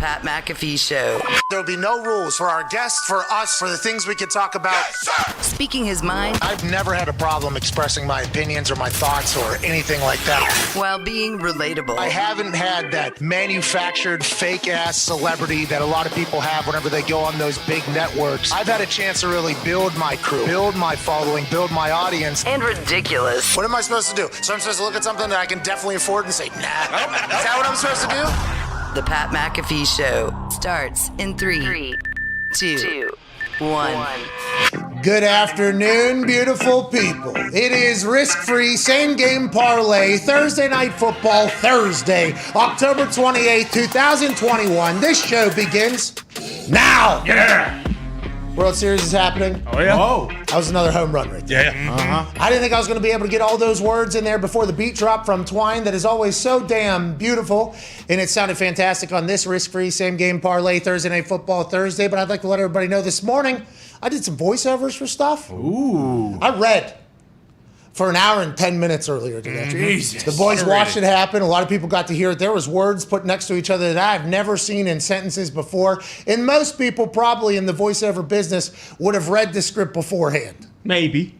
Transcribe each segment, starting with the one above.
Pat McAfee Show. There'll be no rules for our guests, for us, for the things we can talk about. Yes, speaking his mind. I've never had a problem expressing my opinions or my thoughts or anything like that. While being relatable. I haven't had that manufactured fake-ass celebrity that a lot of people have whenever they go on those big networks. I've had a chance to really build my crew, build my following, build my audience. And ridiculous. What am I supposed to do? So I'm supposed to look at something that I can definitely afford and say, nah. Is that what I'm supposed to do? The Pat McAfee Show starts in 3, 2, 1. Good afternoon, beautiful people. It is risk-free same-game parlay Thursday Night Football Thursday, October 28th, 2021. This show begins now. Yeah. World Series is happening. Oh, yeah. Oh, that was another home run right there. Yeah. I didn't think I was going to be able to get all those words in there before the beat drop from Twine that is always so damn beautiful. And it sounded fantastic on this risk-free same-game parlay Thursday Night Football Thursday. But I'd like to let everybody know this morning, I did some voiceovers for stuff. Ooh. I read for an hour and 10 minutes earlier today. Jesus. The boys watched it happen. A lot of people got to hear it. There was words put next to each other that I've never seen in sentences before. And most people probably in the voiceover business would have read the script beforehand. Maybe.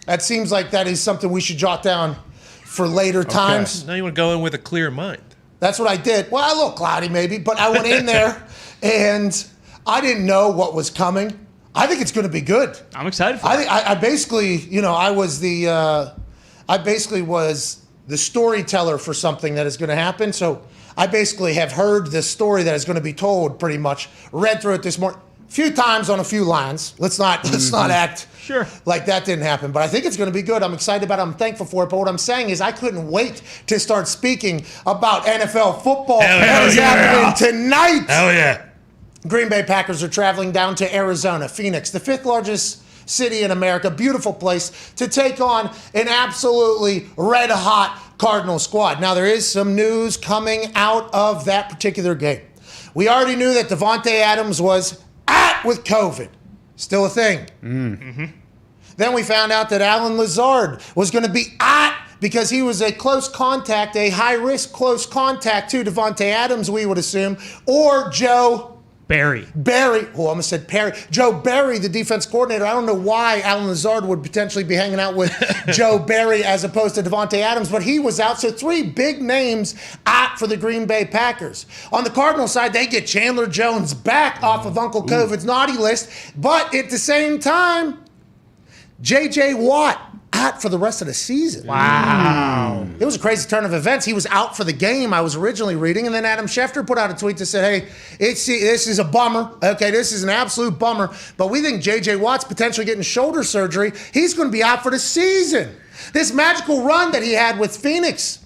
That seems like that is something we should jot down for later times. Now you want to go in with a clear mind. That's what I did. Well, a little cloudy maybe, but I went in there and I didn't know what was coming. I think it's going to be good. I'm excited for it. I basically, I basically was the storyteller for something that is going to happen. So I basically have heard the story that is going to be told pretty much, read through it this morning, a few times on a few lines. Let's not act like that didn't happen. But I think it's going to be good. I'm excited about it. I'm thankful for it. But what I'm saying is I couldn't wait to start speaking about NFL football that is happening tonight. Hell yeah. Green Bay Packers are traveling down to Arizona, Phoenix, the 5th largest city in America, beautiful place, to take on an absolutely red-hot Cardinal squad. Now, there is some news coming out of that particular game. We already knew that Davante Adams was out with COVID. Still a thing. Then we found out that Allen Lazard was going to be out because he was a close contact, a high-risk close contact to Davante Adams, we would assume, or Joe Barry. I almost said Perry. Joe Barry, the defense coordinator. I don't know why Allen Lazard would potentially be hanging out with Joe Barry as opposed to Davante Adams, but he was out. So 3 big names out for the Green Bay Packers. On the Cardinal side, they get Chandler Jones back off of Uncle COVID's naughty list, but at the same time, J.J. Watt out for the rest of the season. Wow. It was a crazy turn of events. He was out for the game, I was originally reading, and then Adam Schefter put out a tweet that said, hey, this is a bummer. Okay, this is an absolute bummer, but we think J.J. Watt's potentially getting shoulder surgery. He's going to be out for the season. This magical run that he had with Phoenix,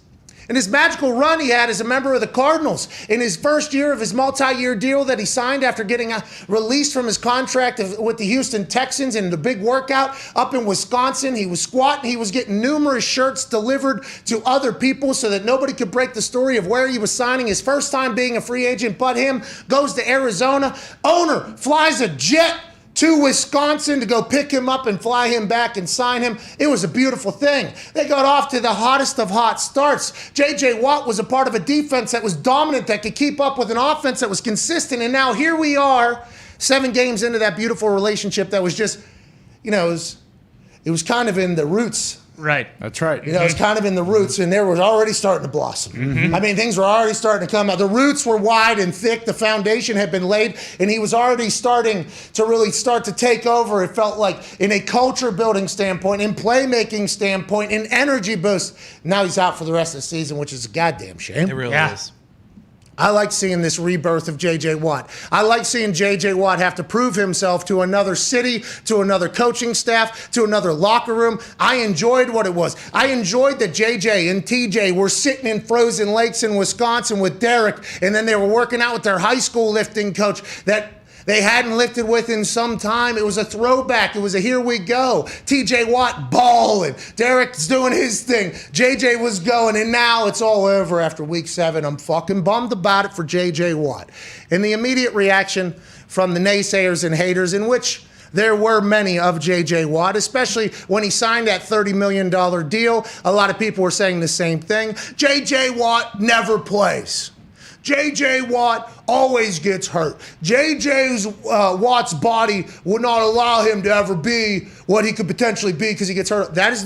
and his magical run he had as a member of the Cardinals in his first year of his multi-year deal that he signed after getting released from his contract with the Houston Texans in the big workout up in Wisconsin. He was squatting. He was getting numerous shirts delivered to other people so that nobody could break the story of where he was signing. His first time being a free agent, but him goes to Arizona. Owner flies a jet to Wisconsin to go pick him up and fly him back and sign him. It was a beautiful thing. They got off to the hottest of hot starts. J.J. Watt was a part of a defense that was dominant, that could keep up with an offense that was consistent. And now here we are, 7 games into that beautiful relationship that was just, it was kind of in the roots. Right. That's right. It was kind of in the roots, and there was already starting to blossom. I mean, things were already starting to come out. The roots were wide and thick. The foundation had been laid, and he was already starting to really start to take over. It felt like in a culture-building standpoint, in playmaking standpoint, in energy boost. Now he's out for the rest of the season, which is a goddamn shame. It really is. I like seeing this rebirth of J.J. Watt. I like seeing J.J. Watt have to prove himself to another city, to another coaching staff, to another locker room. I enjoyed what it was. I enjoyed that J.J. and T.J. were sitting in frozen lakes in Wisconsin with Derek, and then they were working out with their high school lifting coach that they hadn't lifted with in some time. It was a throwback. It was a here we go. TJ Watt balling. Derek's doing his thing. JJ was going, and now it's all over after week 7. I'm fucking bummed about it for JJ Watt. And the immediate reaction from the naysayers and haters, in which there were many of J.J. Watt, especially when he signed that $30 million deal. A lot of people were saying the same thing. J.J. Watt never plays. J.J. Watt always gets hurt. J.J. Watt's body would not allow him to ever be what he could potentially be because he gets hurt. That is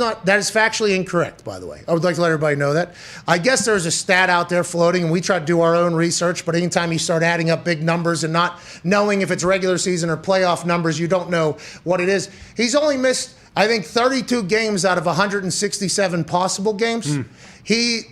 factually incorrect, by the way. I would like to let everybody know that. I guess there's a stat out there floating, and we try to do our own research, but anytime you start adding up big numbers and not knowing if it's regular season or playoff numbers, you don't know what it is. He's only missed, I think, 32 games out of 167 possible games. He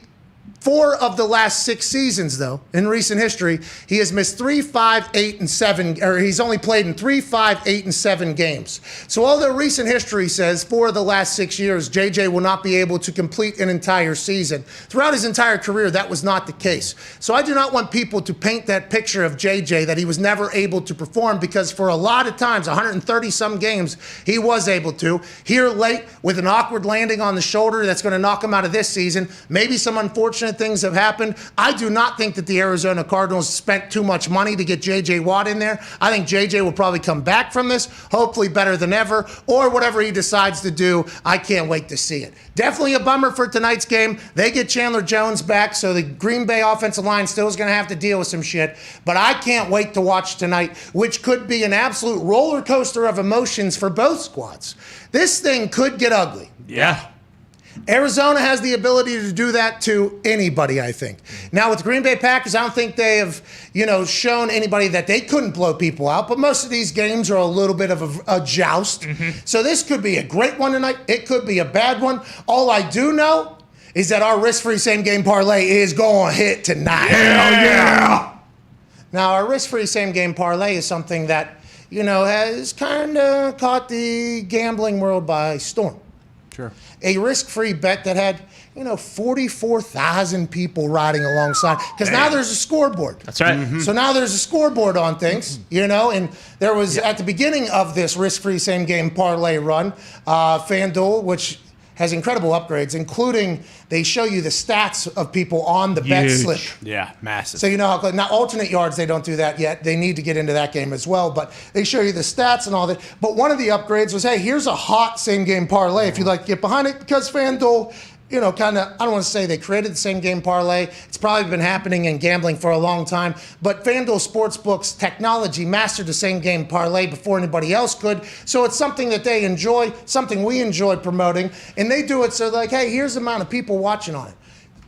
4 of the last 6 seasons, though, in recent history, he has missed 3, 5, 8, and 7, or he's only played in 3, 5, 8, and 7 games. So although recent history says 4 of the last 6 years, JJ will not be able to complete an entire season, throughout his entire career, that was not the case. So I do not want people to paint that picture of JJ that he was never able to perform, because for a lot of times, 130-some games, he was able to. Here late with an awkward landing on the shoulder that's going to knock him out of this season. Maybe some unfortunate things have happened. I do not think that the Arizona Cardinals spent too much money to get J.J. Watt in there. I think J.J. will probably come back from this, hopefully better than ever, or whatever he decides to do. I can't wait to see it. Definitely a bummer for tonight's game. They get Chandler Jones back, so the Green Bay offensive line still is going to have to deal with some shit. But I can't wait to watch tonight, which could be an absolute roller coaster of emotions for both squads. This thing could get ugly. Yeah. Arizona has the ability to do that to anybody, I think. Now, with the Green Bay Packers, I don't think they have, shown anybody that they couldn't blow people out, but most of these games are a little bit of a joust. So this could be a great one tonight. It could be a bad one. All I do know is that our risk-free same-game parlay is going to hit tonight. Hell yeah! Now, our risk-free same-game parlay is something that, has kind of caught the gambling world by storm. Sure. A risk-free bet that had, 44,000 people riding alongside. Because now there's a scoreboard. That's right. So now there's a scoreboard on things, and there was, at the beginning of this risk-free same-game parlay run, FanDuel, which has incredible upgrades, including they show you the stats of people on the bet slip. Yeah, massive. So how now alternate yards, they don't do that yet. They need to get into that game as well, but they show you the stats and all that. But one of the upgrades was, hey, here's a hot same-game parlay if you'd like to get behind it, because FanDuel, I don't want to say they created the same game parlay. It's probably been happening in gambling for a long time. But FanDuel Sportsbook's technology mastered the same game parlay before anybody else could. So it's something that they enjoy, something we enjoy promoting. And they do it so hey, here's the amount of people watching on it.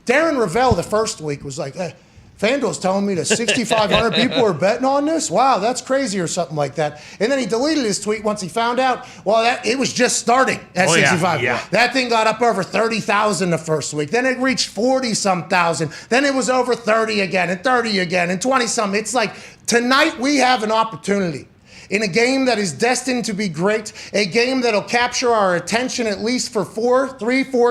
Darren Ravel the first week was like, hey, FanDuel's telling me that 6,500 people are betting on this? Wow, that's crazy, or something like that. And then he deleted his tweet once he found out, it was just starting at 65. Yeah. That thing got up over 30,000 the first week. Then it reached 40-some thousand. Then it was over 30 again, and 30 again, and 20-some. It's like, tonight we have an opportunity in a game that is destined to be great, a game that'll capture our attention at least for 4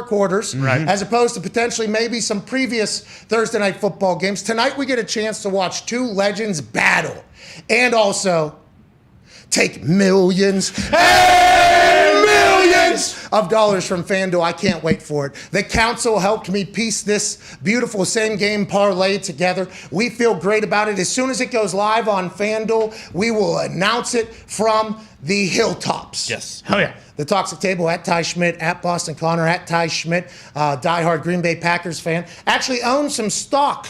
quarters, as opposed to potentially maybe some previous Thursday night football games. Tonight we get a chance to watch 2 legends battle, and also take millions and millions of dollars from FanDuel. I can't wait for it. The council helped me piece this beautiful same-game parlay together. We feel great about it. As soon as it goes live on FanDuel, we will announce it from the hilltops. Yes. Hell yeah. The Toxic Table, at Ty Schmidt, at Boston Connor, at Ty Schmidt, diehard Green Bay Packers fan, actually owns some stock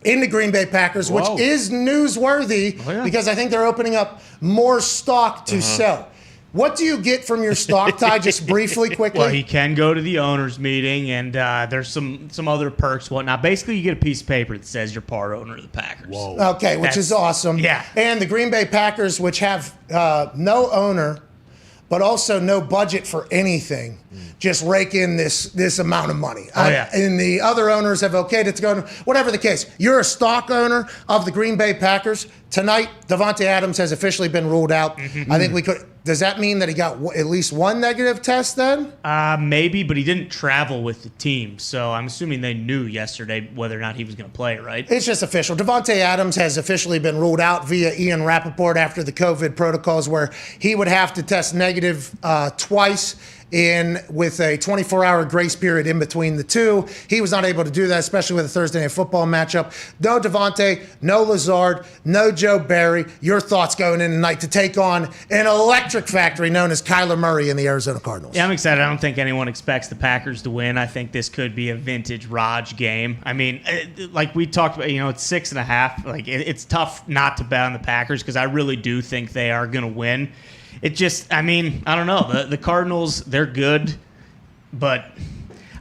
in the Green Bay Packers, which is newsworthy because I think they're opening up more stock to sell. What do you get from your stock, Ty, just briefly, quickly? Well, he can go to the owners' meeting, and there's some other perks, whatnot. Basically, you get a piece of paper that says you're part owner of the Packers. Whoa. Okay, which is awesome. Yeah. And the Green Bay Packers, which have no owner, but also no budget for anything, just rake in this amount of money. And the other owners have okayed it to go, whatever the case. You're a stock owner of the Green Bay Packers. Tonight, Davante Adams has officially been ruled out. I think we could. Does that mean that he got at least one negative test then? Maybe, but he didn't travel with the team, so I'm assuming they knew yesterday whether or not he was going to play, right? It's just official. Davante Adams has officially been ruled out via Ian Rappaport after the COVID protocols, where he would have to test negative twice with a 24-hour grace period in between the two. He was not able to do that, especially with a Thursday Night Football matchup. No Devontae, no Lazard, no Joe Barry. Your thoughts going in tonight to take on an electric factory known as Kyler Murray and the Arizona Cardinals? Yeah, I'm excited. I don't think anyone expects the Packers to win. I think this could be a vintage Rodgers game. I mean, like we talked about, it's 6.5. Like it's tough not to bet on the Packers because I really do think they are going to win. It just, I don't know. The Cardinals, they're good, but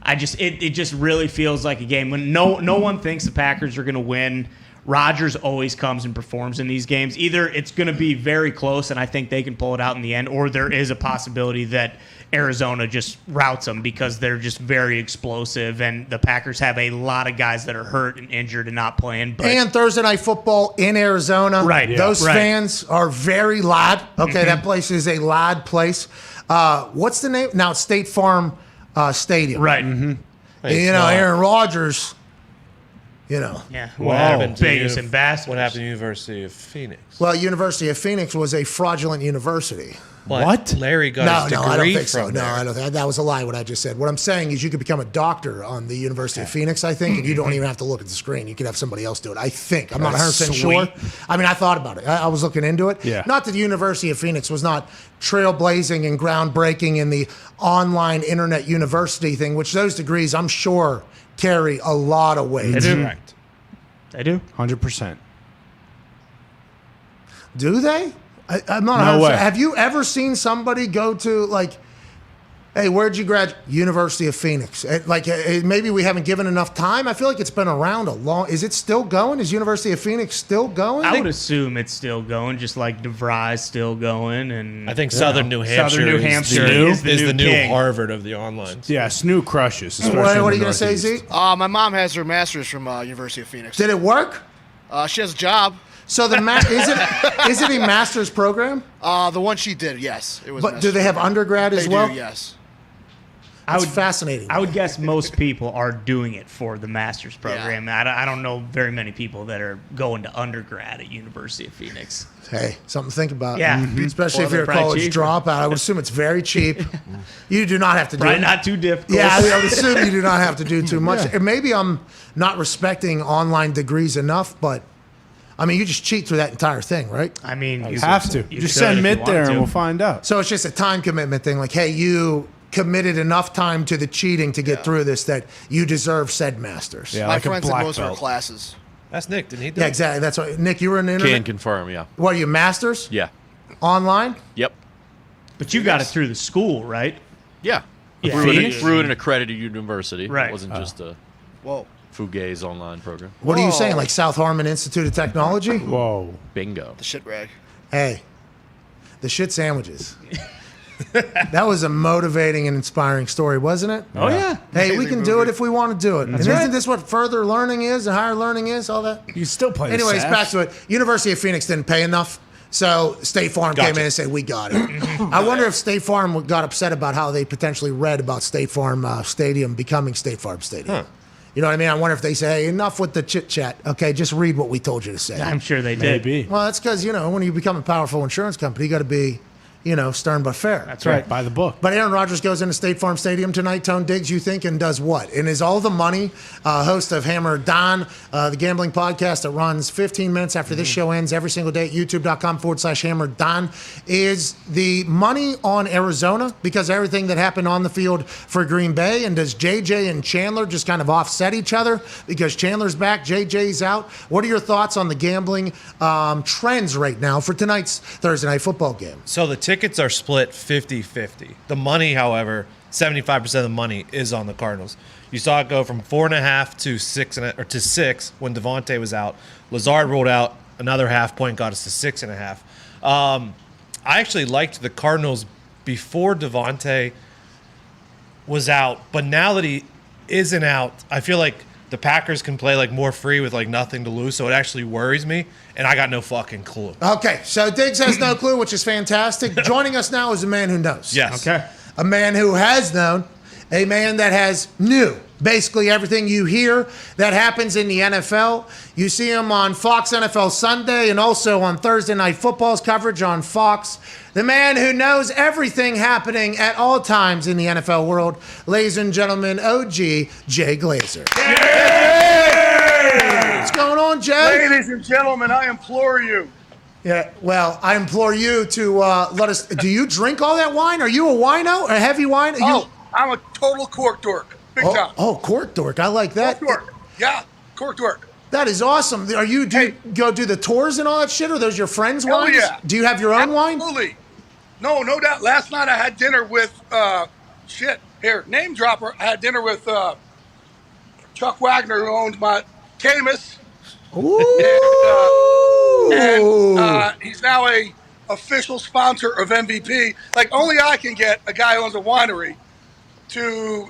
it just really feels like a game when no one thinks the Packers are going to win. Rodgers always comes and performs in these games. Either it's going to be very close and I think they can pull it out in the end, or there is a possibility that Arizona just routs them because they're just very explosive and the Packers have a lot of guys that are hurt and injured and not playing. And Thursday Night Football in Arizona. Right. Those fans are very loud. Okay, that place is a loud place. What's the name? Now it's State Farm Stadium. Right. Mm-hmm. Aaron Rodgers, Yeah. What happened to biggest ambassadors. What happened to University of Phoenix? Well, University of Phoenix was a fraudulent university. What? Larry got his degree I don't think so. from No, there. I don't think that was a lie. What I just said. What I'm saying is, you could become a doctor on the University of Phoenix, I think, and you don't even have to look at the screen. You could have somebody else do it. I think. I'm not 100% sure. I mean, I thought about it. I was looking into it. Yeah. Not that the University of Phoenix was not trailblazing and groundbreaking in the online internet university thing, which those degrees, I'm sure, carry a lot of weight. They do. Correct. They do. 100%. Do they? I'm not. No 100%. way. Have you ever seen somebody go to hey, where'd you graduate? University of Phoenix. Maybe we haven't given enough time. I feel like it's been around a long. Is it still going? Is University of Phoenix still going? I would assume it's still going, just like DeVry's still going, and I think Southern New Hampshire, Southern New Hampshire is is the new king. Harvard of the online. Yeah, Snoo crushes. What are you going to say, Z? My mom has her master's from University of Phoenix. Did it work? She has a job. So is it a master's program? The one she did, yes. It was. But do they have undergrad as They well? do, yes. That's fascinating. I would guess most people are doing it for the master's program. I don't know very many people that are going to undergrad at University of Phoenix. Hey, something to think about. Yeah. Especially Or if they're you're a probably college cheaper. dropout. I would assume it's very cheap. You do not have to do Right, it. not too difficult. Yeah, I would assume you do not have to do too much. And maybe I'm not respecting online degrees enough, but I mean, you just cheat through that entire thing, right? I mean, You have to. you Just should send if Mitt you there want and to. we'll find out. So it's just a time commitment thing. Like, hey, you committed enough time to the cheating to get through this that you deserve said masters. Yeah, My like a friends did black most of her belt. classes. That's Nick. Didn't he do Yeah, it? exactly. That's what Nick, you were in the Can internet. confirm, yeah. What are you, masters? Yeah. Online? Yep. But you got it through the school, right? Yeah. Yeah. Through, Phoenix? through an accredited university. Right. It wasn't just a Whoa. fugazi online program. What are you Whoa. saying? Like South Harmon Institute of Technology? Whoa. Bingo. The shit rag. Hey, the shit sandwiches. That was a motivating and inspiring story, wasn't it? Oh yeah. Hey, we can do it if we want to do it. And right. isn't this what further learning is and higher learning is? All that? You still play the Anyways, sax. back to it. University of Phoenix didn't pay enough, so State Farm came in and said, we got it. I wonder if State Farm got upset about how they potentially read about State Farm Stadium becoming State Farm Stadium. You know what I mean? I wonder if they say, hey, enough with the chit-chat. Okay, just read what we told you to say. I'm sure they did. Maybe. Well, that's because, when you become a powerful insurance company, you got to be, stern but fair. That's right. By the book. But Aaron Rodgers goes into State Farm Stadium tonight, Tone Diggs, you think, and does what? And is all the money, host of Hammer Dahn, the gambling podcast that runs 15 minutes after this show ends every single day at youtube.com/Hammer Dahn, is the money on Arizona because of everything that happened on the field for Green Bay? And does JJ and Chandler just kind of offset each other because Chandler's back, JJ's out? What are your thoughts on the gambling trends right now for tonight's Thursday Night Football game? So the tickets are split 50-50. The money, however, 75% of the money is on the Cardinals. You saw it go from 4.5 to 6 when Devontae was out. Lazard rolled out another half point, got us to 6.5. I actually liked the Cardinals before Devontae was out, but now that he isn't out, I feel like the Packers can play more free with nothing to lose, so it actually worries me, and I got no fucking clue. Okay, so Diggs has no clue, which is fantastic. Joining us now is a man who knows. Yes. Okay. A man who has known a man that knew basically everything you hear that happens in the NFL. You see him on Fox NFL Sunday and also on Thursday Night Football's coverage on Fox. The man who knows everything happening at all times in the NFL world. Ladies and gentlemen, OG Jay Glazer. What's going on, Jay? Ladies and gentlemen, I implore you. Yeah, well, I implore you to let us. Do you drink all that wine? Are you a wino? A heavy wine? I'm a total cork dork. Big time. Oh, cork dork. I like that. Cork dork. Yeah, cork dork. That is awesome. Do you go do the tours and all that shit, or are those your friends' Hell wines? yeah. Do you have your own wine? Absolutely. No doubt. Last night I had dinner with, name dropper. I had dinner with Chuck Wagner, who owns my Camus. Ooh. And he's now a official sponsor of MVP. Like, only I can get a guy who owns a winery to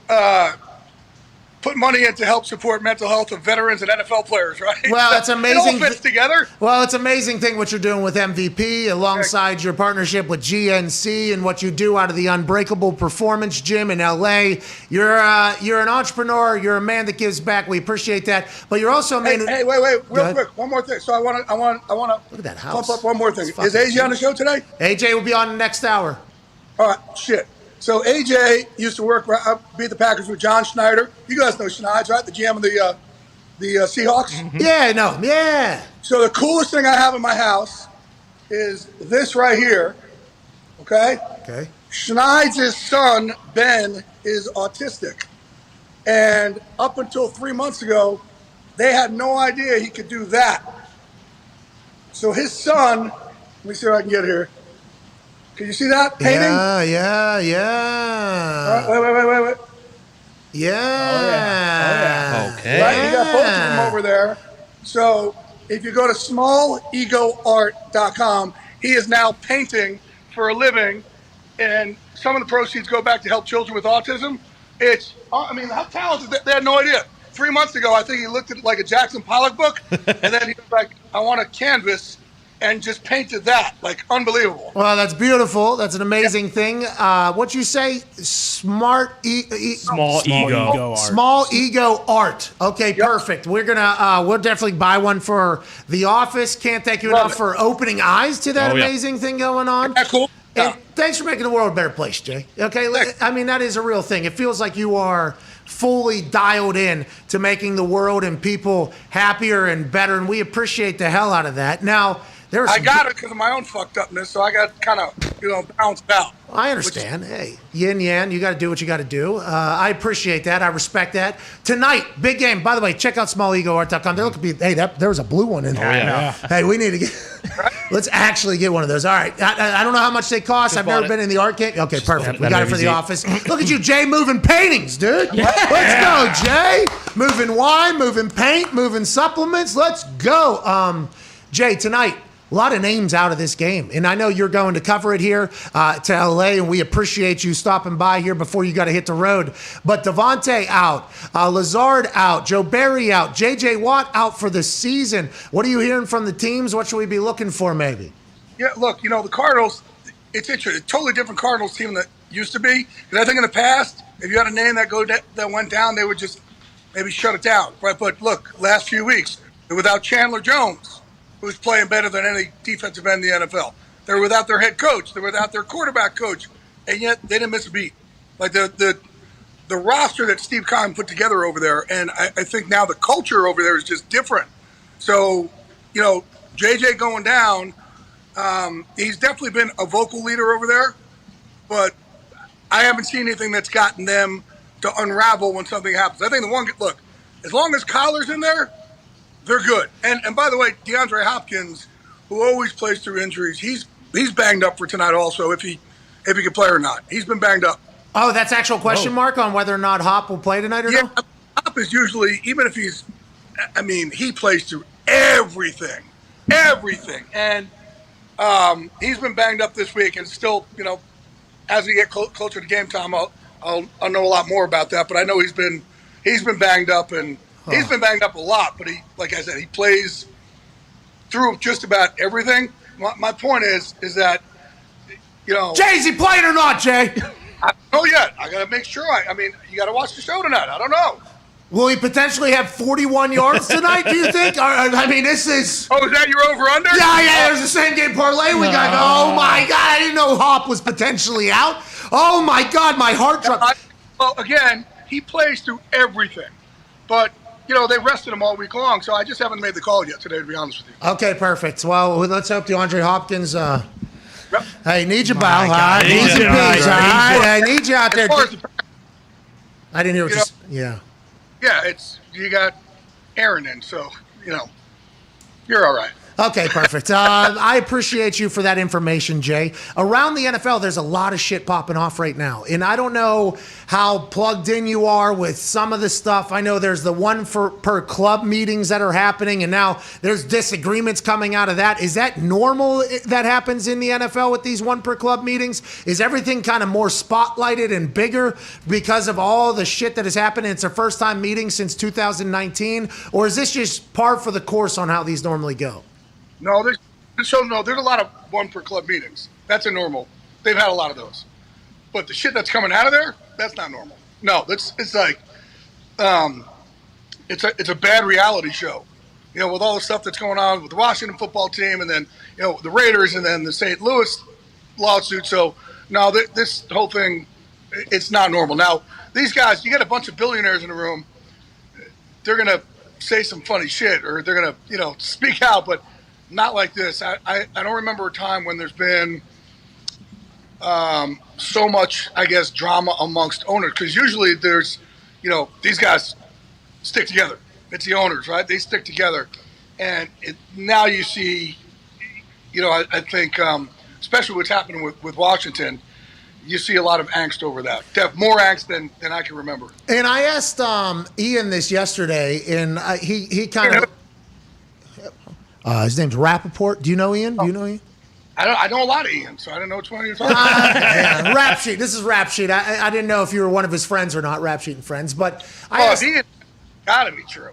put money in to help support mental health of veterans and NFL players, right? Well, that's amazing. It all fits together. Well, it's amazing thing what you're doing with MVP alongside your partnership with GNC and what you do out of the Unbreakable Performance Gym in LA. You're an entrepreneur. You're a man that gives back. We appreciate that. But you're also a man. Hey, wait, real quick. One more thing. So I want to Look at that house. pump up one more thing. It's Is fucking AJ on the show today? AJ will be on the next hour. All right, shit. So AJ used to beat the Packers with John Schneider. You guys know Schneider, right? The GM of the Seahawks. Mm-hmm. Yeah. So the coolest thing I have in my house is this right here. Okay. Schneider's son Ben is autistic, and up until 3 months ago, they had no idea he could do that. So his son, let me see if I can get here. Can you see that painting? Yeah. Wait. Yeah. Okay. Right? You got both of them over there. So if you go to smallegoart.com, he is now painting for a living, and some of the proceeds go back to help children with autism. How talented, they had no idea. 3 months ago, I think he looked at like a Jackson Pollock book, and then he was like, I want a canvas, and just painted that. Like, unbelievable. Well, that's beautiful. That's an amazing thing. What'd you say? Small ego art. Okay, perfect. We're gonna we'll definitely buy one for the office. Can't thank you enough for opening eyes to that amazing thing going on. Yeah, cool. And thanks for making the world a better place, Jay. Okay, I mean that is a real thing. It feels like you are fully dialed in to making the world and people happier and better, and we appreciate the hell out of that. Now, I got it because of my own fucked upness, so I got kind of, balanced out. I understand. Hey, yin yang, you got to do what you got to do. I appreciate that. I respect that. Tonight, big game. By the way, check out smallegoart.com. There there was a blue one in there. Yeah. Hey, we need to get. Let's actually get one of those. All right. I don't know how much they cost. I've never been in the art game. Okay, perfect. We got it for the office. Look at you, Jay, moving paintings, dude. Let's go, Jay. Moving wine, moving paint, moving supplements. Let's go. Jay, tonight. A lot of names out of this game. And I know you're going to cover it here to LA, and we appreciate you stopping by here before you got to hit the road. But Davante out, Lazard out, Joe Barry out, J.J. Watt out for the season. What are you hearing from the teams? What should we be looking for maybe? Yeah, look, the Cardinals, it's interesting. A totally different Cardinals team that used to be. Because I think in the past, if you had a name that went down, they would just maybe shut it down. Right? But look, last few weeks, they're without Chandler Jones, who's playing better than any defensive end in the NFL. They're without their head coach. They're without their quarterback coach. And yet they didn't miss a beat. Like the roster that Steve Keim put together over there, and I think now the culture over there is just different. So, JJ going down, he's definitely been a vocal leader over there, but I haven't seen anything that's gotten them to unravel when something happens. I think as long as Kyler's in there, they're good. And by the way, DeAndre Hopkins, who always plays through injuries, he's banged up for tonight also, if he can play or not. He's been banged up. Oh, that's actual question mark on whether or not Hop will play tonight or no? Hop is usually, even if he plays through everything. And he's been banged up this week, and still, as we get closer to game time, I'll know a lot more about that. But I know he's been banged up, and he's been banged up a lot, but like I said, he plays through just about everything. My point is that, Jay, is he playing or not, Jay? I don't know yet. I got to make sure. I mean, you got to watch the show tonight. I don't know. Will he potentially have 41 yards tonight, do you think? I mean, this is... Oh, is that your over-under? Yeah, there's the same game parlay we got. Oh, my God, I didn't know Hop was potentially out. Oh, my God, my heart dropped. Well, again, he plays through everything. But, they rested him all week long, so I just haven't made the call yet today, to be honest with you. Okay, perfect. Well, let's hope DeAndre Hopkins... Yep. Hey, need you, Bow. I need you, Bees. I need you out there. I didn't hear what you said. Yeah. Yeah, you got Aaron in, so, you're all right. Okay, perfect. I appreciate you for that information, Jay. Around the NFL, there's a lot of shit popping off right now. And I don't know how plugged in you are with some of the stuff. I know there's the one per club meetings that are happening, and now there's disagreements coming out of that. Is that normal that happens in the NFL with these one per club meetings? Is everything kind of more spotlighted and bigger because of all the shit that has happened? And it's their first time meeting since 2019? Or is this just par for the course on how these normally go? No, there's a lot of one per club meetings. That's a normal. They've had a lot of those. But the shit that's coming out of there, that's not normal. No, it's like it's a bad reality show. With all the stuff that's going on with the Washington football team and then, the Raiders and then the St. Louis lawsuit. So, no, this whole thing, it's not normal. Now, these guys, you got a bunch of billionaires in the room. They're going to say some funny shit or they're going to, speak out, but not like this. I don't remember a time when there's been so much, I guess, drama amongst owners. Because usually there's, these guys stick together. It's the owners, right? They stick together. And now you see, I think, especially what's happening with Washington, you see a lot of angst over that. More angst than I can remember. And I asked Ian this yesterday, and he kind of... his name's Rappaport. Do you know Ian? I know a lot of Ian, so I don't know which one you're talking about. Rap Sheet. This is Rap Sheet. I didn't know if you were one of his friends or not, Rap Sheet and friends. But Ian, gotta be true.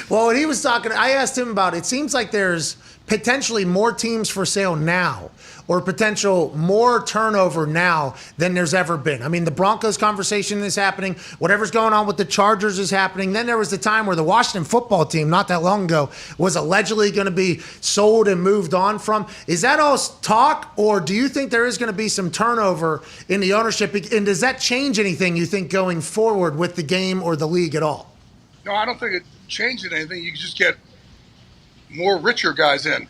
Well, when he was talking, I asked him about it. Seems like there's potentially more teams for sale now or potential more turnover now than there's ever been. I mean, the Broncos conversation is happening. Whatever's going on with the Chargers is happening. Then there was the time where the Washington football team, not that long ago, was allegedly going to be sold and moved on from. Is that all talk, or do you think there is going to be some turnover in the ownership? And does that change anything, you think, going forward with the game or the league at all? No, I don't think it changes anything. You just get more richer guys in.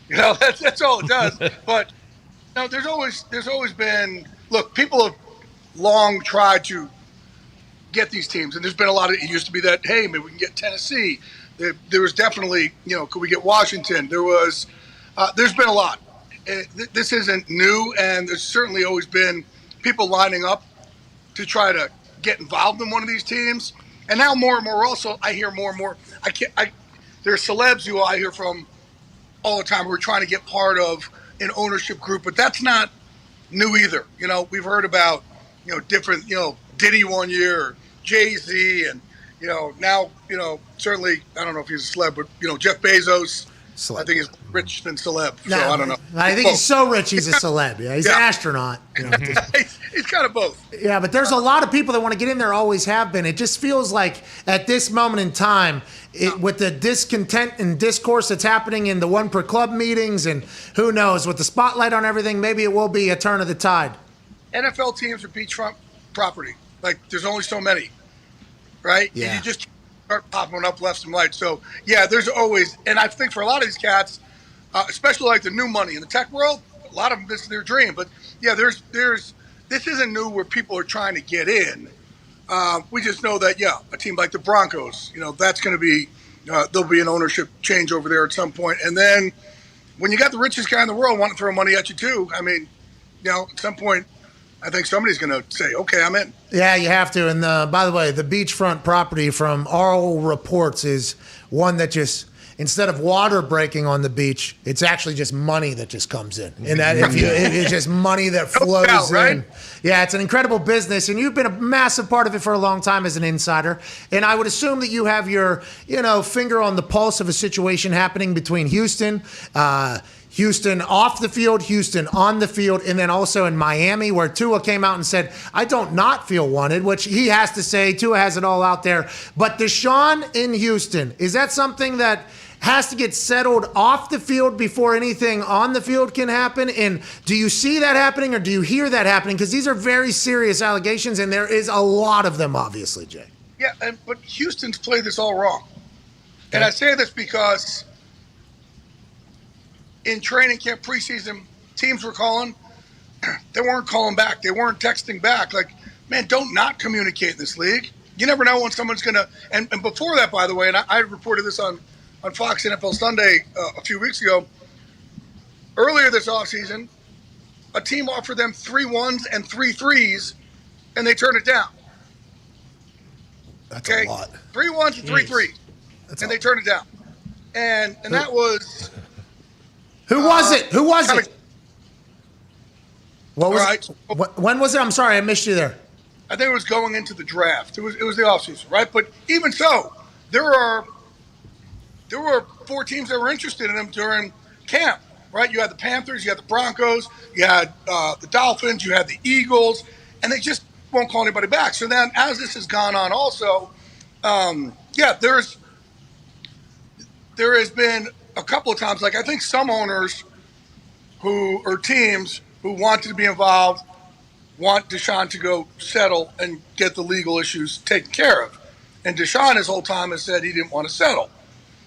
That's all it does. But there's always been, look, people have long tried to get these teams, and there's been a lot of, it used to be that, hey, maybe we can get Tennessee. There was definitely, could we get Washington? There's been a lot. This isn't new, and there's certainly always been people lining up to try to get involved in one of these teams. And now more and more also, I hear more and more, there's celebs who I hear from all the time who are trying to get part of an ownership group, but that's not new either. We've heard about, different, Diddy one year, or Jay-Z, and, now, certainly, I don't know if he's a celeb, but, Jeff Bezos, celeb. I think he's rich than celeb, so I don't know. I think he's so rich he's a celeb. Yeah, he's an astronaut. He's kind of both. Yeah, but there's a lot of people that want to get in there, always have been. It just feels like at this moment in time, with the discontent and discourse that's happening in the one per club meetings, and who knows, with the spotlight on everything, maybe it will be a turn of the tide. NFL teams are beachfront property. Like, there's only so many, right? Yeah. You just start popping up left and right. So, yeah, there's always, and I think for a lot of these cats, especially like the new money in the tech world, a lot of them, this is their dream. But, yeah, there's this isn't new where people are trying to get in. We just know that, a team like the Broncos, that's going to be, there'll be an ownership change over there at some point. And then when you got the richest guy in the world wanting to throw money at you too, I mean, at some point, I think somebody's going to say, okay, I'm in. Yeah, you have to. And by the way, the beachfront property from all reports is one that just, instead of water breaking on the beach, it's actually just money that just comes in. And that it's just money that flows in. Yeah, it's an incredible business. And you've been a massive part of it for a long time as an insider. And I would assume that you have your, finger on the pulse of a situation happening between Houston, Houston off the field, Houston on the field, and then also in Miami where Tua came out and said, I don't not feel wanted, which he has to say. Tua has it all out there. But Deshaun in Houston, is that something that has to get settled off the field before anything on the field can happen? And do you see that happening or do you hear that happening? Because these are very serious allegations, and there is a lot of them, obviously, Jay. Yeah, but Houston's played this all wrong. And I say this because in training camp preseason, teams were calling. They weren't calling back. They weren't texting back. Like, man, don't not communicate in this league. You never know when someone's going to – and before that, by the way, and I reported this on Fox NFL Sunday a few weeks ago, earlier this offseason, a team offered them 3 1s and 3 3s, and they turned it down. That's a lot. 3 1s and 3 3s, and they turned it down. And that was – Who was it? Who was it? What was right. it? When was it? I'm sorry, I missed you there. I think it was going into the draft. It was the offseason, right? But even so, there were 4 teams that were interested in him during camp, right? You had the Panthers, you had the Broncos, you had the Dolphins, you had the Eagles, and they just won't call anybody back. So then, as this has gone on, also, there has been a couple of times, like I think some owners or teams who wanted to be involved want Deshaun to go settle and get the legal issues taken care of. And Deshaun his whole time has said he didn't want to settle,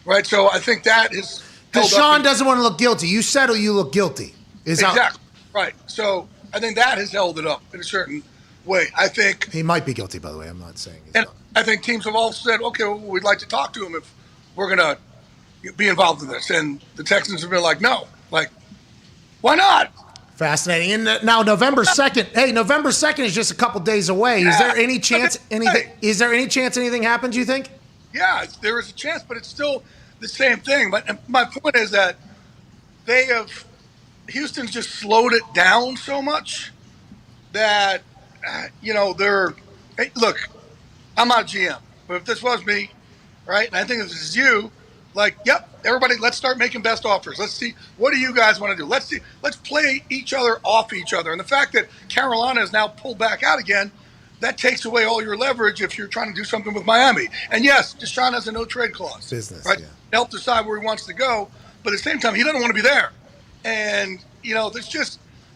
right? So I think that is Deshaun doesn't want to look guilty. You settle, you look guilty. Exactly, right. So I think that has held it up in a certain way. I think he might be guilty, by the way. I'm not saying he's and not. I think teams have all said, okay, well, we'd like to talk to him if we're going to be involved in this. And the Texans have been like, no, like, why not? Fascinating. And now November 2nd. Hey, November 2nd is just a couple days away. Is there any chance anything? Is there any chance anything happens? You think? Yeah, there is a chance, but it's still the same thing. But my point is that Houston's just slowed it down so much that they're. Hey, look, I'm not GM, but if this was me, right, and I think if this is you. Like, yep, everybody, let's start making best offers. Let's see, what do you guys want to do? Let's play each other off each other. And the fact that Carolina has now pulled back out again, that takes away all your leverage if you're trying to do something with Miami. And yes, Deshaun has a no-trade clause. Business, right? Yeah. Help decide where he wants to go, but at the same time, he doesn't want to be there. And,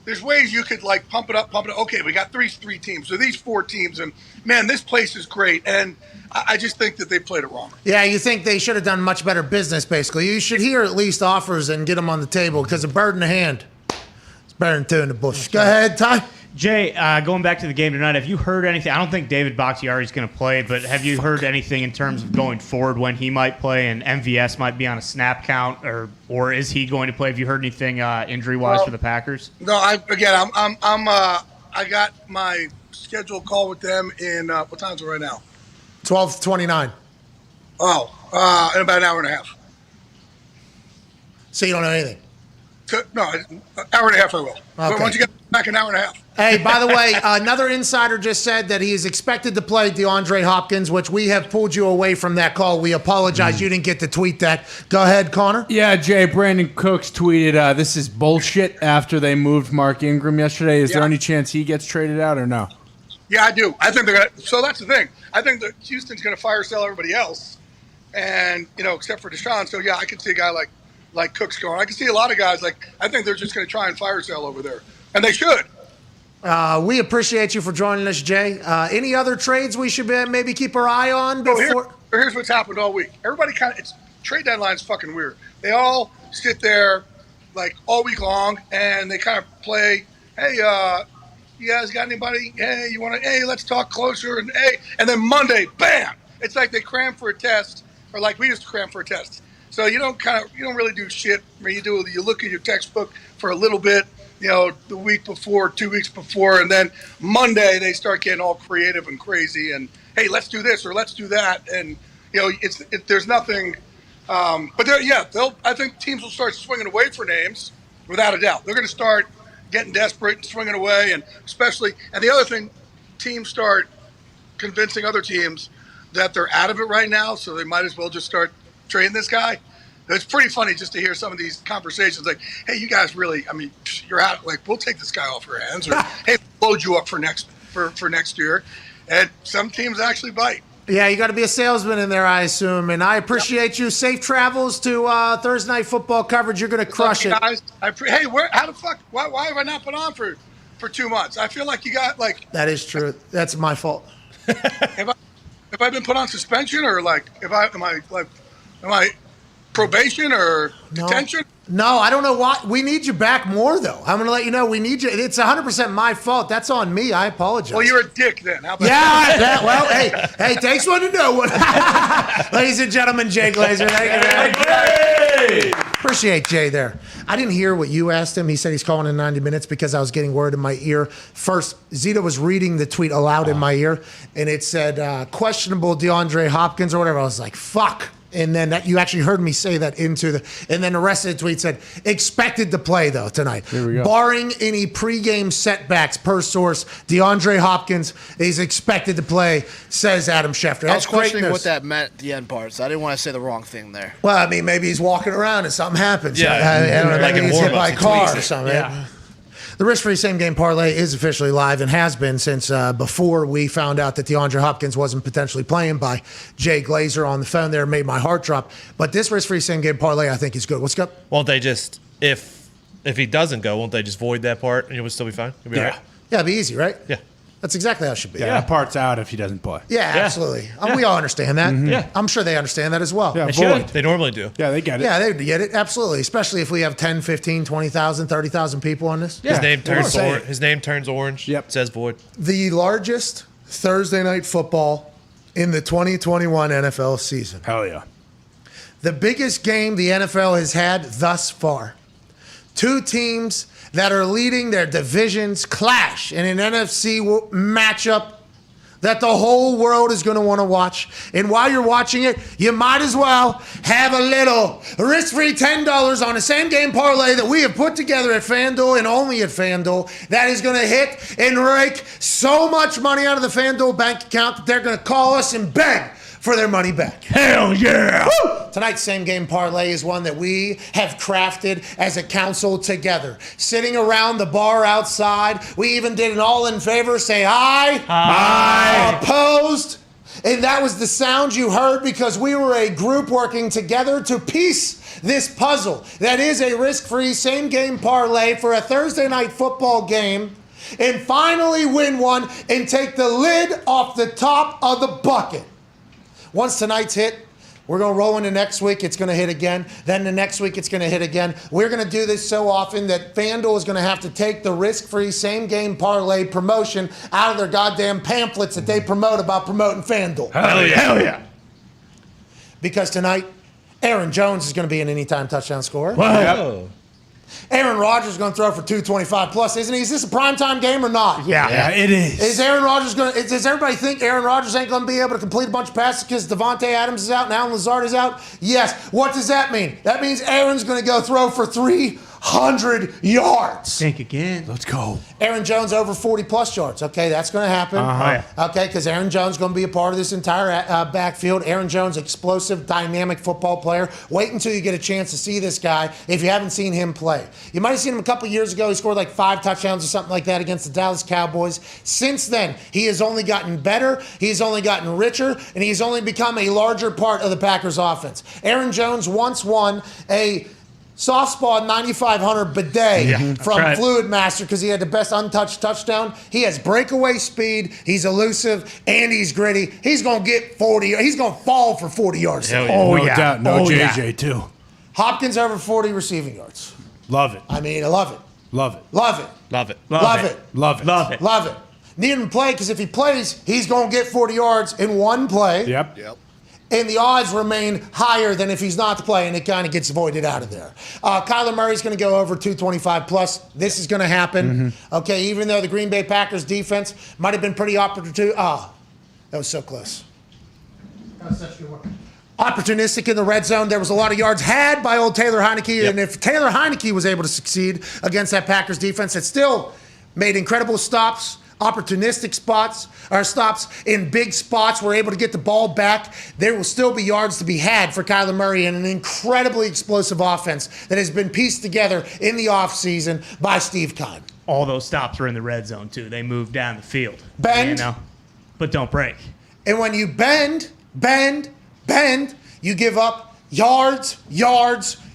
there's ways you could, like, pump it up. Okay, we got three teams, so these 4 teams, and, man, this place is great. And I just think that they played it wrong. Yeah, you think they should have done much better business, basically. You should hear at least offers and get them on the table because a bird in the hand is better than 2 in the bush. Go ahead, Ty. Jay, going back to the game tonight, have you heard anything? I don't think David Bakhtiari is going to play, but have you heard anything in terms of going forward when he might play and MVS might be on a snap count, or is he going to play? Have you heard anything injury-wise for the Packers? No, I got my scheduled call with them in what time is it right now? 12:29. Oh, in about an hour and a half. So you don't know anything? No, an hour and a half I will. Okay. But once you get back an hour and a half. Hey, by the way, another insider just said that he is expected to play DeAndre Hopkins, which we have pulled you away from that call. We apologize. You didn't get to tweet that. Go ahead, Connor. Yeah, Jay, Brandon Cooks tweeted, this is bullshit after they moved Mark Ingram yesterday. Is there any chance he gets traded out or no? Yeah, I do. I think they're going to. So that's the thing. I think that Houston's going to fire sell everybody else, and, except for Deshaun. So, yeah, I can see a guy like Cooks going. I can see a lot of guys I think they're just going to try and fire sell over there, and they should. We appreciate you for joining us, Jay. Any other trades we should maybe keep our eye on before? Here's what's happened all week. Everybody trade deadline's fucking weird. They all sit there like all week long, and they kind of play, hey, you guys got anybody? Hey, you want to? Hey, let's talk closer. And then Monday, bam! It's like they cram for a test, or like we used to cram for a test. So you don't really do shit. You look at your textbook for a little bit, the week before, 2 weeks before, and then Monday they start getting all creative and crazy. And hey, let's do this or let's do that. And there's nothing. But I think teams will start swinging away for names without a doubt. They're going to start getting desperate and swinging away, and the other thing, teams start convincing other teams that they're out of it right now, so they might as well just start trading this guy. It's pretty funny just to hear some of these conversations like, hey, you guys really, I mean, you're out, like, we'll take this guy off your hands, or hey, we'll load you up for next year. And some teams actually bite. Yeah, you got to be a salesman in there, I assume. And I appreciate you. Safe travels to Thursday Night Football coverage. You're going to crush it. Guys, hey, how the fuck, why have I not been on for 2 months? I feel like you got, like. That is true. That's my fault. Have I been put on suspension, or like, am I probation or detention? No, I don't know why. We need you back more, though. I'm going to let you know we need you. It's 100% my fault. That's on me. I apologize. Well, you're a dick then. How about well, hey, takes one to know one. Ladies and gentlemen, Jay Glazer. Thank you, man. Appreciate Jay there. I didn't hear what you asked him. He said he's calling in 90 minutes because I was getting word in my ear. First, Zito was reading the tweet aloud in my ear, and it said questionable DeAndre Hopkins or whatever. I was like, fuck. And then you actually heard me say that and then the rest of the tweet said, expected to play, though, tonight. Here we go. Barring any pregame setbacks, per source, DeAndre Hopkins is expected to play, says Adam Schefter. I was That's great questioning news. what that meant at the end part, so I didn't want to say the wrong thing there. Well, I mean, maybe he's walking around and something happens. Yeah. I don't know, Like maybe in he's hit by a warm-ups, he car tweaks or it. something. Yeah. The risk-free same-game parlay is officially live and has been since before we found out that DeAndre Hopkins wasn't potentially playing by Jay Glazer on the phone there. Made my heart drop. But this risk-free same-game parlay, I think, is good. What's up? Won't they just, if he doesn't go, won't they just void that part and you'll still be fine? You'll be all right? Yeah, it'd be easy, right? Yeah. That's exactly how it should be. Yeah, that part's out if he doesn't play. Yeah, absolutely. We all understand that. Yeah. I'm sure they understand that as well. Yeah, should. void. They normally do. Yeah, they get it. Yeah, they get it. Absolutely. Especially if we have 10, 15, 20,000, 30,000 people on this. His name turns Say orange. it. His name turns orange. Yep. Says void. The largest Thursday night football in the 2021 NFL season. Hell yeah. The biggest game the NFL has had thus far. Two teams that are leading their divisions clash in an NFC matchup that the whole world is going to want to watch. And while you're watching it, you might as well have a little risk-free $10 on a same-game parlay that we have put together at FanDuel and only at FanDuel that is going to hit and rake so much money out of the FanDuel bank account that they're going to call us and beg for their money back. Hell yeah. Woo! Tonight's same-game parlay is one that we have crafted as a council together. Sitting around the bar outside, we even did an all-in-favor, say aye. Aye. Opposed. And that was the sound you heard because we were a group working together to piece this puzzle that is a risk-free same-game parlay for a Thursday night football game and finally win one and take the lid off the top of the bucket. Once tonight's hit, we're going to roll into next week. It's going to hit again. Then the next week, it's going to hit again. We're going to do this so often that FanDuel is going to have to take the risk-free same-game parlay promotion out of their goddamn pamphlets that they promote about promoting FanDuel. Hell yeah. Hell yeah. Because tonight, Aaron Jones is going to be an anytime touchdown scorer. Oh. Aaron Rodgers is going to throw for 225 plus, isn't he? Is this a primetime game or not? Yeah, it is. Is Aaron Rodgers going to? Does everybody think Aaron Rodgers ain't going to be able to complete a bunch of passes because Devontae Adams is out and Alan Lazard is out? Yes. What does that mean? That means Aaron's going to go throw for 300 yards. Think again. Let's go. Aaron Jones over 40 plus yards. Okay, that's going to happen. Okay, because Aaron Jones is going to be a part of this entire backfield. Aaron Jones, explosive, dynamic football player. Wait until you get a chance to see this guy if you haven't seen him play. You might have seen him a couple years ago. He scored like 5 touchdowns or something like that against the Dallas Cowboys. Since then, he has only gotten better. He's only gotten richer, and he's only become a larger part of the Packers offense. Aaron Jones once won a softball 9,500 bidet from right. Fluid Master because he had the best untouched touchdown. He has breakaway speed. He's elusive and he's gritty. He's going to get 40. He's going to fall for 40 yards. No doubt. No JJ, too. Hopkins over 40 receiving yards. Love it. I mean, I love it. Love it. Love it. Love it. Love it. Love it. Love it. Love it. Need him to play because if he plays, he's going to get 40 yards in one play. Yep. And the odds remain higher than if he's not to play, and it kind of gets voided out of there. Kyler Murray's going to go over 225 plus. This is going to happen. Okay, even though the Green Bay Packers defense might have been pretty opportunistic. That was so close. That was such good work. Opportunistic in the red zone. There was a lot of yards had by old Taylor Heineke, and if Taylor Heineke was able to succeed against that Packers defense, it still made incredible stops opportunistic stops in big spots, we're able to get the ball back, there will still be yards to be had for Kyler Murray and an incredibly explosive offense that has been pieced together in the offseason by Steve Keim. All those stops were in the red zone, too. They moved down the field. Bend. But don't break. And when you bend, you give up yards.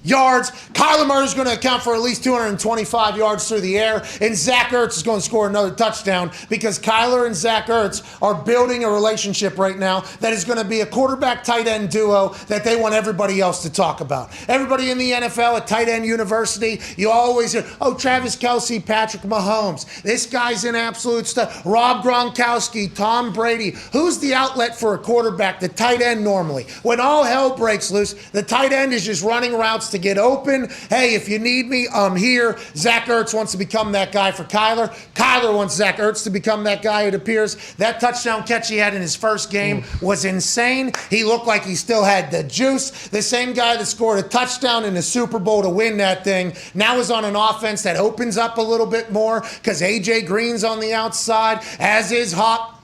Kyler Murray's going to account for at least 225 yards through the air, and Zach Ertz is going to score another touchdown because Kyler and Zach Ertz are building a relationship right now that is going to be a quarterback-tight end duo that they want everybody else to talk about. Everybody in the NFL at tight end university, you always hear, Travis Kelce, Patrick Mahomes. This guy's in absolute stuff. Rob Gronkowski, Tom Brady. Who's the outlet for a quarterback? The tight end normally. When all hell breaks loose, the tight end is just running routes to get open. Hey, if you need me, I'm here. Zach Ertz wants to become that guy for Kyler. Kyler wants Zach Ertz to become that guy, it appears. That touchdown catch he had in his first game was insane. He looked like he still had the juice. The same guy that scored a touchdown in the Super Bowl to win that thing now is on an offense that opens up a little bit more because A.J. Green's on the outside, as is Hop.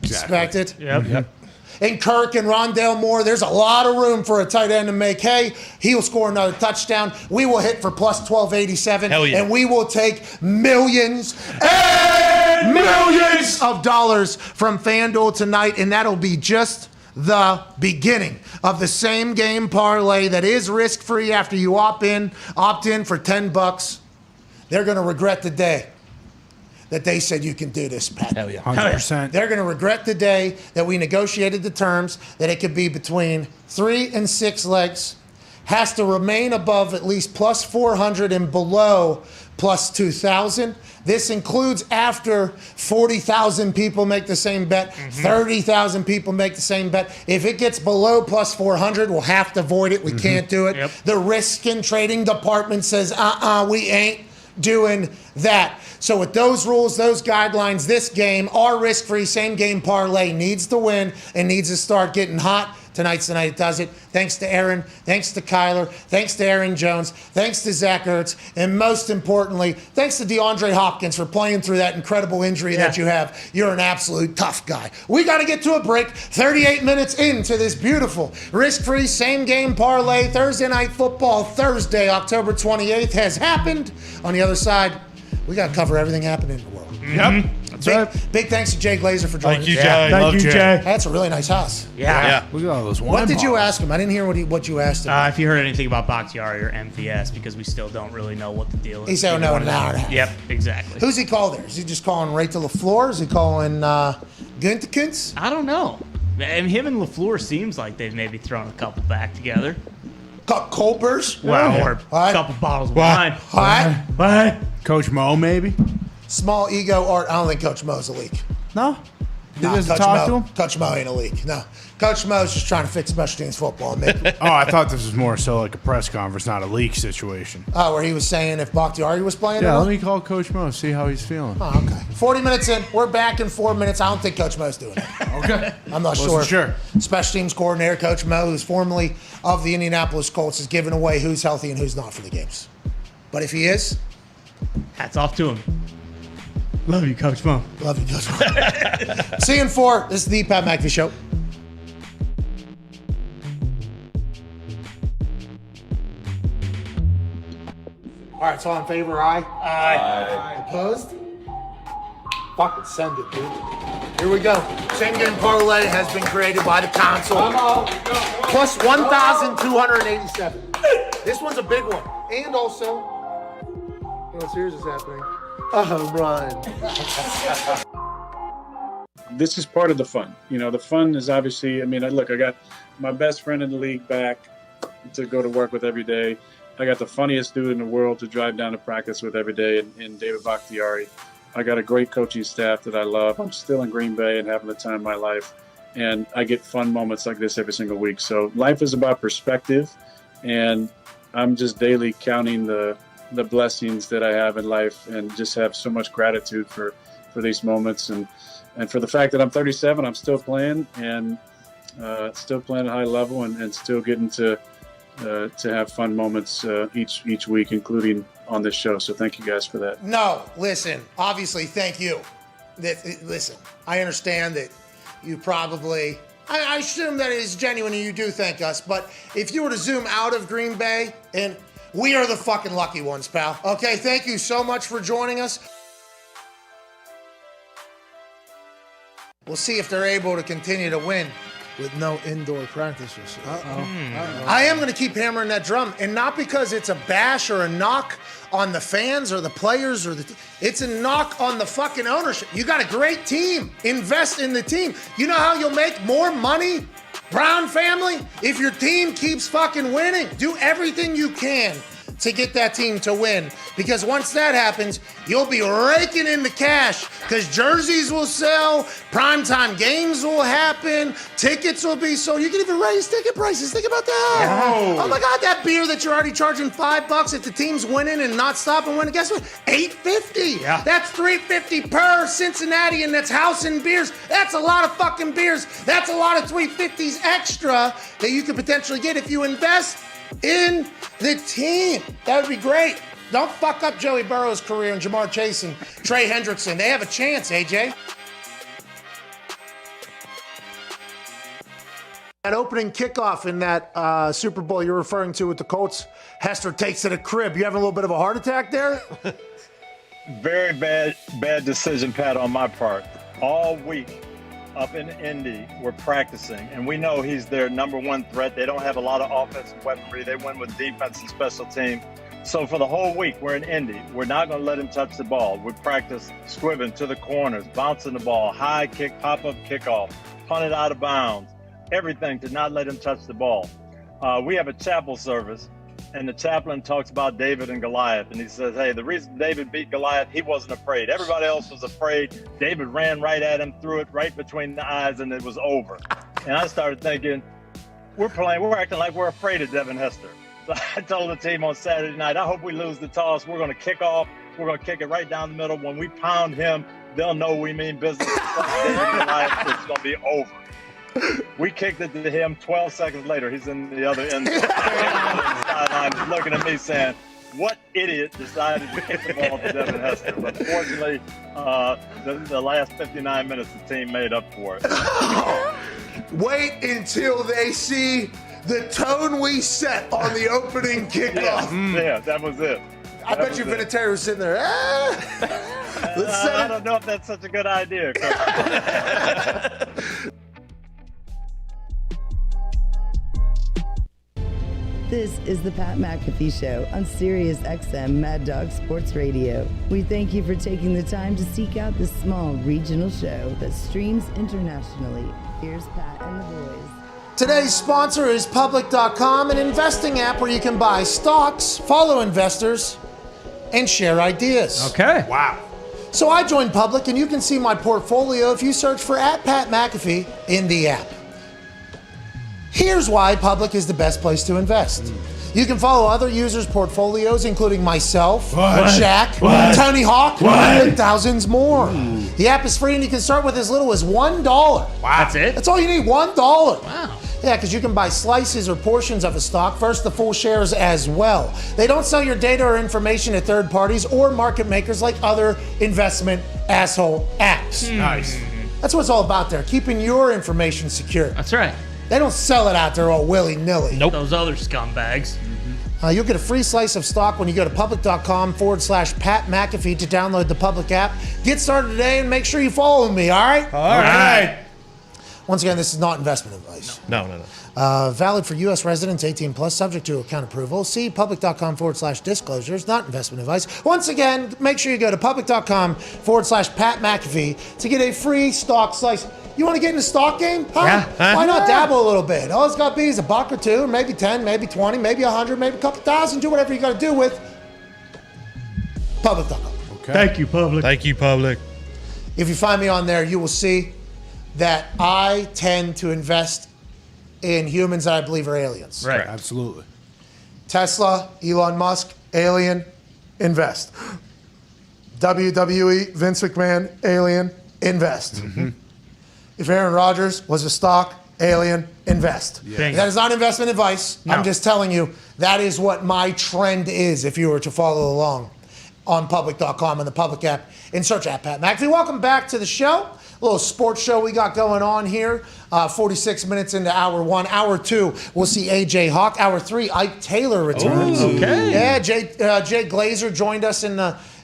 Expected. Yep. And Kirk and Rondale Moore, there's a lot of room for a tight end to make hay. He'll score another touchdown. We will hit for plus 1287. Hell yeah. And we will take millions and millions of dollars from FanDuel tonight. And that'll be just the beginning of the same game parlay that is risk-free after you opt in for $10. They're going to regret the day that they said you can do this, Pat. Hell yeah. 100%. They're going to regret the day that we negotiated the terms that it could be between 3 and 6 legs, has to remain above at least plus 400 and below plus 2,000. This includes after 40,000 people make the same bet, 30,000 people make the same bet. If it gets below plus 400, we'll have to void it. We can't do it. Yep. The risk and trading department says, we ain't doing that. So with those rules, those guidelines, this game, our risk-free same-game parlay needs to win and needs to start getting hot. Tonight's the night it does it. Thanks to Aaron. Thanks to Kyler. Thanks to Aaron Jones. Thanks to Zach Ertz. And most importantly, thanks to DeAndre Hopkins for playing through that incredible injury that you have. You're an absolute tough guy. We got to get to a break. 38 minutes into this beautiful risk-free same-game parlay. Thursday Night Football, Thursday, October 28th has happened. On the other side, we got to cover everything happening in the world. Yep. That's right. Big thanks to Jay Glazer for joining Thank you, us. Jay. Thank you, Jay. That's a really nice house. Yeah. Look at all those wine What did you bottles. ask him? I didn't hear what you asked him. If you heard anything about Bakhtiari or MVS, because we still don't really know what the deal is. He said, no, an hour and a half. Yep, exactly. Who's he call there? Is he just calling right to LaFleur? Is he calling Guntekins? I don't know. And him and LaFleur seems like they've maybe thrown a couple back together. Colbers? Well, or What? a couple bottles of wine. What? What? Coach Mo, maybe? Small ego art. I don't think Coach Mo's a leak. No? He Nah, doesn't Coach talk Mo, to him? Coach Mo ain't a leak. No. Coach Mo's just trying to fix special teams football. Maybe. Oh, I thought this was more so like a press conference, not a leak situation. Where he was saying if Bakhtiari was playing or Yeah, not? let me call Coach Mo, see how he's feeling. Oh, okay. 40 minutes in. We're back in 4 minutes. I don't think Coach Mo's doing it. Okay. I'm not Wasn't sure. sure. Special teams coordinator, Coach Mo, who's formerly of the Indianapolis Colts, is giving away who's healthy and who's not for the games. But if he is, Hats off to him. Love you, Coach Mo. love you, Coach Mo. See you in 4. This is the Pat McAfee Show. All right, so in favor, aye? Aye. Opposed? Fucking send it, dude. Here we go. Same game parlay has been created by the council. Plus 1,287. This one's a big one. And also, what's yours is happening? A home run. This is part of the fun. You know, the fun is obviously, I got my best friend in the league back to go to work with every day. I got the funniest dude in the world to drive down to practice with every day in David Bakhtiari. I got a great coaching staff that I love. I'm still in Green Bay and having the time of my life. And I get fun moments like this every single week. So life is about perspective. And I'm just daily counting the blessings that I have in life and just have so much gratitude for these moments. And for the fact that I'm 37, I'm still playing and still playing at a high level and still getting to to have fun moments each week, including on this show. So thank you guys for that. No, listen, obviously, thank you. Listen, I understand that you probably, I assume that it is genuine and you do thank us, but if you were to zoom out of Green Bay, and we are the fucking lucky ones, pal. Okay, thank you so much for joining us. We'll see if they're able to continue to win with no indoor practices. I am going to keep hammering that drum, and not because it's a bash or a knock on the fans or the players or it's a knock on the fucking ownership. You got a great team. Invest in the team. You know how you'll make more money, Brown family? If your team keeps fucking winning. Do everything you can to get that team to win. Because once that happens, you'll be raking in the cash. Because jerseys will sell, primetime games will happen, tickets will be sold. You can even raise ticket prices. Think about that. Oh my God, that beer that you're already charging $5 if the team's winning and not stopping winning. Guess what? $8.50. Yeah. That's $3.50 per Cincinnati, and that's house and beers. That's a lot of fucking beers. That's a lot of $3.50s extra that you could potentially get if you invest in the team. That would be great. Don't fuck up Joey Burrow's career and Jamar Chase and Trey Hendrickson. They have a chance, AJ. That opening kickoff in that Super Bowl you're referring to with the Colts, Hester takes to the crib. You having a little bit of a heart attack there? Very bad decision, Pat, on my part. All week up in Indy, we're practicing, and we know he's their number one threat. They don't have a lot of offensive weaponry. They win with defense and special team. So for the whole week, we're in Indy. We're not going to let him touch the ball. We practice squibbing to the corners, bouncing the ball, high kick, pop-up kickoff, punt it out of bounds, everything to not let him touch the ball. We have a chapel service, and the chaplain talks about David and Goliath, and he says, hey, the reason David beat Goliath, he wasn't afraid. Everybody else was afraid. David ran right at him, threw it right between the eyes, and it was over. And I started thinking, we're acting like we're afraid of Devin Hester. So I told the team on Saturday night, I hope we lose the toss. We're going to kick off. We're going to kick it right down the middle. When we pound him, they'll know we mean business. David and Goliath, it's going to be over. We kicked it to him. 12 seconds later, he's in the other end. He's looking at me saying, what idiot decided to kick the ball to Devin Hester? But fortunately, the last 59 minutes, the team made up for it. Wait until they see the tone we set on the opening kickoff. Yeah, that was it. I bet you Vinatieri was sitting there. I don't know if that's such a good idea. This is the Pat McAfee Show on Sirius XM Mad Dog Sports Radio. We thank you for taking the time to seek out this small regional show that streams internationally. Here's Pat and the boys. Today's sponsor is Public.com, an investing app where you can buy stocks, follow investors, and share ideas. Okay. Wow. So I joined Public, and you can see my portfolio if you search for @Pat McAfee in the app. Here's why Public is the best place to invest. You can follow other users' portfolios, including myself, Shaq, Tony Hawk, and thousands more. The app is free, and you can start with as little as $1. Wow. That's it? That's all you need, $1. Wow. Yeah, because you can buy slices or portions of a stock, first the full shares as well. They don't sell your data or information to third parties or market makers like other investment asshole apps. Nice. That's what it's all about there, keeping your information secure. That's right. They don't sell it out there all willy-nilly. Nope. Those other scumbags. You'll get a free slice of stock when you go to public.com/Pat McAfee to download the Public app. Get started today and make sure you follow me, all right? All right. Once again, this is not investment advice. No. Valid for U.S. residents 18 plus, subject to account approval. See public.com/disclosures, not investment advice. Once again, make sure you go to public.com/Pat McAfee to get a free stock slice. You want to get in the stock game? Huh? Yeah. Why not dabble a little bit? All it's got to be is $1 or $2, maybe 10, maybe 20, maybe 100, maybe a couple thousand. Do whatever you got to do with public.com. Okay. Thank you, Public. Thank you, Public. If you find me on there, you will see that I tend to invest in humans that I believe are aliens. Right. Absolutely. Tesla, Elon Musk, alien, invest. WWE, Vince McMahon, alien, invest. If Aaron Rodgers was a stock, Alien, invest. Bingo. That is not investment advice. No. I'm just telling you that is what my trend is if you were to follow along on public.com and the public app and search at Pat McAfee. Welcome back to the show. A little sports show we got going on here. 46 minutes into hour 1. Hour 2, we'll see A.J. Hawk. Hour 3, Ike Taylor returns. Ooh, okay. Yeah, Jay Glazer joined us in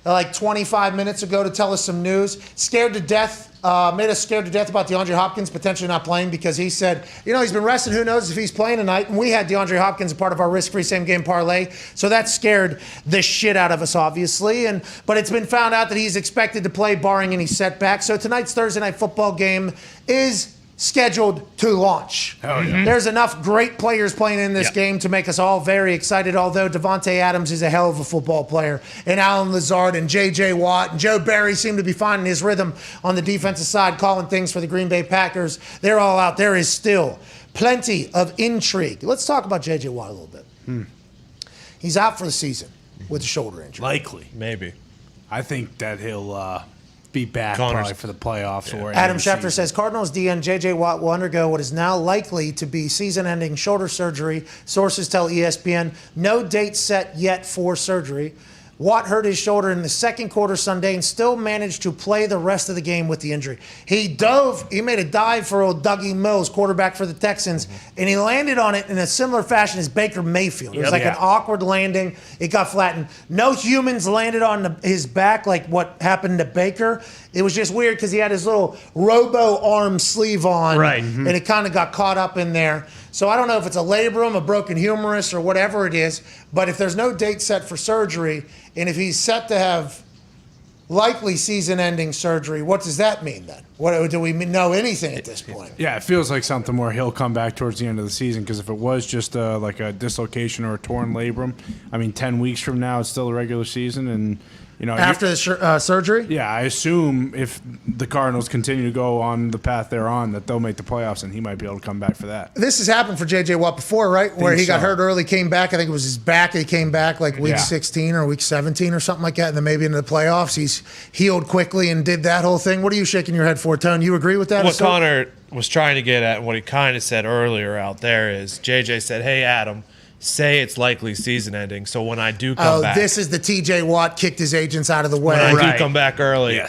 like 25 minutes ago to tell us some news. Scared to death. Made us scared to death about DeAndre Hopkins potentially not playing because he said, he's been rested. Who knows if he's playing tonight? And we had DeAndre Hopkins a part of our risk-free same-game parlay. So that scared the shit out of us, obviously. But it's been found out that he's expected to play barring any setbacks. So tonight's Thursday Night Football game is scheduled to launch. There's enough great players playing in this game to make us all very excited, although Devontae Adams is a hell of a football player, and Alan Lazard and J.J. Watt and Joe Barry seem to be finding his rhythm on the defensive side, calling things for the Green Bay Packers. They're all out. There is still plenty of intrigue. Let's talk about J.J. Watt a little bit. He's out for the season with a shoulder injury. Likely. Maybe. I think that he'll be back probably for the playoffs. Or Adam Schefter says Cardinals DN J.J. Watt will undergo what is now likely to be season-ending shoulder surgery. Sources tell ESPN no date set yet for surgery. Watt hurt his shoulder in the second quarter Sunday and still managed to play the rest of the game with the injury. He made a dive for old Dougie Mills, quarterback for the Texans, and he landed on it in a similar fashion as Baker Mayfield. It was like an awkward landing. It got flattened. No humans landed on his back like what happened to Baker. It was just weird because he had his little robo arm sleeve on, and it kind of got caught up in there. So I don't know if it's a labrum, a broken humerus, or whatever it is, but if there's no date set for surgery, and if he's set to have likely season-ending surgery, what does that mean then? Do we know anything at this point? Yeah, it feels like something where he'll come back towards the end of the season, because if it was just like a dislocation or a torn labrum, 10 weeks from now it's still a regular season, and after the surgery? Yeah, I assume if the Cardinals continue to go on the path they're on, that they'll make the playoffs, and he might be able to come back for that. This has happened for J.J. Watt before, right? Where he got hurt early, came back. I think it was his back. He came back like week 16 or week 17 or something like that, and then maybe into the playoffs. He's healed quickly and did that whole thing. What are you shaking your head for, Tone? You agree with that? What Connor was trying to get at, and what he kind of said earlier out there is, J.J. said, hey, Adam, say it's likely season ending, so when I do come back. This is the T.J. Watt kicked his agents out of the way. When I do come back early,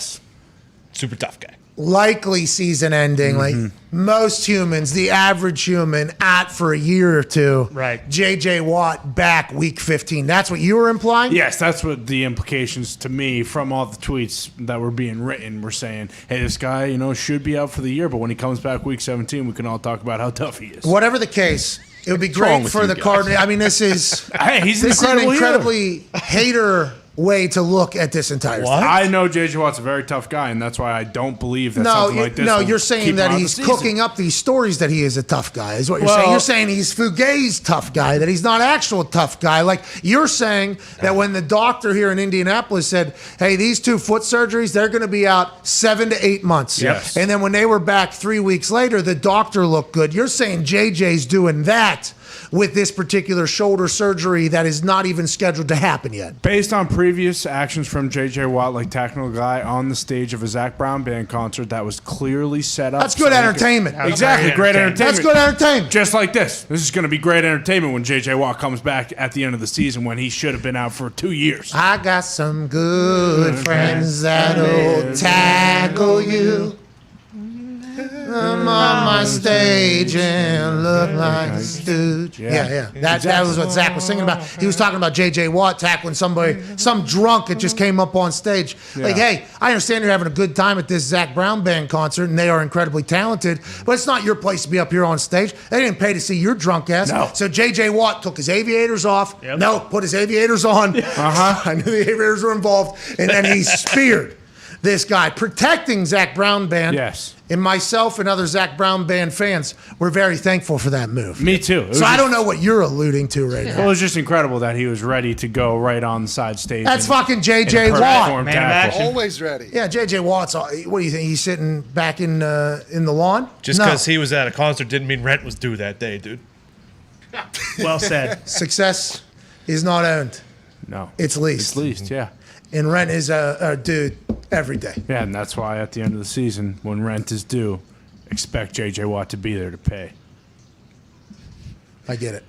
super tough guy. Likely season ending, like most humans, the average human, out for a year or two. Right. J.J. Watt back week 15. That's what you were implying? Yes, that's what the implications to me from all the tweets that were being written were saying, hey, this guy, should be out for the year, but when he comes back week 17, we can all talk about how tough he is. Whatever the case, it would be great for the Cardinals. This is he's an incredibly hater way to look at this entire thing. I know J.J. Watt's a very tough guy, and that's why I don't believe that something like this. No, will you're keep saying him that out of he's the season. cooking up these stories that he is a tough guy, is what you're saying. You're saying he's Fugay's tough guy, that he's not actual tough guy. Like, you're saying that when the doctor here in Indianapolis said, hey, these 2 foot surgeries, they're going to be out 7 to 8 months. Yes. And then when they were back 3 weeks later, the doctor looked good. You're saying JJ's doing that with this particular shoulder surgery that is not even scheduled to happen yet. Based on previous actions from J.J. Watt, like Technical Guy on the stage of a Zach Brown Band concert that was clearly set up. That's good entertainment. Exactly, great entertainment. That's good entertainment. Just like this. This is going to be great entertainment when J.J. Watt comes back at the end of the season when he should have been out for 2 years. I got some good friends that'll tackle you. I'm on my stage and look like a stooge. Yeah. That was what Zach was singing about. He was talking about J.J. Watt tackling somebody, some drunk that just came up on stage. Like, hey, I understand you're having a good time at this Zach Brown Band concert, and they are incredibly talented, but it's not your place to be up here on stage. They didn't pay to see your drunk ass. No. So J.J. Watt took his aviators off. No, put his aviators on. I knew the aviators were involved. And then he speared this guy, protecting Zach Brown Band. Yes. And myself and other Zach Brown Band fans were very thankful for that move. Me too. So I don't know what you're alluding to right now. Well, it was just incredible that he was ready to go right on the side stage. That's fucking J.J. Watt. Always ready. Yeah, J.J. Watt's, what do you think, he's sitting back in the lawn? Just because he was at a concert didn't mean rent was due that day, dude. Well said. Success is not owned. No. It's leased. It's leased, yeah. And rent is due every day. Yeah, and that's why at the end of the season, when rent is due, expect J.J. Watt to be there to pay. I get it.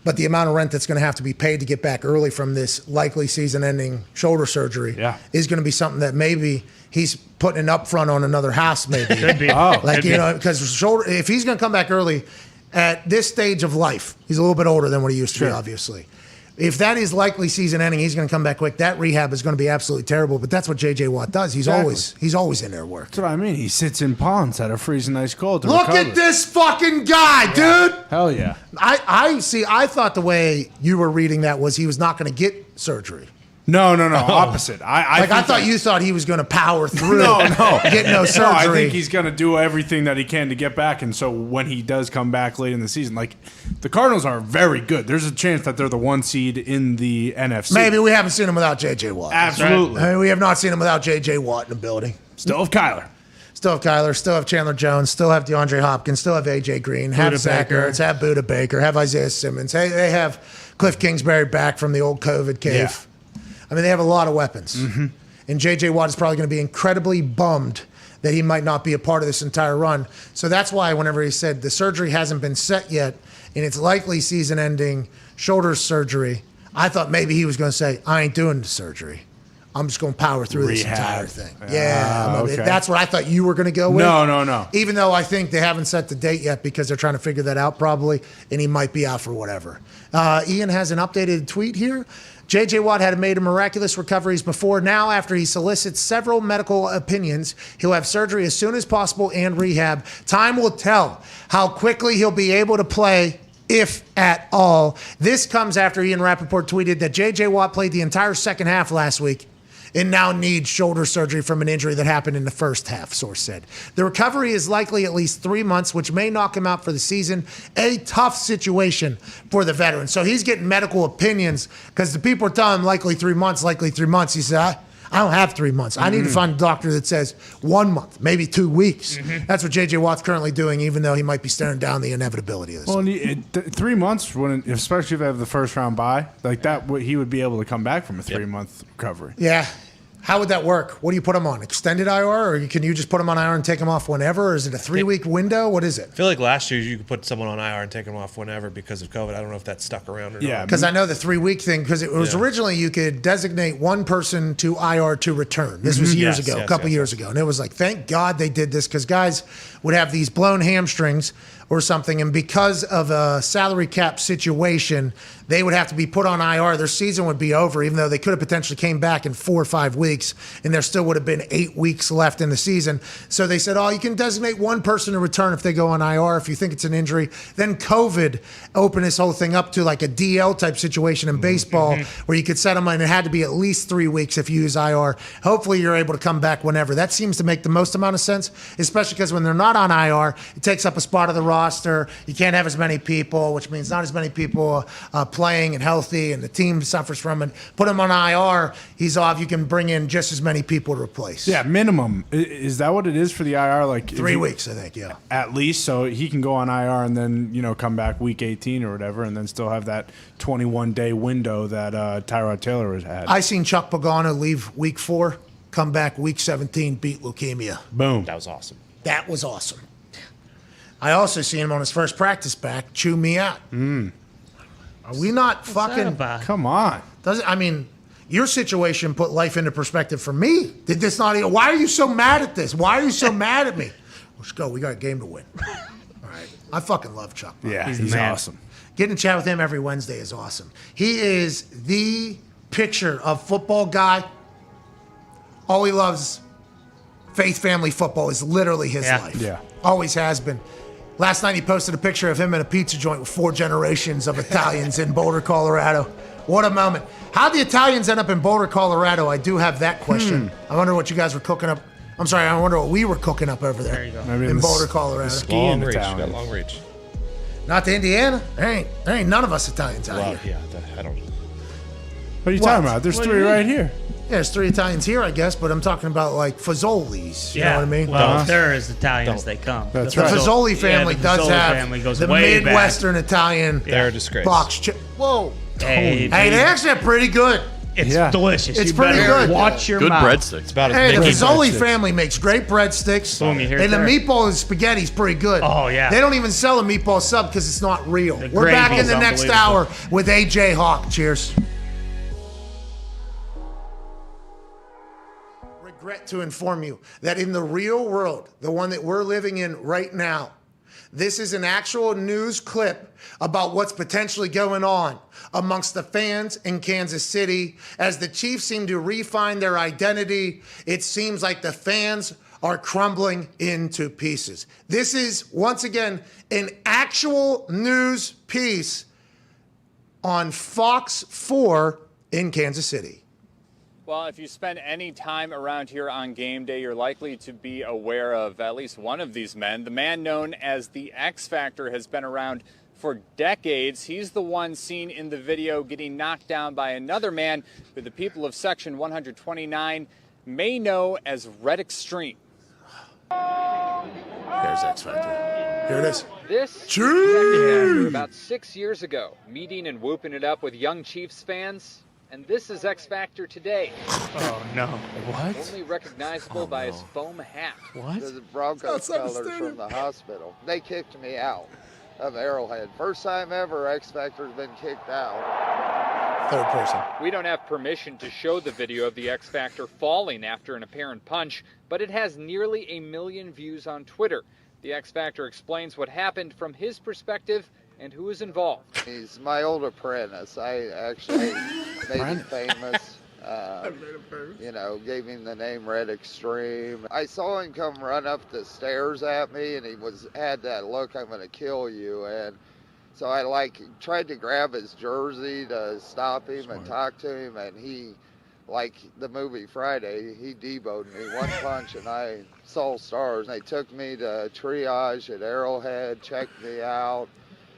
But the amount of rent that's going to have to be paid to get back early from this likely season-ending shoulder surgery is going to be something that maybe he's putting an upfront on another house. Maybe Could be. Because shoulder. If he's going to come back early at this stage of life, he's a little bit older than what he used to be, obviously. If that is likely season ending, he's going to come back quick. That rehab is going to be absolutely terrible. But that's what J.J. Watt does. He's always in there work. That's what I mean. He sits in ponds at a freezing ice cold. Look at this fucking guy, dude. Hell yeah. I see. I thought the way you were reading that was he was not going to get surgery. No. Opposite. I thought you thought he was going to power through. Get no surgery. No, I think he's going to do everything that he can to get back. And so when he does come back late in the season, like the Cardinals are very good. There's a chance that they're the 1 seed in the NFC. Maybe we haven't seen him without J.J. Watt. Absolutely. I mean, we have not seen him without J.J. Watt in the building. Still have Kyler. Still have Chandler Jones, still have DeAndre Hopkins, still have A.J. Green, have Zach Ertz, have Budda Baker, have Isaiah Simmons. Hey, they have Cliff Kingsbury back from the old COVID cave. Yeah. I mean, they have a lot of weapons. And J.J. Watt is probably going to be incredibly bummed that he might not be a part of this entire run. So that's why whenever he said the surgery hasn't been set yet and it's likely season-ending shoulder surgery, I thought maybe he was going to say, I ain't doing the surgery. I'm just going to power through this entire thing. Okay. That's what I thought you were going to go with. No. Even though I think they haven't set the date yet because they're trying to figure that out probably, and he might be out for whatever. Ian has an updated tweet here. J.J. Watt had made a miraculous recoveries before. Now, after he solicits several medical opinions, he'll have surgery as soon as possible and rehab. Time will tell how quickly he'll be able to play, if at all. This comes after Ian Rappaport tweeted that J.J. Watt played the entire second half last week and now needs shoulder surgery from an injury that happened in the first half, source said. The recovery is likely at least 3 months, which may knock him out for the season. A tough situation for the veteran. So he's getting medical opinions because the people are telling him likely 3 months. He said, I don't have 3 months. I need to find a doctor that says 1 month, maybe 2 weeks. That's what J.J. Watt's currently doing, even though he might be staring down the inevitability of this. Well, 3 months, especially if they have the first round bye, like that, he would be able to come back from a 3-month recovery. Yeah. How would that work? What do you put him on? Extended IR, or can you just put him on IR and take him off whenever? Or is it a 3-week window? What is it? I feel like last year you could put someone on IR and take them off whenever because of COVID. I don't know if that stuck around or not. Because I know the 3-week thing, because it was originally you could designate one person to IR to return. This was years ago, a couple years ago. And it was like, thank God they did this, because guys would have these blown hamstrings or something, and because of a salary cap situation, they would have to be put on IR. Their season would be over, even though they could have potentially came back in 4 or 5 weeks, and there still would have been 8 weeks left in the season. So they said, you can designate one person to return if they go on IR, if you think it's an injury. Then COVID opened this whole thing up to like a DL type situation in baseball, where you could set them, and it had to be at least 3 weeks if you use IR. Hopefully you're able to come back whenever. That seems to make the most amount of sense, especially because when they're not on IR, it takes up a spot of the roster. You can't have as many people, which means not as many people playing and healthy, and the team suffers from it. Put him on IR, he's off. You can bring in just as many people to replace. Yeah, minimum. Is that what it is for the IR? Like 3 weeks, I think. Yeah, at least. So he can go on IR and then come back week 18 or whatever, and then still have that 21-day window that Tyrod Taylor has had. I seen Chuck Pagano leave week 4, come back week 17, beat leukemia. Boom. That was awesome. That was awesome. I also seen him on his first practice back chew me out. Are we not fucking? Come on. Your situation put life into perspective for me. Did this not? Why are you so mad at this? Why are you so mad at me? Let's go. We got a game to win. All right. I fucking love Chuck. Yeah, he's awesome. Getting to chat with him every Wednesday is awesome. He is the picture of football guy. All he loves, faith, family, football is literally his life. Yeah. Always has been. Last night he posted a picture of him in a pizza joint with 4 generations of Italians in Boulder, Colorado. What a moment. How'd the Italians end up in Boulder, Colorado? I do have that question. I wonder what you guys were cooking up. I'm sorry, I wonder what we were cooking up over there. There you go. Maybe in Boulder, Colorado. Long reach. Got long reach. Not to Indiana. There ain't none of us Italians out here. Yeah, I don't. What are you talking about? There's 3 right here. Yeah, there's 3 Italians here, I guess, but I'm talking about like Fazoli's. You know what I mean? Well, they're as Italian as they come. That's The right. Fazoli family the does Fazoli have family goes the way Midwestern Italian They're a disgrace. box chip. Whoa. Hey, Hey, they actually have pretty good It's delicious. It's you pretty better good. Watch your Good mouth. breadsticks. It's about as Hey, big the as Rizzoli breadsticks. family makes great breadsticks. Boom, you hear it and the there. meatball and spaghetti's pretty good. Oh, yeah. They don't even sell a meatball sub because it's not real. The We're back gravy's in the next unbelievable. hour with AJ Hawk. Cheers. Regret to inform you that in the real world, the one that we're living in right now, this is an actual news clip about what's potentially going on amongst the fans in Kansas City. As the Chiefs seem to refine their identity, it seems like the fans are crumbling into pieces. This is, once again, an actual news piece on Fox 4 in Kansas City. Well, if you spend any time around here on game day, you're likely to be aware of at least one of these men. The man known as the X Factor has been around for decades. He's the one seen in the video getting knocked down by another man who the people of Section 129 may know as Red Extreme. There's X Factor. Here it is. This Jeez. about 6 years ago, meeting and whooping it up with young Chiefs fans. And this is X Factor today. Oh, no. What? Only recognizable by his foam hat. What? The Broncos colors from the hospital. They kicked me out of Arrowhead. First time ever X Factor's been kicked out. Third person. We don't have permission to show the video of the X Factor falling after an apparent punch, but it has nearly 1 million views on Twitter. The X Factor explains what happened from his perspective and who is involved. He's my old apprentice. I actually made him famous. You know, gave him the name Red Extreme. I saw him come run up the stairs at me, and he had that look, I'm going to kill you. And so I tried to grab his jersey to stop him and talk to him, and he, like the movie Friday, he deboed me one punch, and I saw stars. They took me to triage at Arrowhead, checked me out.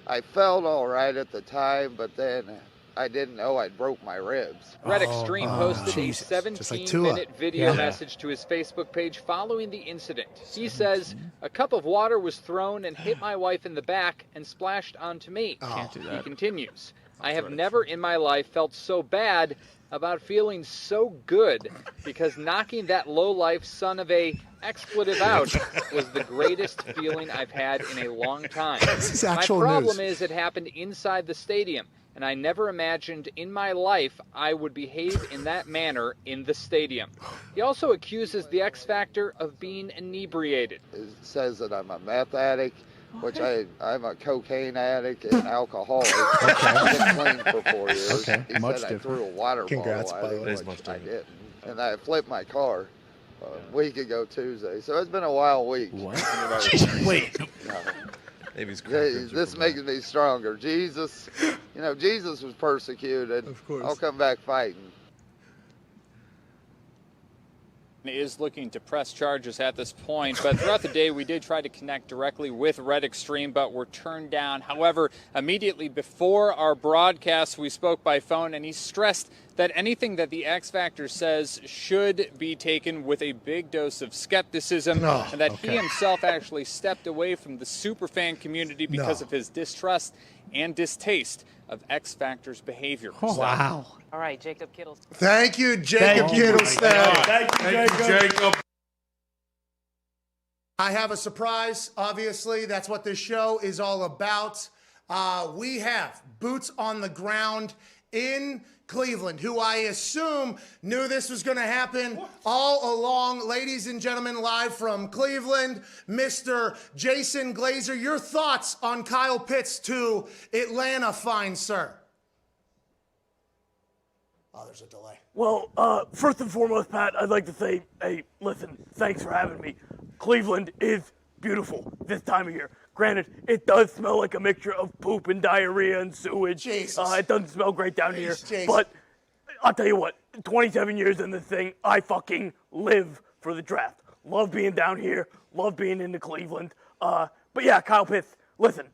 I felt all right at the time, but then I didn't know I'd broke my ribs. Red Extreme posted a Jesus. Just like 17-minute video message to his Facebook page following the incident. He says, "A cup of water was thrown and hit my wife in the back and splashed onto me." Can't do that. He continues, "I have never in my life felt so bad about feeling so good because knocking that low-life son of a expletive out was the greatest feeling I've had in a long time. This is My actual problem news. is it happened inside the stadium, and I never imagined in my life I would behave in that manner in the stadium." He also accuses the X Factor of being inebriated. It says that I'm a meth addict, which I'm a cocaine addict and alcoholic. I've been clean for 4 years. Okay, He much said I different. threw a water Congrats, bottle by at the him, way. It is much which I different. didn't. And I flipped my car a week ago Tuesday. So it's been a wild week. What? Wait. No. Maybe he's This makes me stronger. Jesus, Jesus was persecuted. Of course. I'll come back fighting. Is looking to press charges at this point, but throughout the day we did try to connect directly with Red Extreme, but were turned down. However, immediately before our broadcast we spoke by phone, and he stressed that anything that the X Factor says should be taken with a big dose of skepticism, and that he himself actually stepped away from the superfan community because of his distrust and distaste of X Factor's behavior. Wow. All right, Jacob Kittle. Thank you, Jacob Kittlestad. Thank you, Jacob. I have a surprise, obviously. That's what this show is all about. We have boots on the ground in Cleveland, who I assume knew this was going to happen all along. Ladies and gentlemen, live from Cleveland, Mr. Jason Glazer. Your thoughts on Kyle Pitts to Atlanta, fine sir? Oh, there's a delay. Well, first and foremost, Pat, I'd like to say, hey, listen, thanks for having me. Cleveland is beautiful this time of year. Granted, it does smell like a mixture of poop and diarrhea and sewage. Jesus. It doesn't smell great down here. Jesus. But I'll tell you what, 27 years in this thing, I fucking live for the draft. Love being down here. Love being into Cleveland. But yeah, Kyle Pitts, listen.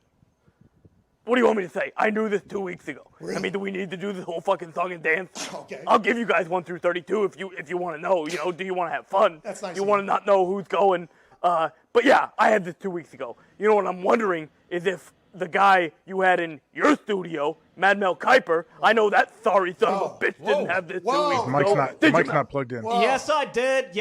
What do you want me to say? I knew this 2 weeks ago. Really? I mean, do we need to do this whole fucking song and dance? Okay. I'll give you guys 1 through 32 if you want to know. Do you want to have fun? That's nice You of want you. to not know who's going? But yeah, I had this 2 weeks ago. You know what I'm wondering is if the guy you had in your studio, Mad Mel Kiper. I know that sorry son of a bitch didn't have this 2 weeks ago. Mike's not plugged in. Whoa. Yes, I did.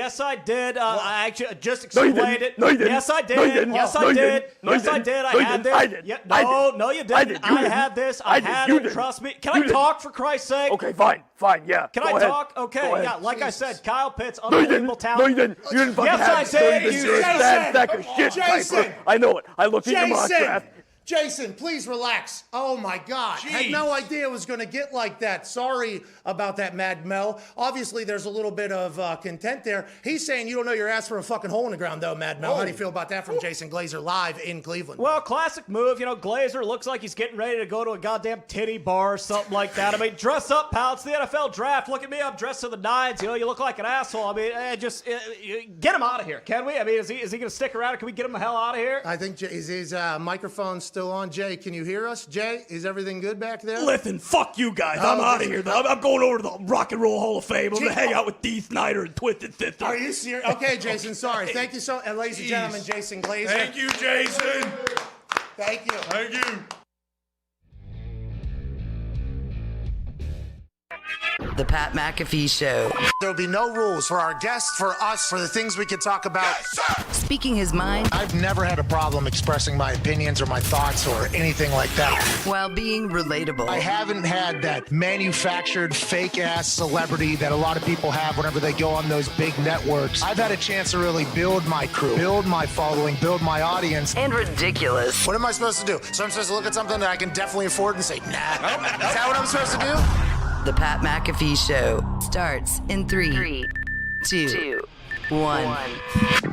I actually just explained it. No, you didn't. Yes, I did. No, you didn't. Yes, No, I you did. didn't. No, you Yes, I didn't. did. No, I you had didn't. this. I did. Yeah, I no, did. no, you I didn't. did. You I didn't. had this. I I did. had You it. didn't. Trust me. Can You I didn't. talk for Christ's sake? Okay, fine, yeah. Can Go I ahead. talk? Okay, Go ahead. yeah. Like I said, Kyle Pitts, No, you didn't. unbelievable talent. No, you didn't. You didn't fucking Yes, have I it. No, you did. didn't. You You're a said sad sack of shit, Jason. Kiper. I know it. I looked at your mock draft. Jason, please relax. Oh my God. Jeez. Had no idea it was going to get like that. Sorry about that, Mad Mel. Obviously, there's a little bit of content there. He's saying you don't know your ass for a fucking hole in the ground, though, Mad Mel. How do you feel about that from Jason Glazer live in Cleveland? Well, classic move. You know, Glazer looks like he's getting ready to go to a goddamn titty bar or something like that. I mean, dress up, pal. It's the NFL draft. Look at me. I'm dressed to the nines. You know, you look like an asshole. I mean, get him out of here, can we? I mean, is he going to stick around? Can we get him the hell out of here? I think, is his microphone still on? Jay, can you hear us? Jay, is everything good back there? Listen, fuck you guys. I'm out of here. I'm going over to the Rock and Roll Hall of Fame. I'm going to hang out with Dee Snider and Twisted Sister. Are you serious? Okay, Jason, sorry. Thank you so much. And ladies and gentlemen, Jason Glazer. Thank you, Jason. Thank you. Thank you. The Pat McAfee Show. There'll be no rules for our guests, for us, for the things we can talk about. Speaking his mind I've never had a problem expressing my opinions or my thoughts or anything like that. while being relatable. I haven't had that manufactured fake-ass celebrity that a lot of people have whenever they go on those big networks. I've had a chance to really build my crew, build my following, build my audience. And ridiculous. What am I supposed to do? So I'm supposed to look at something that I can definitely afford and say, nah. Is that what I'm supposed to do? The Pat McAfee Show starts in 3, 2, 1.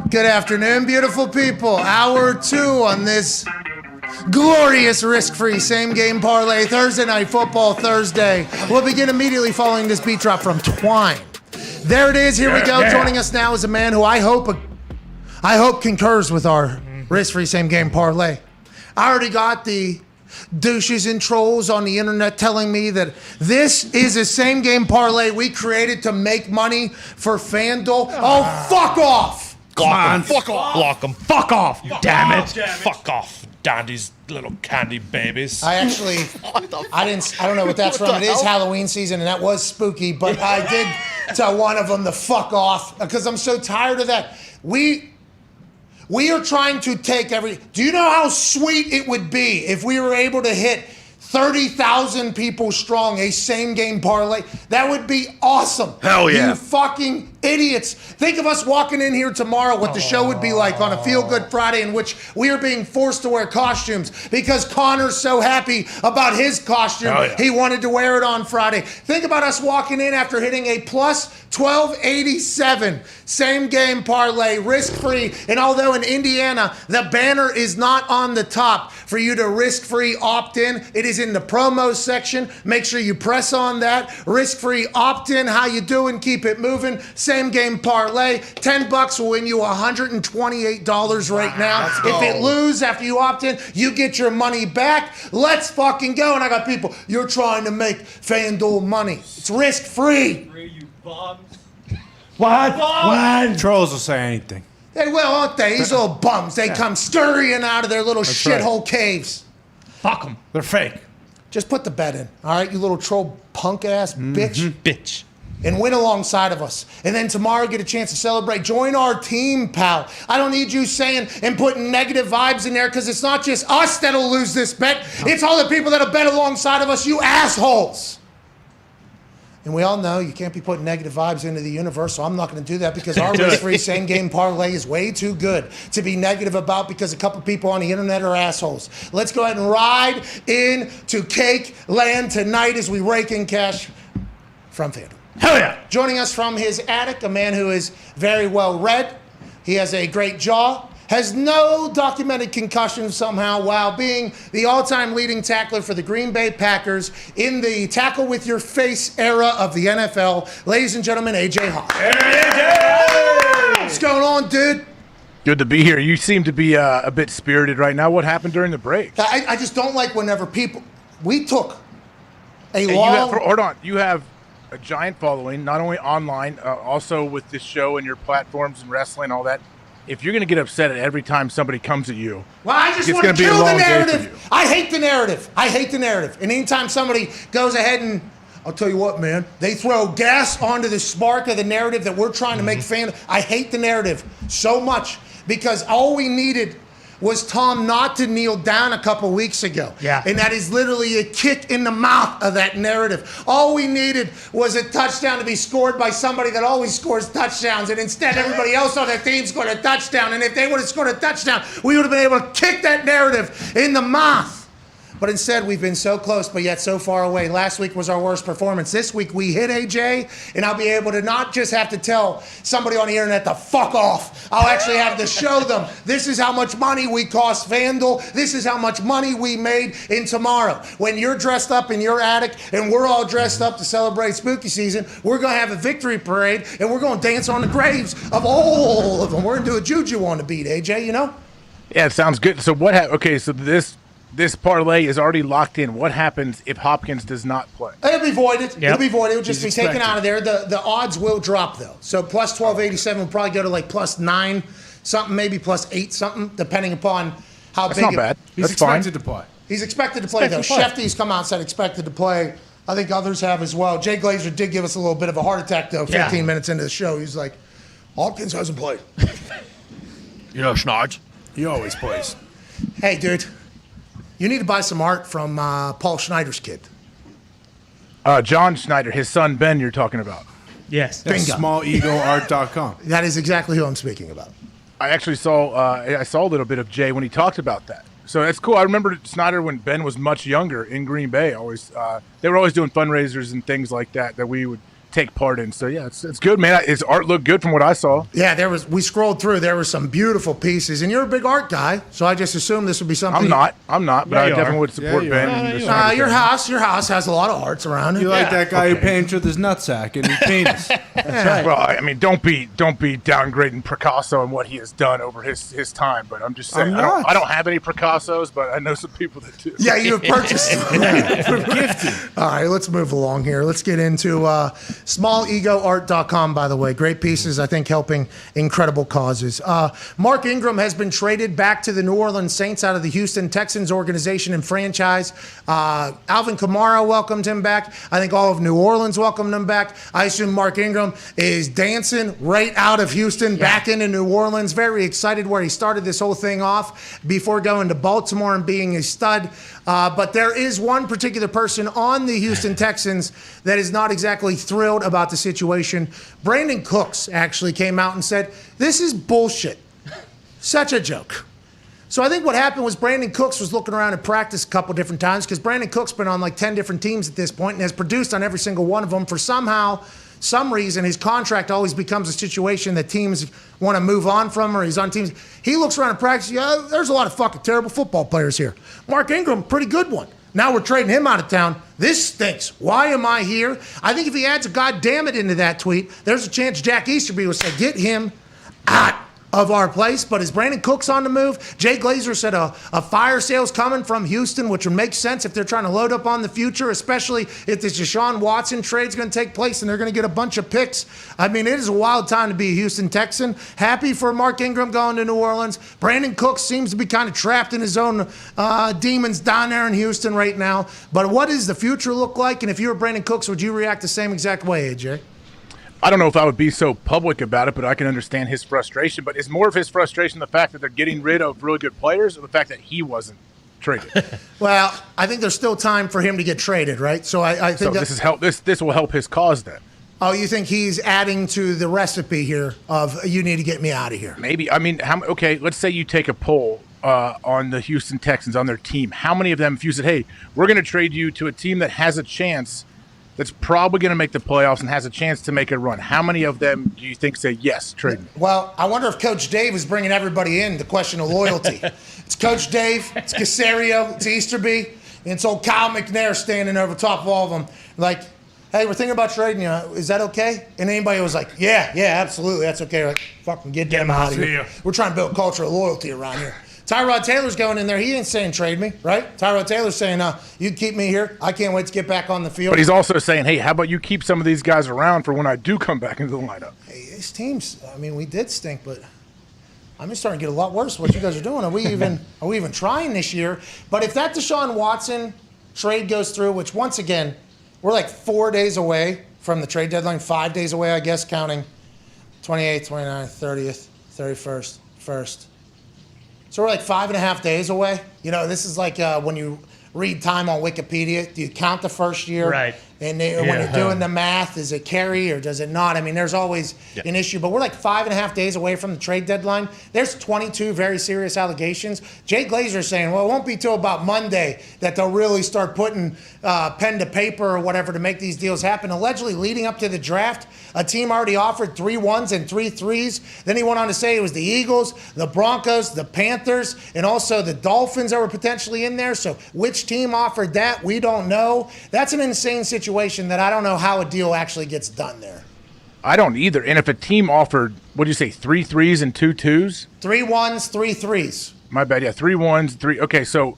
Good afternoon, beautiful people. Hour 2 on this glorious risk-free same-game parlay Thursday Night Football Thursday. We'll begin immediately following this beat drop from Twine. There it is. Here we go. Joining us now is a man who I hope concurs with our risk-free same-game parlay. I already got the douches and trolls on the internet telling me that this is a same game parlay we created to make money for FanDuel. Oh, fuck off! Fuck off. Block them. Fuck off, damn it. Fuck off, dandies, little candy babies. I actually, I don't know what that's from. It is Halloween season and that was spooky, but I did tell one of them to fuck off because I'm so tired of that. We are trying to take do you know how sweet it would be if we were able to hit 30,000 people strong, a same game parlay? That would be awesome. Hell yeah. You fucking idiots. Think of us walking in here tomorrow, what the show would be like on a Feel Good Friday in which we are being forced to wear costumes because Connor's so happy about his costume. Yeah. He wanted to wear it on Friday. Think about us walking in after hitting a plus 1287 same game parlay, risk-free. And although in Indiana, the banner is not on the top for you to risk-free opt in, it is in the promo section. Make sure you press on that. Risk-free opt-in. How you doing? Keep it moving. Same game parlay. $10 will win you $128 right now. If it lose after you opt in, you get your money back. Let's fucking go. And I got people, you're trying to make FanDuel money. It's risk-free. What? Trolls will say anything. They will, won't they? These little bums. They come scurrying out of their little shithole caves. Fuck them. They're fake. Just put the bet in, all right, you little troll punk ass bitch. Bitch. And win alongside of us. And then tomorrow get a chance to celebrate. Join our team, pal. I don't need you saying and putting negative vibes in there because it's not just us that'll lose this bet. It's all the people that'll bet alongside of us, you assholes. And we all know you can't be putting negative vibes into the universe, so I'm not going to do that because our risk-free same-game parlay is way too good to be negative about because a couple people on the internet are assholes. Let's go ahead and ride into Cake Land tonight as we rake in cash from FanDuel. Hell yeah. Joining us from his attic, a man who is very well read. He has a great jaw. Has no documented concussion somehow while being the all-time leading tackler for the Green Bay Packers in the tackle with your face era of the NFL. Ladies and gentlemen, AJ Hawk. Hey, What's going on, dude? Good to be here. You seem to be a bit spirited right now. What happened during the break? I just don't like whenever we took a Hey, long... hold on. You have a giant following, not only online, also with this show and your platforms and wrestling, all that. if you're going to get upset at every time somebody comes at you, well, I just it's want going to to be a kill the long day for you. narrative. I hate the narrative. I hate the narrative. And anytime somebody goes ahead and, I'll tell you what, man, they throw gas onto the spark of the narrative that we're trying to make I hate the narrative so much because all we needed was Tom not to kneel down a couple weeks ago. Yeah. And that is literally a kick in the mouth of that narrative. All we needed was a touchdown to be scored by somebody that always scores touchdowns. And instead, everybody else on that team scored a touchdown. And if they would have scored a touchdown, we would have been able to kick that narrative in the mouth. But instead, we've been so close, but yet so far away. Last week was our worst performance. This week, we hit AJ, and I'll be able to not just have to tell somebody on the internet to fuck off. I'll actually have to show them this is how much money we cost FanDuel. This is how much money we made in tomorrow. When you're dressed up in your attic, and we're all dressed up to celebrate spooky season, we're going to have a victory parade, and we're going to dance on the graves of all of them. We're going to do a juju on the beat, AJ, you know? Yeah, it sounds good. So what okay, so this parlay is already locked in. What happens if Hopkins does not play? It'll be voided. Yep. It'll be voided. It'll just He's be taken expected. out of there. The odds will drop, though. So plus 1287 will probably go to like plus 9 something, maybe plus 8 something, depending upon how That's big. not bad. He's That's fine. expected to play. He's expected to play, though. Shefty's come out and said expected to play. I think others have as well. Jay Glazer did give us a little bit of a heart attack, though, 15 minutes into the show. He's like, Hopkins hasn't played. You know, Schnarch. He always plays. Hey, dude. You need to buy some art from Paul Schneider's kid. John Schneider, his son Ben, you're talking about. Yes. Bingo. SmallEgoArt.com. That is exactly who I'm speaking about. I actually saw a little bit of Jay when he talked about that. So that's cool. I remember Snyder when Ben was much younger in Green Bay. Always, they were always doing fundraisers and things like that we would take part in. So yeah, it's good, man. His art looked good from what I saw. Yeah, we scrolled through. There were some beautiful pieces, and you're a big art guy, so I just assumed this would be something. I'm not, but I definitely would support Ben. And your house has a lot of arts around it. You like that guy who paints with his nutsack and his penis. That's right. Well, I mean, don't be downgrading Picasso and what he has done over his time. But I'm just saying, I don't have any Picassos, but I know some people that do. Yeah, you have purchased them. Gifted. All right, let's move along here. Let's get into SmallEgoArt.com, by the way. Great pieces, I think, helping incredible causes. Mark Ingram has been traded back to the New Orleans Saints out of the Houston Texans organization and franchise. Alvin Kamara welcomed him back. I think all of New Orleans welcomed him back. I assume Mark Ingram is dancing right out of Houston back into New Orleans. Very excited where he started this whole thing off before going to Baltimore and being a stud. But there is one particular person on the Houston Texans that is not exactly thrilled about the situation. Brandon Cooks actually came out and said, "This is bullshit. Such a joke." So I think what happened was Brandon Cooks was looking around at practice a couple different times because Brandon Cooks been on like 10 different teams at this point and has produced on every single one of them. For some reason, his contract always becomes a situation that teams want to move on from, or he's on teams. He looks around at practice, yeah, there's a lot of fucking terrible football players here. Mark Ingram, pretty good one. Now we're trading him out of town. This stinks. Why am I here? I think if he adds a goddamn it into that tweet, there's a chance Jack Easterby will say, get him out of our place. But is Brandon Cooks on the move? Jay Glazer said a fire sale's coming from Houston, which would make sense if they're trying to load up on the future, especially if this Deshaun Watson trade's going to take place and they're going to get a bunch of picks. I mean, it is a wild time to be a Houston Texan. Happy for Mark Ingram going to New Orleans. Brandon Cooks seems to be kind of trapped in his own demons down there in Houston right now. But what does the future look like? And if you were Brandon Cooks, would you react the same exact way, AJ? I don't know if I would be so public about it, but I can understand his frustration. But is more of his frustration the fact that they're getting rid of really good players, or the fact that he wasn't traded? Well, I think there's still time for him to get traded, right? So I think this will help his cause then. Oh, you think he's adding to the recipe here of you need to get me out of here? Maybe. I mean, okay, let's say you take a poll on the Houston Texans, on their team. How many of them, if you said, hey, we're going to trade you to a team that has a chance, that's probably going to make the playoffs and has a chance to make a run, how many of them do you think say yes, trade me? Well, I wonder if Coach Dave is bringing everybody in, the question of loyalty. It's Coach Dave, it's Caserio, it's Easterby, and it's old Kyle McNair standing over top of all of them. Like, hey, we're thinking about trading you. Is that okay? And anybody was like, yeah, absolutely, that's okay. Like, fucking get them out of here. We're trying to build a culture of loyalty around here. Tyrod Taylor's going in there. He ain't saying trade me, right? Tyrod Taylor's saying, you keep me here. I can't wait to get back on the field. But he's also saying, hey, how about you keep some of these guys around for when I do come back into the lineup? Hey, his teams, I mean, we did stink, but I'm just starting to get a lot worse what you guys are doing. Are we even trying this year? But if that Deshaun Watson trade goes through, which once again, we're like 4 days away from the trade deadline, 5 days away, I guess, counting 28th, 29th, 30th, 31st, 1st. So we're like 5.5 days away. You know, this is like when you read time on Wikipedia, do you count the first year? Right. And when you're doing the math, is it carry or does it not? I mean, there's always an issue, but we're like 5.5 days away from the trade deadline. There's 22 very serious allegations. Jay Glazer is saying, well, it won't be till about Monday that they'll really start putting pen to paper or whatever to make these deals happen. Allegedly, leading up to the draft, a team already offered 3 1s and 3 3s. Then he went on to say it was the Eagles, the Broncos, the Panthers, and also the Dolphins that were potentially in there. So which team offered that? We don't know. That's an insane situation that I don't know how a deal actually gets done there. I don't either. And if a team offered, what did you say, 3 3s and 2 2s? 3 1s, 3 3s. My bad. Yeah, 3 1s, 3. Okay, so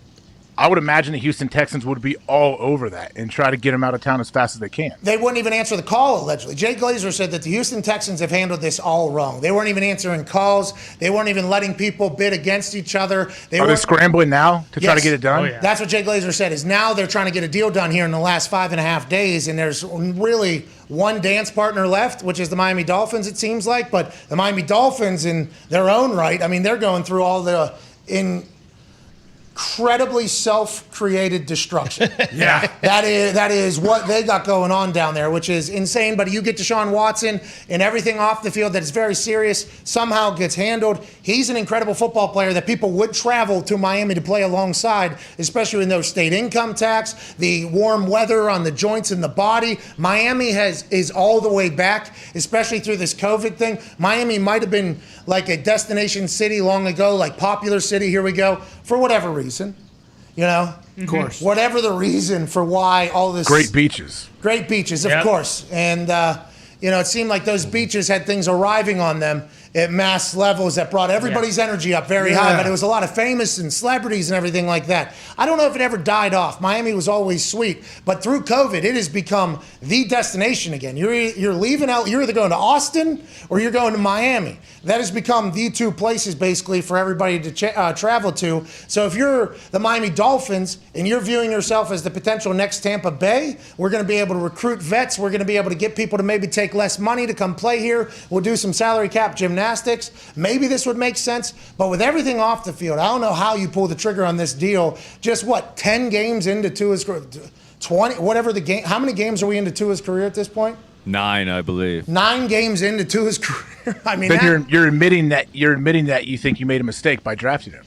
I would imagine the Houston Texans would be all over that and try to get him out of town as fast as they can. They wouldn't even answer the call, allegedly. Jay Glazer said that the Houston Texans have handled this all wrong. They weren't even answering calls. They weren't even letting people bid against each other. Are they scrambling now to try to get it done? Oh, yeah. That's what Jay Glazer said, is now they're trying to get a deal done here in the last 5.5 days, and there's really one dance partner left, which is the Miami Dolphins, it seems like. But the Miami Dolphins, in their own right, I mean, they're going through all the incredibly self-created destruction. Yeah. That is what they got going on down there, which is insane. But you get Deshaun Watson and everything off the field that is very serious somehow gets handled. He's an incredible football player that people would travel to Miami to play alongside, especially in those state income tax, the warm weather on the joints in the body. Miami is all the way back, especially through this COVID thing. Miami might have been like a destination city long ago, like popular city, here we go, for whatever reason, you know? Of course. Whatever the reason for why all this... Great beaches. Great beaches, of course. And, you know, it seemed like those beaches had things arriving on them at mass levels that brought everybody's energy up very high, but it was a lot of famous and celebrities and everything like that. I don't know if it ever died off. Miami was always sweet, but through COVID, it has become the destination again. You're leaving out, you're either going to Austin or you're going to Miami. That has become the two places basically for everybody to travel to. So if you're the Miami Dolphins and you're viewing yourself as the potential next Tampa Bay, we're going to be able to recruit vets. We're going to be able to get people to maybe take less money to come play here. We'll do some salary cap gymnastics. Maybe this would make sense, but with everything off the field, I don't know how you pull the trigger on this deal. Just 10 games into Tua's 20, whatever the game. How many games are we into Tua's career at this point? 9, I believe. 9 games into Tua's career. I mean, then you're admitting that you think you made a mistake by drafting him.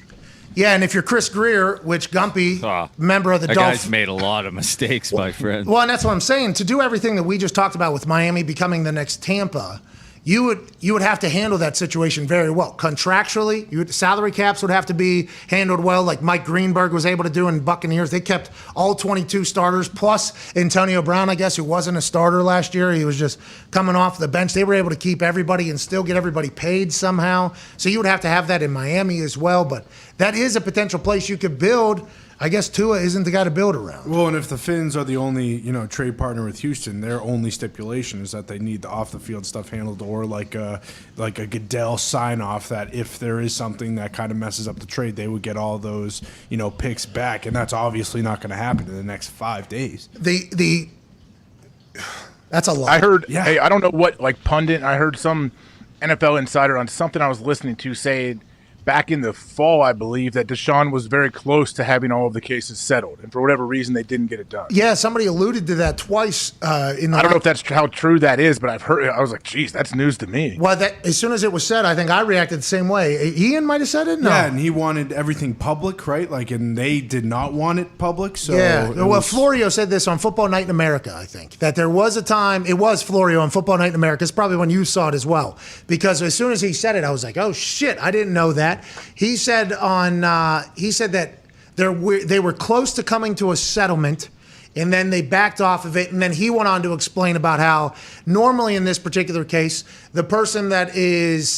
Yeah, and if you're Chris Greer, which Gumpy, member of the Dolphins, guy's made a lot of mistakes, my friend. Well, and that's what I'm saying. To do everything that we just talked about with Miami becoming the next Tampa, you would have to handle that situation very well. Contractually, salary caps would have to be handled well, like Mike Greenberg was able to do in Buccaneers. They kept all 22 starters, plus Antonio Brown, I guess, who wasn't a starter last year. He was just coming off the bench. They were able to keep everybody and still get everybody paid somehow. So you would have to have that in Miami as well. But that is a potential place you could build. I guess Tua isn't the guy to build around. Well, and if the Finns are the only, trade partner with Houston, their only stipulation is that they need the off-the-field stuff handled, or like a Goodell sign-off that if there is something that kind of messes up the trade, they would get all those, picks back, and that's obviously not going to happen in the next 5 days. That's a lot. I heard. Yeah. Hey, I don't know what pundit. I heard some NFL insider on something I was listening to say back in the fall, I believe, that Deshaun was very close to having all of the cases settled, and for whatever reason, they didn't get it done. Yeah, somebody alluded to that twice. I don't know if that's how true that is, but I've heard. I was like, "Geez, that's news to me." Well, as soon as it was said, I think I reacted the same way. Ian might have said it. No. Yeah, and he wanted everything public, right? And they did not want it public. So yeah. Florio said this on Football Night in America. I think that there was a time. It was Florio on Football Night in America. It's probably when you saw it as well, because as soon as he said it, I was like, "Oh shit, I didn't know that." He said that they were close to coming to a settlement, and then they backed off of it. And then he went on to explain about how normally in this particular case, the person that is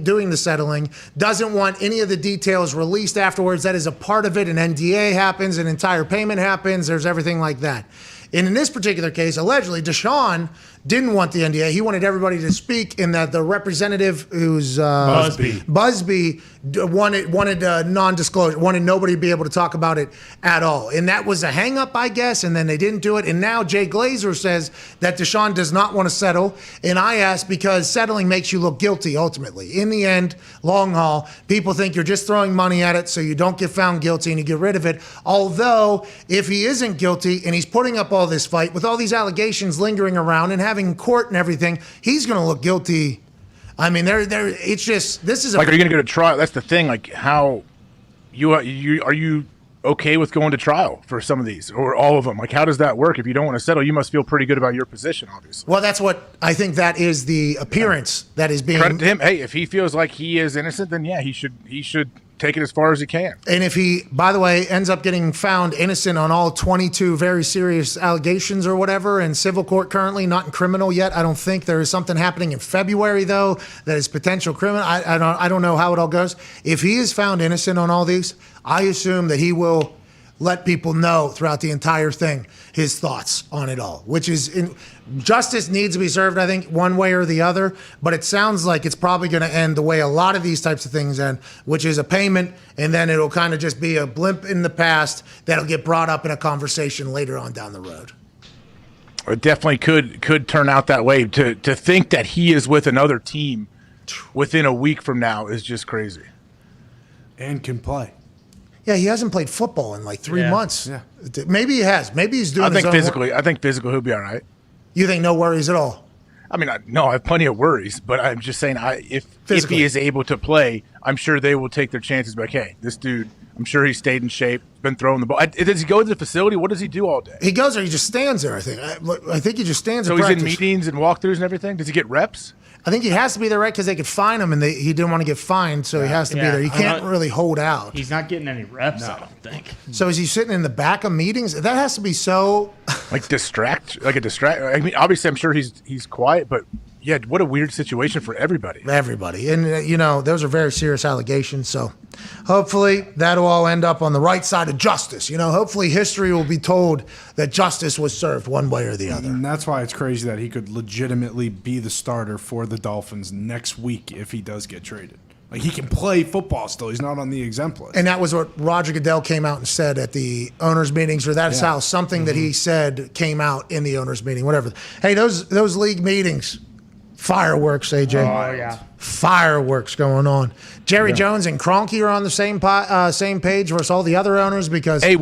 doing the settling, doesn't want any of the details released afterwards. That is a part of it. An NDA happens, an entire payment happens. There's everything like that. And in this particular case, allegedly, Deshaun didn't want the NDA. He wanted everybody to speak, and that the representative, who's Busby, wanted non-disclosure, wanted nobody to be able to talk about it at all, and that was a hang-up, I guess. And then they didn't do it, and now Jay Glazer says that Deshaun does not want to settle. And I asked, because settling makes you look guilty ultimately. In the end, long haul, people think you're just throwing money at it so you don't get found guilty and you get rid of it. Although, if he isn't guilty and he's putting up all this fight with all these allegations lingering around and having court and everything, he's going to look guilty. I mean, it's just, this is like, are you going to go to trial? That's the thing. Like, how are you okay with going to trial for some of these or all of them? Like, how does that work? If you don't want to settle, you must feel pretty good about your position, obviously. Well, that's what I think, that is the appearance that is being. Credit to him. Hey, if he feels like he is innocent, then yeah, he should take it as far as he can. And if he, by the way, ends up getting found innocent on all 22 very serious allegations or whatever in civil court currently, not in criminal yet. I don't think. There is something happening in February, though, that is potential criminal. I don't know how it all goes. If he is found innocent on all these, I assume that he will let people know throughout the entire thing his thoughts on it all, which is justice needs to be served, I think, one way or the other. But it sounds like it's probably going to end the way a lot of these types of things end, which is a payment, and then it'll kind of just be a blimp in the past that'll get brought up in a conversation later on down the road. It definitely could turn out that way. To think that he is with another team within a week from now is just crazy. And can play. Yeah, he hasn't played football in like 3 months. Yeah. Maybe he has. Maybe he's doing. I think his own I think physically he'll be all right. You think no worries at all? I mean, no, I have plenty of worries, but I'm just saying, if he is able to play, I'm sure they will take their chances. Like, hey, this dude, I'm sure he stayed in shape, been throwing the ball. Does he go to the facility? What does he do all day? He goes there. He just stands there. I think he just stands. So at he's in practice. meetings and walkthroughs and everything. Does he get reps? I think he has to be there, right? Because they could fine him, and he didn't want to get fined, so he has to be there. He can't really hold out. He's not getting any reps, I don't think. So is he sitting in the back of meetings? That has to be so like a distract. I mean, obviously, I'm sure he's quiet, but yeah, what a weird situation for everybody. And those are very serious allegations. So hopefully that'll all end up on the right side of justice. Hopefully history will be told that justice was served one way or the other. And that's why it's crazy that he could legitimately be the starter for the Dolphins next week if he does get traded. Like, he can play football still. He's not on the exempt list. And that was what Roger Goodell came out and said at the owners' meetings, or that's how something that he said came out in the owners' meeting, whatever. Hey, those league meetings, fireworks, AJ. Oh, yeah. Fireworks going on. Jerry Jones and Kroenke are on the same page versus all the other owners because... Hey,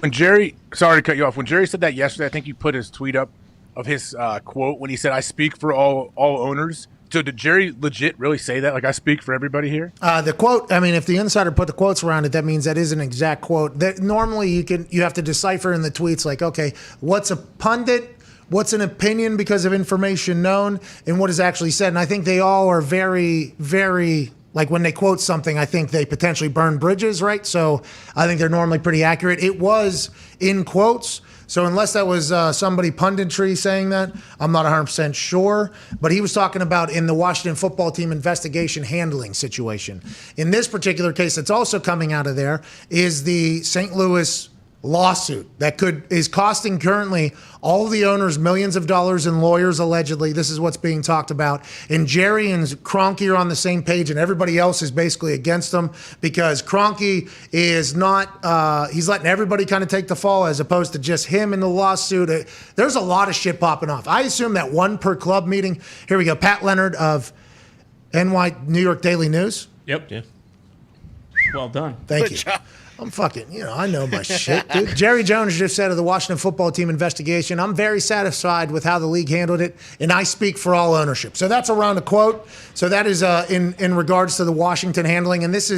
sorry to cut you off. When Jerry said that yesterday, I think you put his tweet up of his quote when he said, "I speak for all owners." So did Jerry legit really say that? Like, I speak for everybody here? The quote, I mean, if the insider put the quotes around it, that means that is an exact quote. That normally you have to decipher in the tweets, like, okay, what's a pundit? What's an opinion because of information known, and what is actually said? And I think they all are very, very, like, when they quote something, I think they potentially burn bridges, right? So I think they're normally pretty accurate. It was in quotes. So unless that was somebody punditry saying that, I'm not 100% sure. But he was talking about in the Washington football team investigation handling situation. In this particular case that's also coming out of there is the St. Louis lawsuit that is costing currently all the owners millions of dollars in lawyers, allegedly. This is what's being talked about. And Jerry and Kroenke are on the same page, and everybody else is basically against them because Kroenke is not, he's letting everybody kind of take the fall as opposed to just him in the lawsuit. There's a lot of shit popping off. I assume that one per club meeting. Here we go. Pat Leonard of New York Daily News. Yep. Yeah. Well done. Thank you. I'm fucking, I know my shit, dude. Jerry Jones just said of the Washington football team investigation, "I'm very satisfied with how the league handled it, and I speak for all ownership." So that's around a quote. So that is in regards to the Washington handling, and this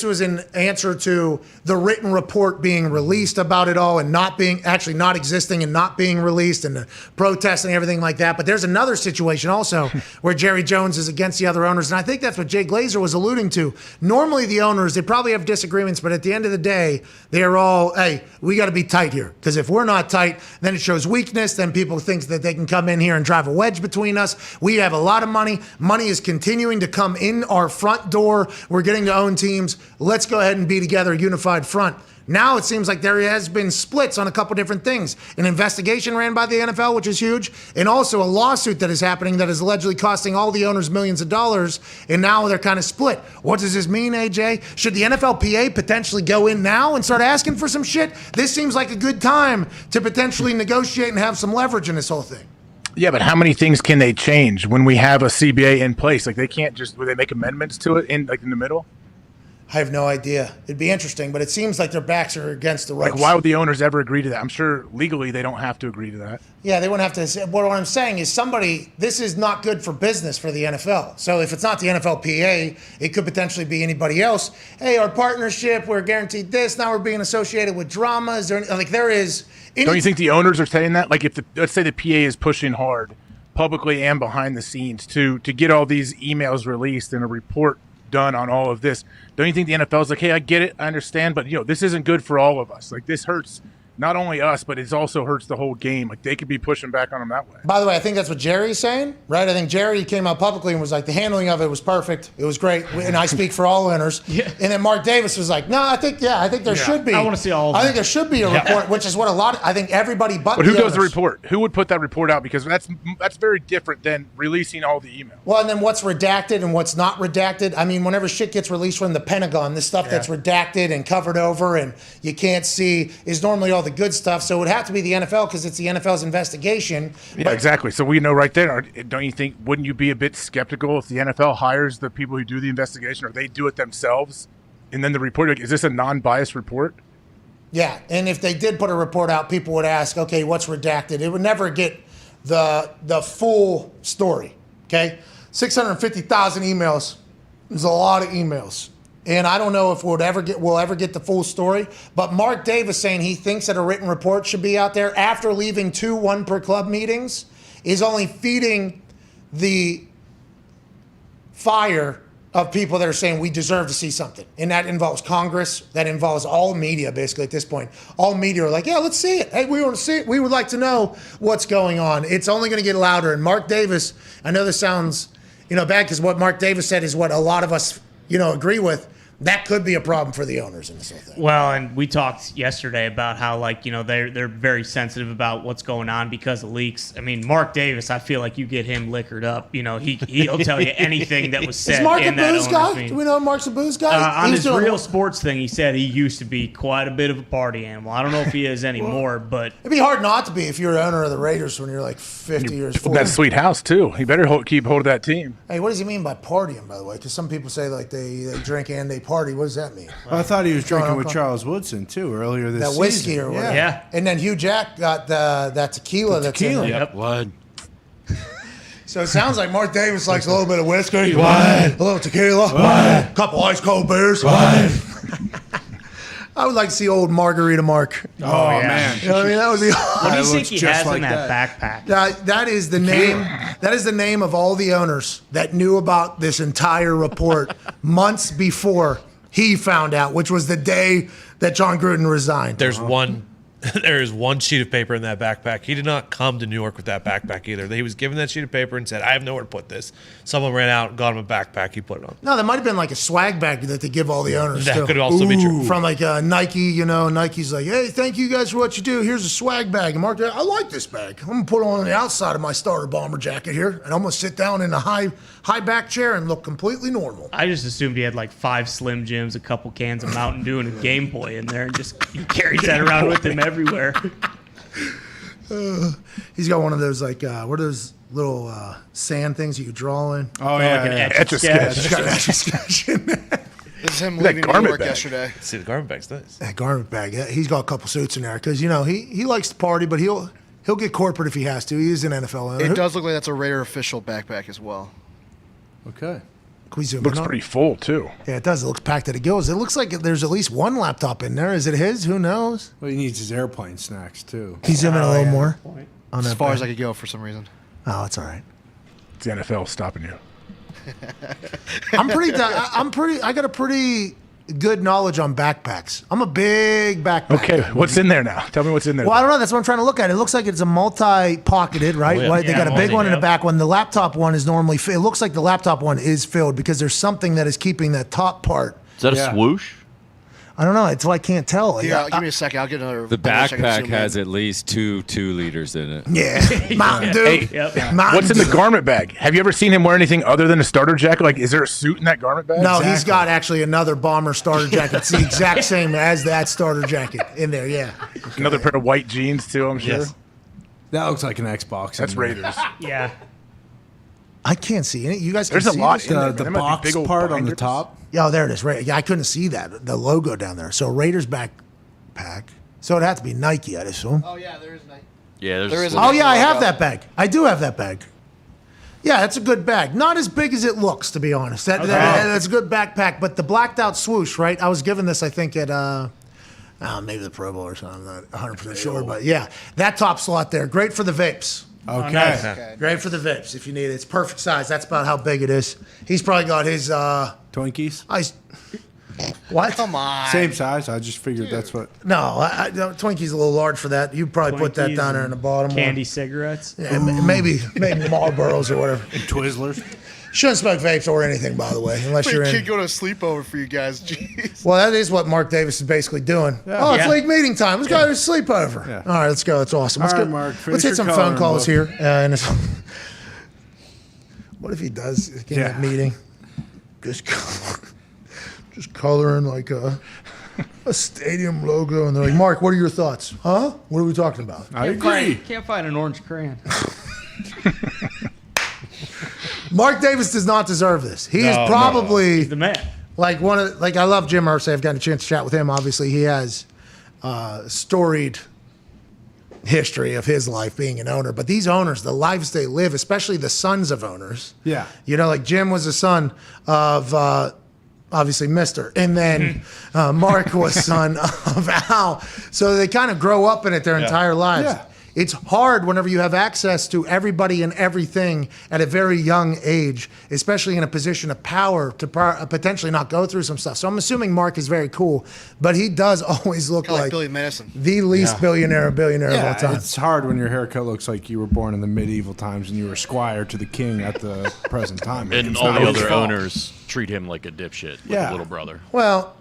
was in answer to the written report being released about it all and not existing and not being released and the protests and everything like that. But there's another situation also where Jerry Jones is against the other owners, and I think that's what Jay Glazer was alluding to. Normally the owners, they probably have disagreements, but at the end of the day, they're all, hey, we got to be tight here. Because if we're not tight, then it shows weakness. Then people think that they can come in here and drive a wedge between us. We have a lot of money. Money is continuing to come in our front door. We're getting to own teams. Let's go ahead and be together, a unified front. Now it seems like there has been splits on a couple different things. An investigation ran by the NFL, which is huge, and also a lawsuit that is happening that is allegedly costing all the owners millions of dollars, and now they're kind of split. What does this mean, AJ? Should the NFLPA potentially go in now and start asking for some shit? This seems like a good time to potentially negotiate and have some leverage in this whole thing. Yeah, but how many things can they change when we have a CBA in place? Like, they can't just, would they make amendments to it in the middle? I have no idea. It'd be interesting, but it seems like their backs are against the ropes. Like, why would the owners ever agree to that? I'm sure legally they don't have to agree to that. Yeah, they wouldn't have to say. What I'm saying is this is not good for business for the NFL. So if it's not the NFLPA, it could potentially be anybody else. Hey, our partnership, we're guaranteed this. Now we're being associated with drama. Is there, like, there is. Don't you think the owners are saying that? Like, if let's say the PA is pushing hard, publicly and behind the scenes, to get all these emails released and a report done on all of this, don't you think the NFL is like, hey, I get it, I understand, but this isn't good for all of us. Like, this hurts not only us, but it also hurts the whole game. Like, they could be pushing back on them that way. By the way, I think that's what Jerry's saying, right? I think Jerry came out publicly and was like, the handling of it was perfect. It was great. And I speak for all owners. Yeah. And then Mark Davis was like, no, I think there should be. I want to see all of them. I think there should be a report, which is what I think everybody but who the does the owners. report? Who would put that report out? Because that's very different than releasing all the emails. Well, and then what's redacted and what's not redacted. I mean, whenever shit gets released from the Pentagon, this stuff that's redacted and covered over and you can't see is normally all the good stuff. So it would have to be the NFL because it's the NFL's investigation. Yeah, exactly. So we know right there. Don't you think, wouldn't you be a bit skeptical if the NFL hires the people who do the investigation, or they do it themselves, and then the report, like, is this a non-biased report? Yeah, and if they did put a report out, people would ask, okay, what's redacted? It would never get the full story, okay? 650,000 emails is a lot of emails. And I don't know if we'll ever get the full story. But Mark Davis saying he thinks that a written report should be out there after leaving 2 1 per club meetings is only feeding the fire of people that are saying we deserve to see something. And that involves Congress. That involves all media, basically, at this point. All media are like, yeah, let's see it. Hey, we want to see it. We would like to know what's going on. It's only going to get louder. And Mark Davis, I know this sounds bad because what Mark Davis said is what a lot of us agree with. That could be a problem for the owners in this whole thing. Well, and we talked yesterday about how, they're very sensitive about what's going on because of leaks. I mean, Mark Davis, I feel like you get him liquored up. He'll tell you anything that was said is Mark in a that booze owners guy? meeting. Do we know Mark's a booze guy? On his Real Sports thing, he said he used to be quite a bit of a party animal. I don't know if he is anymore, but it'd be hard not to be if you're an owner of the Raiders when you're like 50 years old. That sweet house too. He better keep hold of that team. Hey, what does he mean by partying, by the way? Because some people say like they drink and they party. What does that mean? I thought he was drinking with Charles Woodson too earlier this season. That whiskey or whatever. Yeah. And then Hugh Jack got that tequila. That's in there. Yep. Blood. So it sounds like Mark Davis likes a little bit of whiskey, What? a little tequila, What? a couple ice cold beers. What? I would like to see old Margarita Mark. Oh, man. You know what I mean? That would be. what do you think looks he just has like in that backpack? That is the name. That is the name of all the owners that knew about this entire report months before he found out, which was the day that John Gruden resigned. There is one sheet of paper in that backpack. He did not come to New York with that backpack either. He was given that sheet of paper and said, I have nowhere to put this. Someone ran out, got him a backpack. He put it on. No, that might have been like a swag bag that they give all the owners. That too. could also be true. From like Nike, Nike's like, hey, thank you guys for what you do. Here's a swag bag. And Mark, I like this bag. I'm going to put it on the outside of my starter bomber jacket here. And I'm going to sit down in a high back chair and look completely normal. I just assumed he had like 5 Slim Jims, a couple cans of Mountain Dew, and a Game Boy in there, and just he carries that around with him everywhere. He's got one of those what are those little sand things you could draw in? Oh, like an Etch-a-Sketch. He's got an Etch-a-Sketch in there. This is him leaving New York yesterday. See, the garment bag's nice. That garment bag, he's got a couple suits in there because he likes to party, but he'll get corporate if he has to. He is an NFL owner. It does look like that's a Raider official backpack as well. Okay. Can we zoom Looks in on pretty it? full too. Yeah, it does. It looks packed to the gills. It looks like there's at least one laptop in there. Is it his? Who knows? Well, he needs his airplane snacks too. Can you zoom in a little more? On As that far as bag? I could go for some reason. Oh, it's all right. It's the NFL stopping you. I got a pretty good knowledge on backpacks. I'm a big backpack. Okay, what's in there now? Tell me what's in there. Well, I don't know. That's what I'm trying to look at. It looks like it's a multi-pocketed, right? Oh, yeah. Right? They Yeah, got a big one and a yep. back one. The laptop one is normally it looks like the laptop one is filled because there's something that is keeping that top part. Is that a swoosh? I don't know. It's why I can't tell. Yeah, give me a second. I'll get another. The I'll check and backpack zoom in. has at least 2 liters in it. Yeah, Mountain Dew. Hey, Mountain what's in the Dew. garment bag? Have you ever seen him wear anything other than a starter jacket? Like, is there a suit in that garment bag? No, he's got actually another bomber starter jacket. It's the exact same as that starter jacket in there. Yeah. Another pair of white jeans too. I'm sure. Yes. That looks like an Xbox. That's Raiders. Yeah. I can't see it. You guys can There's a see lot this? in there, The man. There might be box big old part on the binders. top. Yeah, oh, there it is. Right. Yeah, I couldn't see that. The logo down there. So Raiders backpack. So it had to be Nike, I'd assume. Oh yeah, there is Nike. Yeah, There is a Oh yeah, I Nike have logo. that bag. I do have that bag. Yeah, that's a good bag. Not as big as it looks, to be honest. That's a good backpack. But the blacked out swoosh, right? I was given this, I think, at maybe the Pro Bowl or something. I'm not 100% sure, but yeah, that top slot there, great for the vapes. Okay. nice. Okay. Great for the vapes if you need it. It's perfect size. That's about how big it is. He's probably got his Twinkies. what? Come on. Same size. I just figured that's what. No, Twinkie's a little large for that. You probably put that Twinkies down there in the bottom. Candy cigarettes. Yeah, maybe Marlboros or whatever. Twizzlers. Shouldn't smoke vapes or anything, by the way, unless Wait, you're kid in. go to a sleepover for you guys. Jeez. Well, that is what Mark Davis is basically doing. Oh, it's Yeah. league meeting time. Let's go to a sleepover. Yeah. All right, let's go. That's awesome. Let's All right, go. Mark, Let's finish hit your some phone coloring calls book. here. What if he does in Yeah. that meeting? Just coloring like a stadium logo, and they're like, "Mark, what are your thoughts? Huh? What are we talking about?" I agree. Can't find an orange crayon. Mark Davis does not deserve this. He is No, probably He's the man. like one of I love Jim Irsay. I've gotten a chance to chat with him. Obviously, he has storied history of his life being an owner. But these owners, the lives they live, especially the sons of owners. Yeah. You know, like Jim was the son of obviously Mister, and then Mark was son of Al. So they kind of grow up in it their entire lives. Yeah. It's hard whenever you have access to everybody and everything at a very young age, especially in a position of power to potentially not go through some stuff. So I'm assuming Mark is very cool, but he does always look Kinda like like Billy Madison. the least billionaire of all time. It's hard when your haircut looks like you were born in the medieval times and you were squire to the king at the present time. And It's all not the his other fault. owners treat him like a dipshit, like Yeah. a little brother. Well,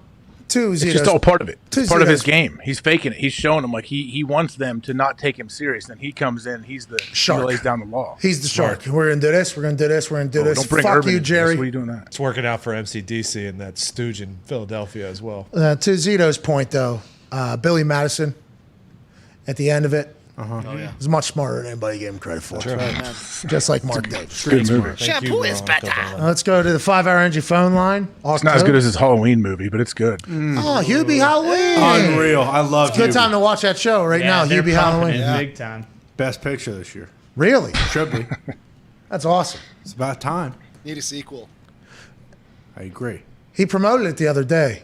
It's just all part of it. Two It's part of his Zetos. game. He's faking it. He's showing them like he wants them to not take him serious. Then he comes in. He's the Shark. He lays down the law. He's the shark. We're gonna do this. We're gonna do this. We're gonna do this. Don't bring Fuck Urban you, into this. Jerry. What are you doing that? It's working out for MCDC and that stooge in Philadelphia as well. To Zito's point, though, Billy Madison, at the end of it, Oh yeah. was much smarter than anybody gave him credit for. Just like Mark Davis. Good movie. Shampoo is better. Let's go to the 5-hour energy phone line. It's not as good as his Halloween movie, but it's good. Oh, Hubie Halloween. Unreal. I love Good Hubie. time to watch that show right now, they're Hubie pumping Halloween. it big time. Best picture this year. Really? Should be. That's awesome. It's about time. Need a sequel. I agree. He promoted it the other day.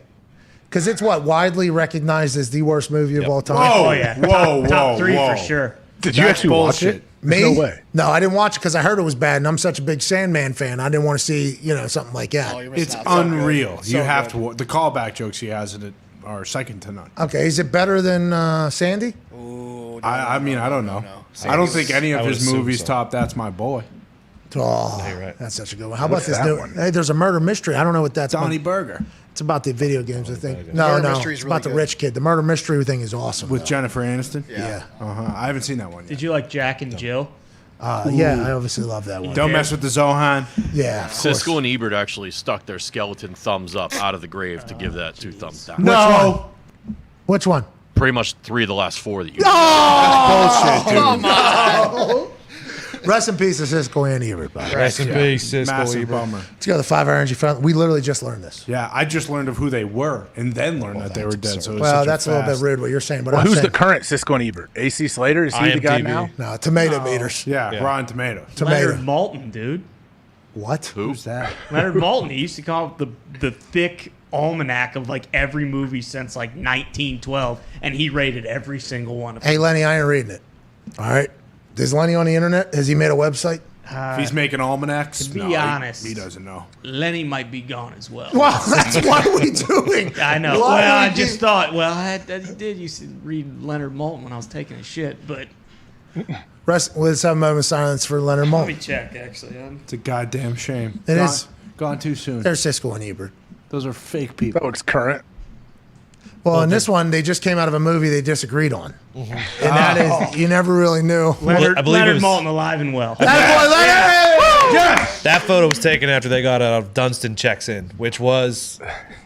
Because it's widely recognized as the worst movie of all time. Oh, yeah. Whoa, Top three whoa. for sure. Did you That's actually watch bullshit. it? Me? No way. No, I didn't watch it because I heard it was bad, and I'm such a big Sandman fan. I didn't want to see, something like that. Oh, you're missing It's out. So unreal. good. You So have good. to. The callback jokes he has in it are second to none. Okay, is it better than Sandy? Ooh, I mean, I don't know. no. I don't think any I of would his assume movies so. top That's My Boy. Oh, right. that's such a good one. How What's about this that new one? Hey, there's a murder mystery. I don't know what that's Donnie about. Burger It's about the video games, I think. No, Murder no. Mystery It's is about the really rich kid. The murder mystery thing is awesome. with Jennifer Aniston. yeah. I haven't seen that one yet. Did you like Jack and Jill? Yeah, I obviously love that one. Don't mess with the Zohan. Yeah, of course. Siskel and Ebert actually stuck their skeleton thumbs up out of the grave to give that 2 thumbs down. No. Which one? Pretty much 3 of the last 4 that you. Bullshit, dude. Rest in peace to Siskel and Ebert. By the way. Rest in peace, Siskel Massive Ebert. bummer. Let's go to the 5-hour energy phone. We literally just learned this. Yeah, I just learned of who they were and then learned that they were dead. So it was Well, such that's a little bit fast- rude what you're saying, but Well, I'm who's saying, the current Siskel and Ebert? AC Slater? Is he the guy IMDb. now? no, tomato meters. Yeah, Rotten Tomatoes. Tomato. Leonard Maltin, dude. What? Who's that? Leonard Maltin. He used to call it the thick almanac of like every movie since like 1912, and he rated every single one of them. Hey, Lenny, I ain't reading it. All right. Is Lenny on the internet? Has he made a website? If he's making almanacs, To be no, he- honest. he doesn't know. Lenny might be gone as well. Well, that's what are we doing? I know. Why Well, are I we just doing- thought. Well, I did used to read Leonard Maltin when I was taking a shit, but Let's have a moment of silence for Leonard let me Maltin. check. Actually, It's a goddamn shame. It is. Gone too soon. There's Siskel and Ebert. Those are fake people. That looks current. Well, in this one, they just came out of a movie they disagreed on. Mm-hmm. And that is, you never really knew. Leonard, I believe it Leonard was- Moulton alive and well. That photo was taken after they got out of Dunstan checks in, which was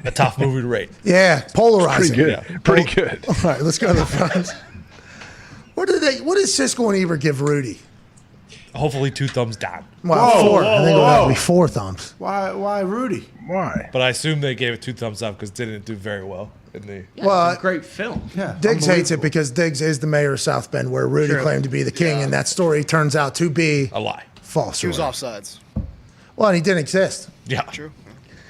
a tough movie to rate. Yeah, polarizing. Pretty good. Yeah. Pretty good. All right, let's go to the phones. What did Siskel and Ebert give Rudy? Hopefully 2 thumbs down. Well, 4. I think it would have to be 4 thumbs. Why Rudy? Why? But I assume they gave it 2 thumbs up because it didn't do very well in the. Well, It's a great film. Yeah, Diggs hates it because Diggs is the mayor of South Bend, where Rudy True. claimed to be the king, and that story turns out to be A lie. false. He was or- offsides. Well, and he didn't exist Yeah. True.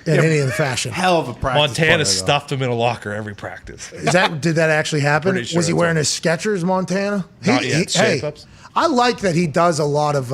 in any fashion. Hell of a practice. Montana player, though. stuffed him in a locker every practice. Did that actually happen? Pretty sure Was he that's wearing right. his Skechers, Montana? Not yet. Hey, Shape-ups? I like that he does a lot of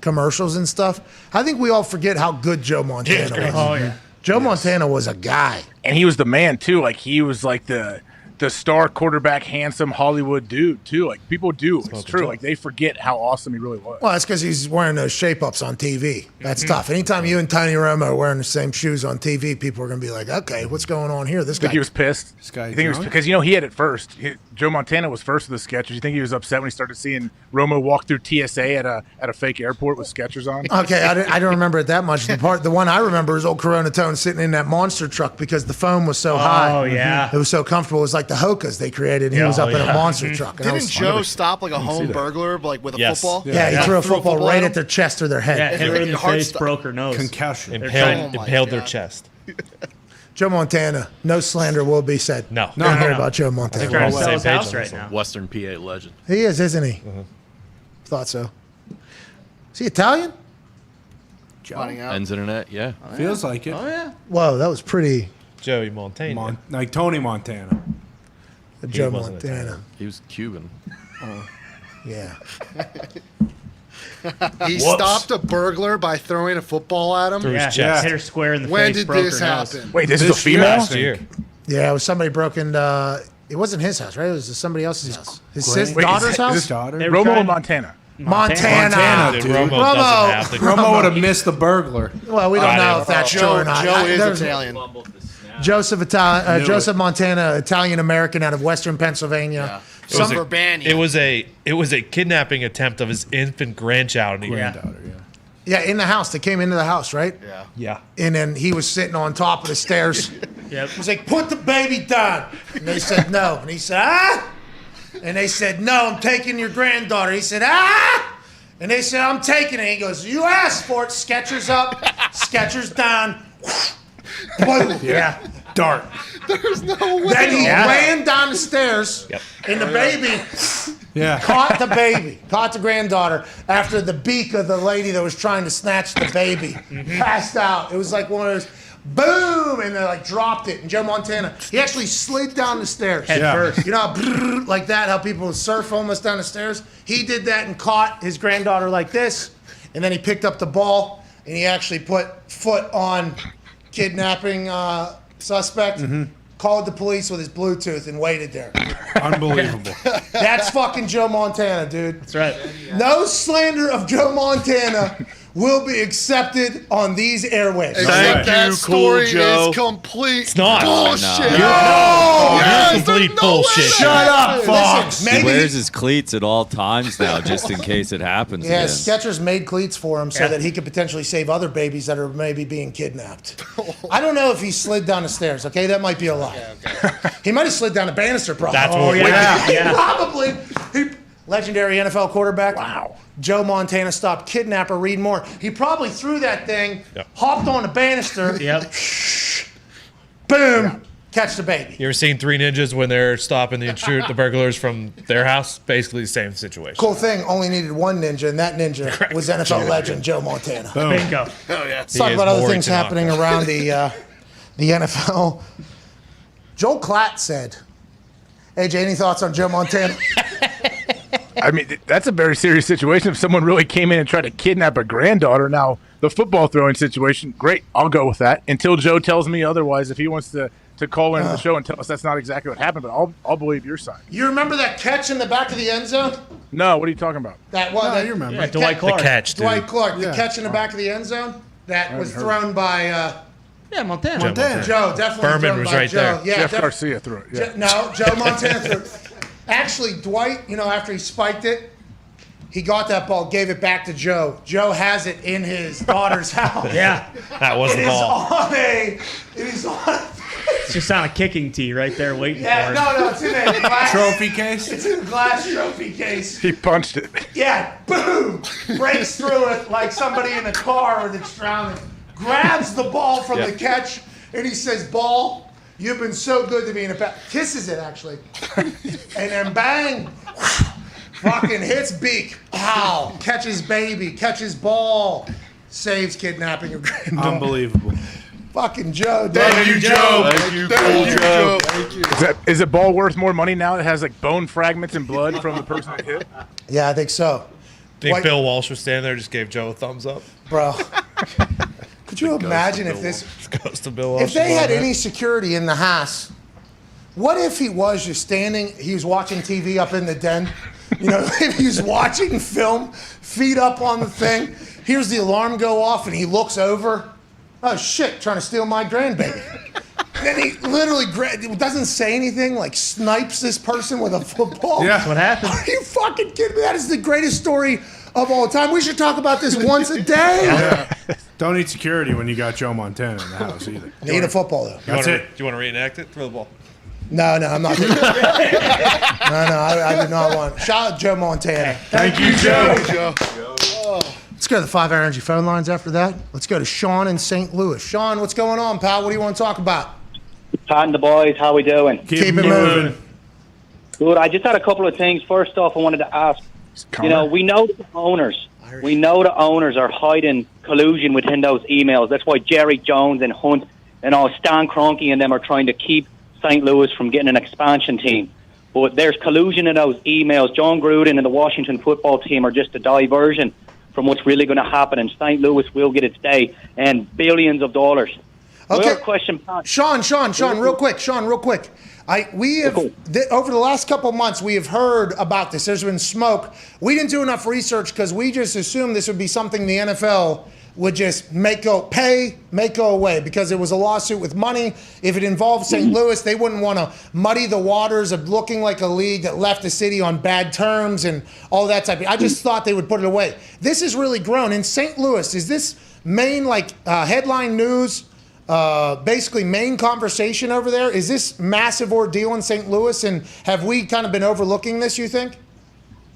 commercials and stuff. I think we all forget how good Joe Montana was. Oh, yeah. Joe Montana was a guy. And he was the man too. Like he was like the star quarterback, handsome Hollywood dude too. Like people do. It's true. Like they forget how awesome he really was. Well, that's because he's wearing those shape-ups on TV. That's tough. Anytime you and Tony Romo are wearing the same shoes on TV, people are going to be like, okay, what's going on here? This I think guy. he was pissed. This guy You think he was drunk? because he had it first. Joe Montana was first with the Skechers. You think he was upset when he started seeing Romo walk through TSA at a fake airport with Skechers on? Okay, I don't remember it that much. The one I remember is old Corona Tone sitting in that monster truck because the foam was so high. Oh, yeah. It was so comfortable. It was like the Hokas they created. And he was up in a monster truck. And I Didn't was- Joe stop like a home burglar like with a Yes. football? Yeah, he threw a football right at at their chest or their head. Yeah, hit her in the Heart face, stop. broke her nose. Concussion. Impaled, Oh my impaled their God. chest. Joe Montana, no slander will be said. No. Don't care no. about Joe He's Montana. trying to We're on sell the his same page house on right this now. Western PA legend. He is, isn't he? Thought so. Is he Italian? Finding out. Ends internet, yeah. Feels like it. Whoa, that was pretty. Joey Montana. Like Tony Montana. Joe wasn't Montana. Italian. He was Cuban. Yeah. He stopped a burglar by throwing a football at him. Through his Yeah, chest. hit her square in the When face, did broke this her nose. happen? Wait, this is a female? Last year. Yeah, it was somebody broke into. It wasn't his house, right? It was somebody else's house. His Wait, daughter's is house? his daughter? They were Romo trying- and Montana. Montana. Dude, dude. Romo Romo. doesn't have the Romo would have missed the burglar. Well, we don't know if that's true Joe, or not. Joe is There's- Italian. Joseph Montana, Italian American out of Western Pennsylvania. It was, Some a, Urbania. it was a kidnapping attempt of his infant grandchild. Yeah, in the house. They came into the house, right? Yeah. Yeah. And then he was sitting on top of the stairs. Yep. He was like, put the baby down. And they said, no. And he said, ah. And they said, no, I'm taking your granddaughter. He said, ah. And they said, I'm taking it. He goes, you asked for it. Skechers up, Skechers down. Boom. Yeah. Dart. There's no way. Then he ran down the stairs, and the baby caught the baby, caught the granddaughter after the beak of the lady that was trying to snatch the baby passed out. It was like one of those, boom, and they like dropped it. And Joe Montana, he actually slid down the stairs. Head first. You know, how, like that, how people surf almost down the stairs? He did that and caught his granddaughter like this, and then he picked up the ball, and he actually put foot on kidnapping suspect, called the police with his Bluetooth and waited there. Unbelievable. That's fucking Joe Montana, dude. That's right. No slander of Joe Montana will be accepted on these airwaves. Except that you, story Cool Joe. is complete It's not. bullshit. No. Yes, You're complete there's no bullshit. way. Shut up, Fox. He Maybe wears his cleats at all times now, just in case it happens yeah, again. Skechers made cleats for him so that he could potentially save other babies that are maybe being kidnapped. I don't know if he slid down the stairs, okay? That might be a lie. He might have slid down the banister, probably. That's what yeah. Probably. Legendary NFL quarterback. Wow. Joe Montana stopped kidnapper Reed Moore. He probably threw that thing, hopped on the banister, Yep. boom, catch the baby. You ever seen Three Ninjas when they're stopping the burglars from their house? Basically the same situation. Cool thing, only needed one ninja, and that ninja was NFL legend Joe Montana. Bingo. Oh yeah. Let's talk is about other Maury things Tanaka. happening around the NFL. Joel Klatt said, AJ, any thoughts on Joe Montana? I mean, that's a very serious situation. If someone really came in and tried to kidnap a granddaughter, now the football throwing situation, great, I'll go with that. Until Joe tells me otherwise, if he wants to call into the show and tell us that's not exactly what happened, but I'll believe your side. You remember that catch in the back of the end zone? No, what are you talking about? That one. No, you remember. Yeah, Dwight Clark. The catch, dude. Dwight Clark, the Yeah. catch in the back of the end zone that was thrown by Yeah, Montana. Joe, definitely. Berman thrown was by right Joe. there. Yeah, Jeff Garcia threw it. Yeah. No, Joe Montana threw it. Actually, Dwight, after he spiked it, he got that ball, gave it back to Joe. Joe has it in his daughter's house. Yeah. That was the ball. It is on. It's just on a kicking tee right there waiting for it. No, it's in a glass Trophy case? It's in a glass trophy case. He punched it. Yeah, boom! Breaks through it like somebody in a car that's drowning. Grabs the ball from the catch, and he says, "Ball, you've been so good to me." In a kisses it actually, and then bang, fucking hits beak. Ow! Catches baby, catches ball, saves kidnapping of granddaughter. Unbelievable. Fucking Joe. Thank you, Joe. Thank you, cool Joe. Thank you. Is it ball worth more money now? It has like bone fragments and blood from the person that hit. Yeah, I think so. Think Bill Walsh was standing there, just gave Joe a thumbs up. Bro, could you imagine if this? Goes to Bill Walsh. If they had any security in the house, what if he was just standing? He was watching TV up in the den. If he was watching film, feet up on the thing. Here's the alarm go off, and he looks over. Oh shit! Trying to steal my grandbaby. Then he literally doesn't say anything. Like snipes this person with a football. Yeah, that's what happened. Are you fucking kidding me? That is the greatest story of all time. We should talk about this once a day. Yeah. Don't need security when you got Joe Montana in the house either. Need a football though. That's it. Do you want to reenact it? Throw the ball. No, I'm not. I do not want. Shout out Joe Montana. Thank you, Joe. Let's go to the 5 Hour Energy phone lines after that. Let's go to Sean in St. Louis. Sean, what's going on, pal? What do you want to talk about? Pat and the boys, how we doing? Keep it moving. Good. I just had a couple of things. First off, I wanted to ask, we know the owners. We know the owners are hiding collusion within those emails. That's why Jerry Jones and Hunt and all Stan Kroenke and them are trying to keep St. Louis from getting an expansion team. But there's collusion in those emails. John Gruden and the Washington football team are just a diversion from what's really going to happen, and St. Louis will get its day and billions of dollars. Okay. Question, Pat. Sean, real quick. We have over the last couple of months we have heard about this. There's been smoke. We didn't do enough research because we just assumed this would be something the NFL would just make go away because it was a lawsuit with money. If it involved St. Louis, they wouldn't want to muddy the waters of looking like a league that left the city on bad terms and all that type of thing. I just thought they would put it away. This has really grown. In St. Louis, is this main headline news, basically main conversation over there? Is this massive ordeal in St. Louis, and have we kind of been overlooking this, you think?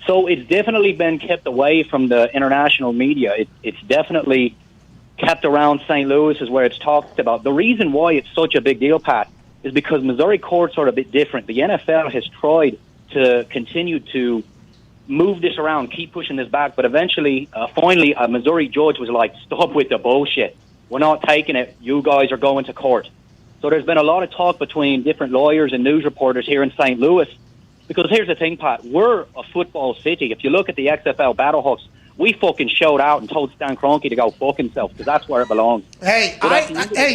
So it's definitely been kept away from the international media. It's definitely kept around St. Louis is where it's talked about. The reason why it's such a big deal, Pat, is because Missouri courts are a bit different. The NFL has tried to continue to move this around, keep pushing this back, but eventually, finally, a Missouri judge was like, stop with the bullshit. We're not taking it. You guys are going to court. So there's been a lot of talk between different lawyers and news reporters here in St. Louis. Because here's the thing, Pat, we're a football city. If you look at the XFL Battlehawks, we fucking showed out and told Stan Kroenke to go fuck himself because that's where it belongs. Hey,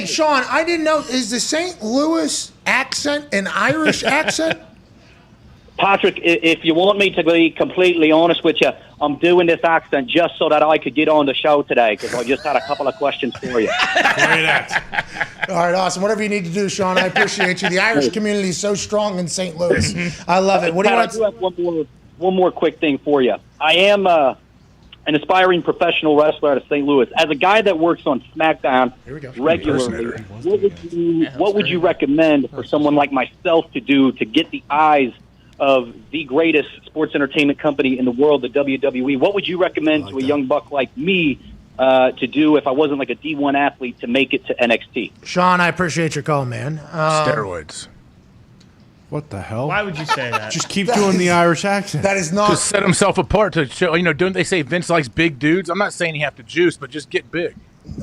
Sean, I didn't know. Is the St. Louis accent an Irish accent? Patrick, if you want me to be completely honest with you, I'm doing this accent just so that I could get on the show today because I just had a couple of questions for you. Great accent. All right, awesome. Whatever you need to do, Sean, I appreciate you. The Irish community is so strong in St. Louis. I love it. What do you want? I do have one more quick thing for you. I am an aspiring professional wrestler out of St. Louis. As a guy that works on SmackDown regularly, what would you recommend for someone like myself to do to get the eyes of the greatest sports entertainment company in the world, the WWE? What would you recommend to a young buck like me to do if I wasn't like a D1 athlete to make it to NXT? Sean, I appreciate your call, man. Steroids. What the hell? Why would you say that? Just keep doing the Irish accent. That is not. To set himself apart to show, don't they say Vince likes big dudes? I'm not saying you have to juice, but just get big.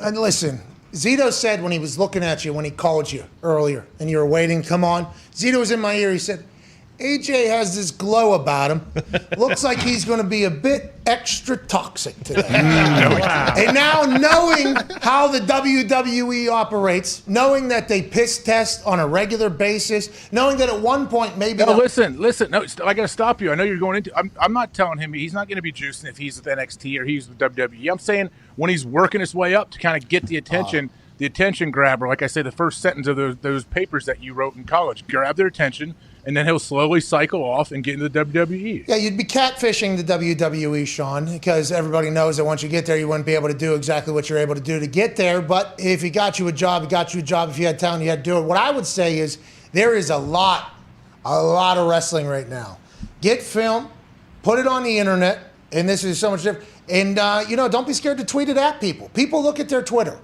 And listen, Zito said when he was looking at you, when he called you earlier, and you were waiting, come on. Zito was in my ear. He said, AJ has this glow about him. Looks like he's going to be a bit extra toxic today. Wow. And now knowing how the WWE operates, knowing that they piss test on a regular basis, knowing that at one point maybe... No, listen. No, I got to stop you. I know you're going into... I'm not telling him he's not going to be juicing if he's with NXT or he's with WWE. I'm saying when he's working his way up to kind of get the attention the attention grabber. Like I say, the first sentence of those papers that you wrote in college, grab their attention, and then he'll slowly cycle off and get into the WWE. Yeah, you'd be catfishing the WWE, Sean, because everybody knows that once you get there, you wouldn't be able to do exactly what you're able to do to get there. But if he got you a job, he got you a job. If you had talent, you had to do it. What I would say is there is a lot of wrestling right now. Get film, put it on the internet, and this is so much different. And, don't be scared to tweet it at people. People look at their Twitter.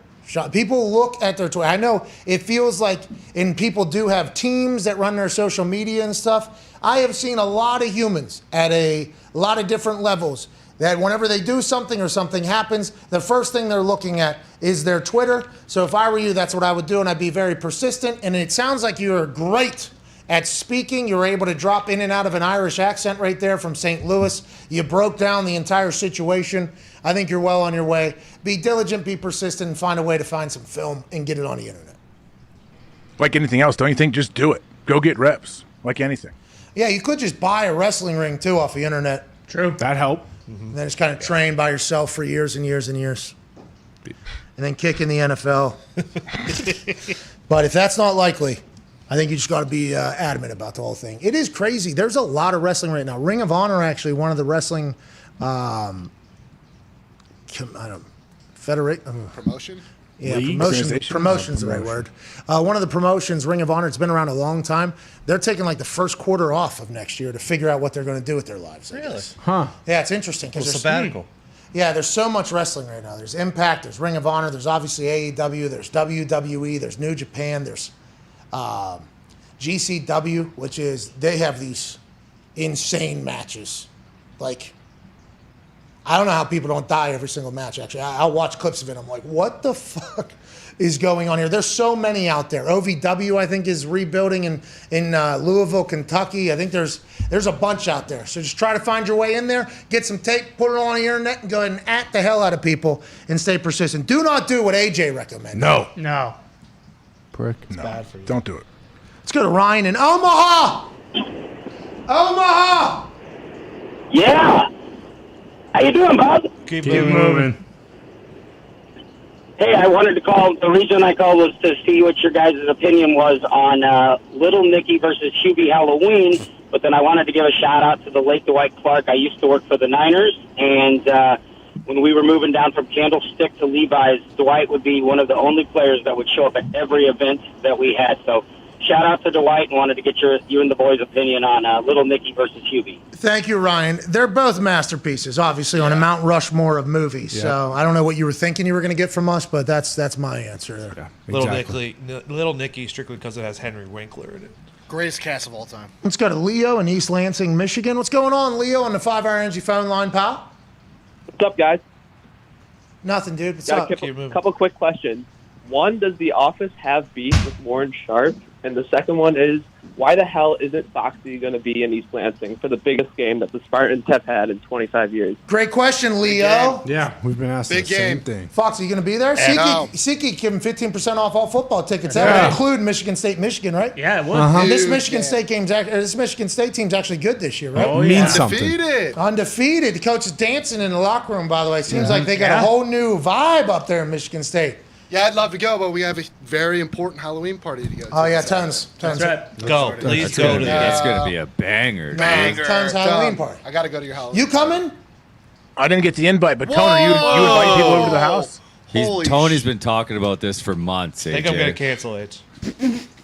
People look at their Twitter. I know it feels like, and people do have teams that run their social media and stuff. I have seen a lot of humans at a lot of different levels that whenever they do something or something happens, the first thing they're looking at is their Twitter. So if I were you, that's what I would do, and I'd be very persistent. And it sounds like you're great at speaking. You were able to drop in and out of an Irish accent right there from St. Louis. You broke down the entire situation. I think you're well on your way. Be diligent, be persistent, and find a way to find some film and get it on the internet. Like anything else, don't you think? Just do it. Go get reps, like anything. Yeah, you could just buy a wrestling ring, too, off the internet. True. That help. And then just kind of train by yourself for years and years and years. And then kick in the NFL. But if that's not likely, I think you just got to be adamant about the whole thing. It is crazy. There's a lot of wrestling right now. Ring of Honor, actually, one of the wrestling Promotion? Yeah, promotion's the right word. One of the promotions, Ring of Honor, it's been around a long time. They're taking like the first quarter off of next year to figure out what they're going to do with their lives. Really? Huh. Yeah, it's interesting. Well, sabbatical. Yeah, there's so much wrestling right now. There's Impact, there's Ring of Honor, there's obviously AEW, there's WWE, there's New Japan, there's GCW, which is, they have these insane matches. Like, I don't know how people don't die every single match, actually. I'll watch clips of it. I'm like, what the fuck is going on here? There's so many out there. OVW, I think, is rebuilding in Louisville, Kentucky. I think there's a bunch out there. So just try to find your way in there, get some tape, put it on the internet, and go ahead and at the hell out of people and stay persistent. Do not do what AJ recommended. No. Prick. No. bad for you. Don't do it. Let's go to Ryan in Omaha. Omaha. Yeah. How you doing, bud? Keep moving. Hey, I wanted to call. The reason I called was to see what your guys' opinion was on Little Nicky versus Hubie Halloween. But then I wanted to give a shout out to the late Dwight Clark. I used to work for the Niners, and when we were moving down from Candlestick to Levi's, Dwight would be one of the only players that would show up at every event that we had. So shout out to Dwight, and wanted to get you and the boys' opinion on Little Nicky versus Hubie. Thank you, Ryan. They're both masterpieces, obviously, on a Mount Rushmore of movies. Yeah. So I don't know what you were thinking you were going to get from us, but that's my answer there. Little Nicky, strictly because it has Henry Winkler in it. Greatest cast of all time. Let's go to Leo in East Lansing, Michigan. What's going on, Leo, on the 5-Hour Energy phone line, pal? What's up, guys? Nothing, dude. What's Got up? a couple quick questions. One, does The Office have beef with Warren Sharp? And the second one is, why the hell isn't Foxy going to be in East Lansing for the biggest game that the Spartans have had in 25 years? Great question, Leo. Yeah, we've been asked the same thing. Fox, are you going to be there? SeatGeek give him 15% off all football tickets. That would include Michigan State, Michigan, right? Yeah, it would. This Michigan State this Michigan State team's actually good this year, right? Oh, yeah. Means something. Undefeated. The coach is dancing in the locker room, by the way. Seems like they got a whole new vibe up there in Michigan State. Yeah, I'd love to go, but we have a very important Halloween party to go to. Oh, yeah, tons. That's right. Go. Please go to that. That's going to be a banger. Tons Halloween party. I got to go to your Halloween. You coming? I didn't get the invite, but Tony, you invite people over to the house? Tony's been talking about this for months, AJ. I think I'm going to cancel it.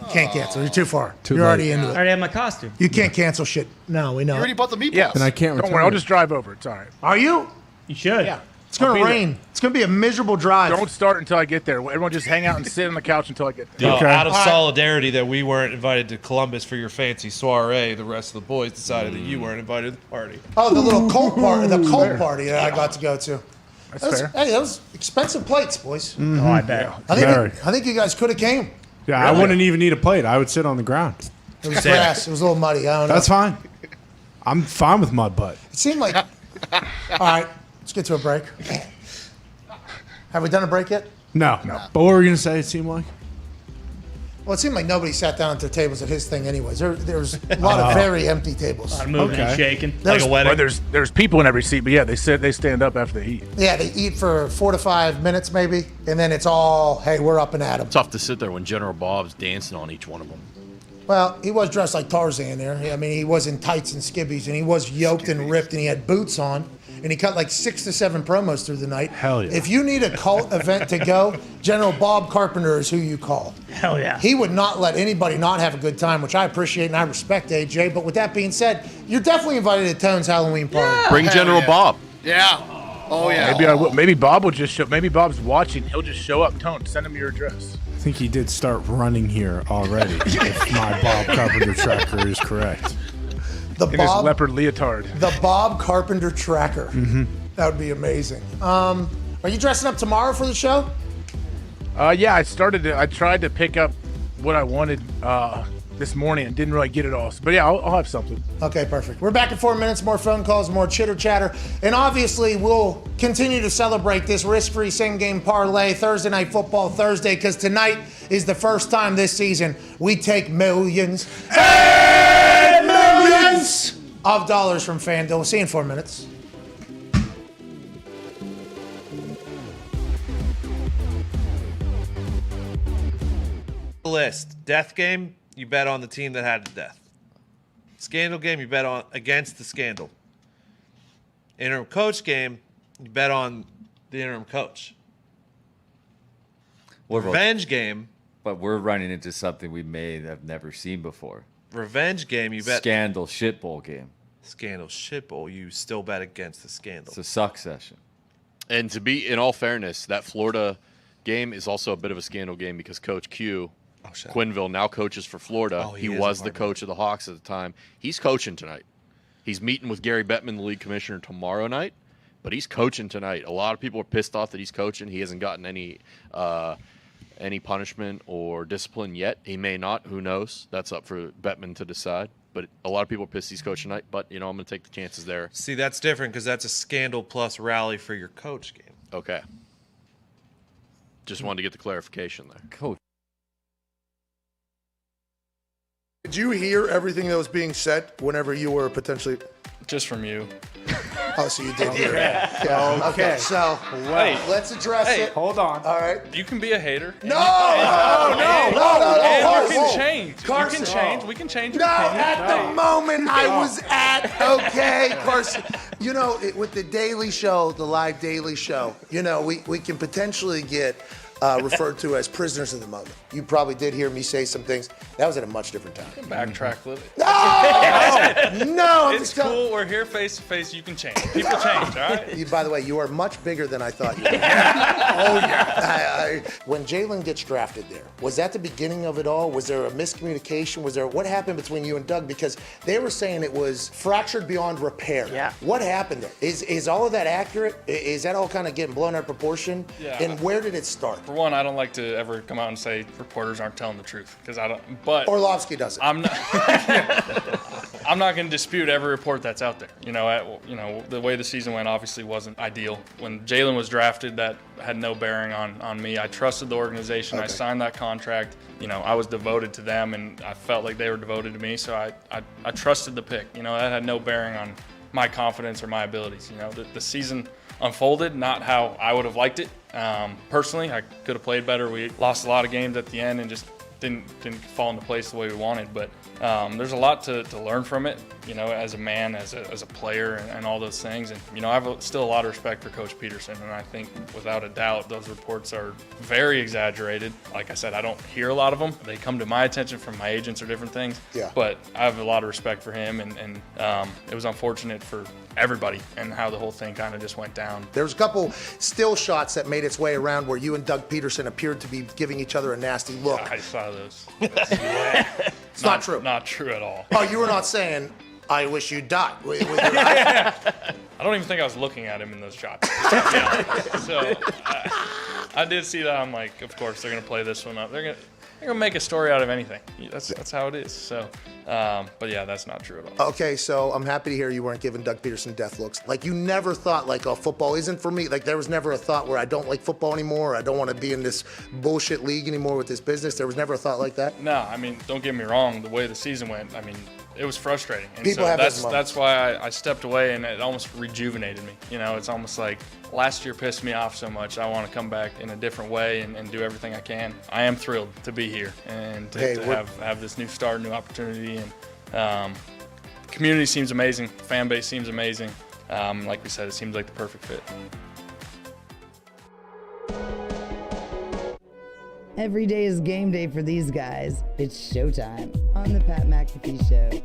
Can't cancel. You're too far. Too You're late. already into I it. already have my costume. You can't cancel shit. No, we know. You already bought the meatballs. Yes. And I can't Don't return worry, I'll it. just drive over. It's all right. Are you? You should. Yeah. It's going to rain. It's going to be a miserable drive. Don't start until I get there. Everyone just hang out and sit on the couch until I get there. Out of solidarity that we weren't invited to Columbus for your fancy soiree, the rest of the boys decided that you weren't invited to the party. Oh, the little cult party, that I got to go to. That's fair. Hey, those expensive plates, boys. Mm-hmm. Oh, I bet. I think you guys could have came. Yeah, I wouldn't even need a plate. I would sit on the ground. It was grass. It was a little muddy. I don't know. That's fine. I'm fine with mud butt. It seemed like. All right, let's get to a break. Have we done a break yet? No. But what were we going to say it seemed like? Well, it seemed like nobody sat down at their tables at his thing anyways. There's a lot of very empty tables. A lot of moving and shaking. Like a wedding. Or there's people in every seat, but yeah, they stand up after they eat. Yeah, they eat for 4 to 5 minutes maybe, and then it's all, hey, we're up and at 'em. Tough to sit there when General Bob's dancing on each one of them. Well, he was dressed like Tarzan there. I mean, he was in tights and skivvies, and he was yoked and ripped, and he had boots on, and he cut like 6 to 7 promos through the night. Hell yeah. If you need a cult event to go, General Bob Carpenter is who you call. Hell yeah. He would not let anybody not have a good time, which I appreciate and I respect, AJ. But with that being said, you're definitely invited to Tone's Halloween party. Bring General Bob. Yeah. Oh, yeah. Maybe I will. Maybe Bob will just show. Maybe Bob's watching. He'll just show up. Tone, send him your address. I think he did start running here already, if my Bob Carpenter tracker is correct. The In his Bob, leopard leotard. the Bob Carpenter tracker. Mm-hmm. That would be amazing. Are you dressing up tomorrow for the show? Yeah, I tried to pick up what I wanted this morning and didn't really get it all. But yeah, I'll have something. Okay, perfect. We're back in 4 minutes. More phone calls, more chitter chatter. And obviously, we'll continue to celebrate this risk-free same-game parlay Thursday Night Football Thursday, because tonight is the first time this season we take millions and millions of dollars from FanDuel. See you in 4 minutes. List. Death game, you bet on the team that had the death. Scandal game, you bet on against the scandal. Interim coach game, you bet on the interim coach. Revenge game. But we're running into something we may have never seen before. Revenge game, you bet. Scandal shit bowl game. Scandal shit bowl, you still bet against the scandal. It's a suck session. And to be, in all fairness, that Florida game is also a bit of a scandal game because Coach Q, Quinville, now coaches for Florida. He was the coach of the Hawks at the time. He's coaching tonight. He's meeting with Gary Bettman, the league commissioner, tomorrow night, but he's coaching tonight. A lot of people are pissed off that he's coaching. He hasn't gotten any punishment or discipline yet. He may not. Who knows? That's up for Bettman to decide. But a lot of people are pissed he's coaching tonight. But, I'm going to take the chances there. See, that's different because that's a scandal plus rally for your coach game. Okay. Just wanted to get the clarification there. Coach. Did you hear everything that was being said whenever you were potentially... Just from you. Oh, so you did hear it. Yeah. Okay, so let's address it. Hold on. All right. You can be a hater. No. You can change. Carson. You can change. We can change. No, at the moment I was at, okay, Carson. With the Daily Show, the live Daily Show, we can potentially get referred to as prisoners of the moment. You probably did hear me say some things. That was at a much different time. Backtrack a little. No, it's cool. We're here face to face. You can change. People change, all right? By the way, you are much bigger than I thought you were. Oh, yeah. When Jalen gets drafted there, was that the beginning of it all? Was there a miscommunication? What happened between you and Doug? Because they were saying it was fractured beyond repair. Yeah. What happened there? Is all of that accurate? Is that all kind of getting blown out of proportion? Yeah. And where did it start? For one, I don't like to ever come out and say reporters aren't telling the truth because I don't. But Orlovsky does it. I'm not. I'm not going to dispute every report that's out there. The way the season went obviously wasn't ideal. When Jalen was drafted, that had no bearing on me. I trusted the organization. I signed that contract. I was devoted to them, and I felt like they were devoted to me. So I trusted the pick. That had no bearing on my confidence or my abilities. The season unfolded not how I would have liked it. Personally, I could have played better. We lost a lot of games at the end and just didn't fall into place the way we wanted. But there's a lot to learn from it, as a man, as a player, and all those things. And, I have still a lot of respect for Coach Peterson. And I think, without a doubt, those reports are very exaggerated. Like I said, I don't hear a lot of them. They come to my attention from my agents or different things. Yeah. But I have a lot of respect for him. And it was unfortunate for everybody and how the whole thing kind of just went down. There was a couple still shots that made its way around where you and Doug Peterson appeared to be giving each other a nasty look. I saw those. It's not true. Not true at all. Oh, you were not saying, I wish you died. With your eyes? I don't even think I was looking at him in those shots. So I did see that. I'm like, of course, they're going to play this one up. They're going They're gonna make a story out of anything. That's how it is. So, but yeah, that's not true at all. Okay, so I'm happy to hear you weren't giving Doug Peterson death looks. Like, you never thought, like, oh, football isn't for me. Like, there was never a thought where I don't like football anymore. Or I don't want to be in this bullshit league anymore with this business. There was never a thought like that. No, I mean, don't get me wrong. The way the season went, I mean, it was frustrating. And People so have those that's why I stepped away, and it almost rejuvenated me. You know, it's almost like last year pissed me off so much. I want to come back in a different way and do everything I can. I am thrilled to be here and to have this new start, new opportunity, and community seems amazing. Fan base seems amazing. Like we said, it seems like the perfect fit. Every day is game day for these guys. It's showtime on the Pat McAfee Show.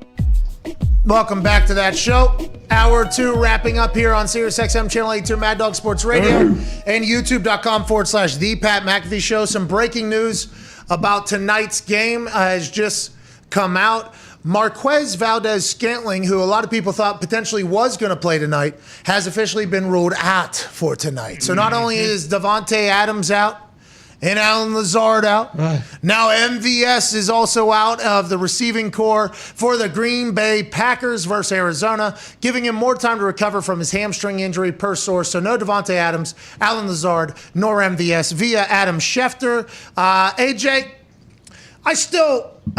Welcome back to that show. Hour 2 wrapping up here on SiriusXM Channel 82 Mad Dog Sports Radio and YouTube.com/The Pat McAfee Show. Some breaking news about tonight's game has just come out. Marquez Valdez-Scantling, who a lot of people thought potentially was going to play tonight, has officially been ruled out for tonight. So not only is Davante Adams out, and Alan Lazard out. Now MVS is also out of the receiving corps for the Green Bay Packers versus Arizona, giving him more time to recover from his hamstring injury per source. So no Davante Adams, Alan Lazard, nor MVS via Adam Schefter. AJ, I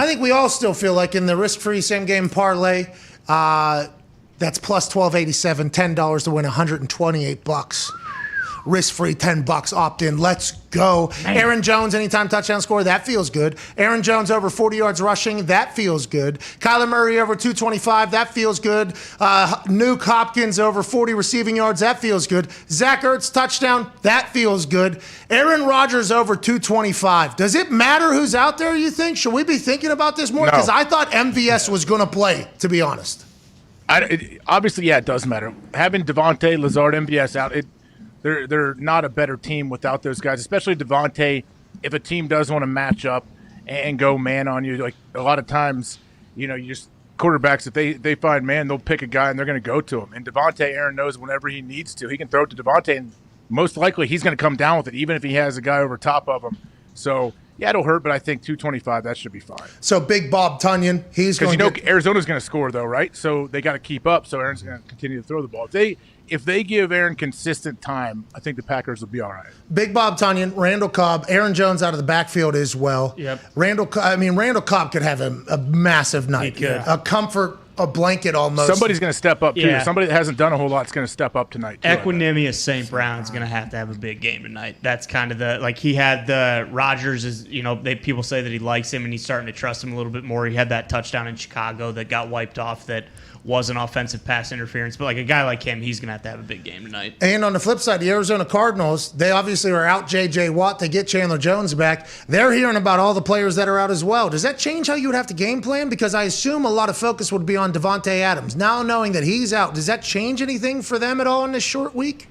think we all still feel like in the risk-free same-game parlay, that's plus 1287, $10 to win $128. Risk-free, $10 opt-in. Let's go. Man. Aaron Jones, anytime touchdown score, that feels good. Aaron Jones over 40 yards rushing, that feels good. Kyler Murray over 225, that feels good. Nuke Hopkins over 40 receiving yards, that feels good. Zach Ertz touchdown, that feels good. Aaron Rodgers over 225. Does it matter who's out there, you think? Should we be thinking about this more? Because I thought MVS was going to play, to be honest. Obviously, yeah, it does matter. Having Davante, Lazard, MVS out, They're not a better team without those guys, especially Davante. If a team does want to match up and go man on you, like a lot of times, you just quarterbacks, if they find man, they'll pick a guy and they're going to go to him. And Davante, Aaron knows whenever he needs to, he can throw it to Davante, and most likely he's going to come down with it, even if he has a guy over top of him. So, yeah, it'll hurt, but I think 225, that should be fine. So Big Bob Tunyon, he's going to because Arizona's going to score, though, right? So they got to keep up, so Aaron's going to continue to throw the ball. If they give Aaron consistent time, I think the Packers will be all right. Big Bob Tunyon, Randall Cobb, Aaron Jones out of the backfield as well. Yep. Randall Cobb could have a massive night. He could. A comfort, a blanket almost. Somebody's going to step up, too. Yeah. Somebody that hasn't done a whole lot is going to step up tonight, too. Equanimous St. Brown's going to have a big game tonight. That's kind of he had the Rodgers is, people say that he likes him and he's starting to trust him a little bit more. He had that touchdown in Chicago that got wiped off that was an offensive pass interference. But a guy like him, he's going to have a big game tonight. And on the flip side, the Arizona Cardinals, they obviously are out J.J. Watt. They get Chandler Jones back. They're hearing about all the players that are out as well. Does that change how you would have to game plan? Because I assume a lot of focus would be on Davante Adams. Now knowing that he's out, does that change anything for them at all in this short week?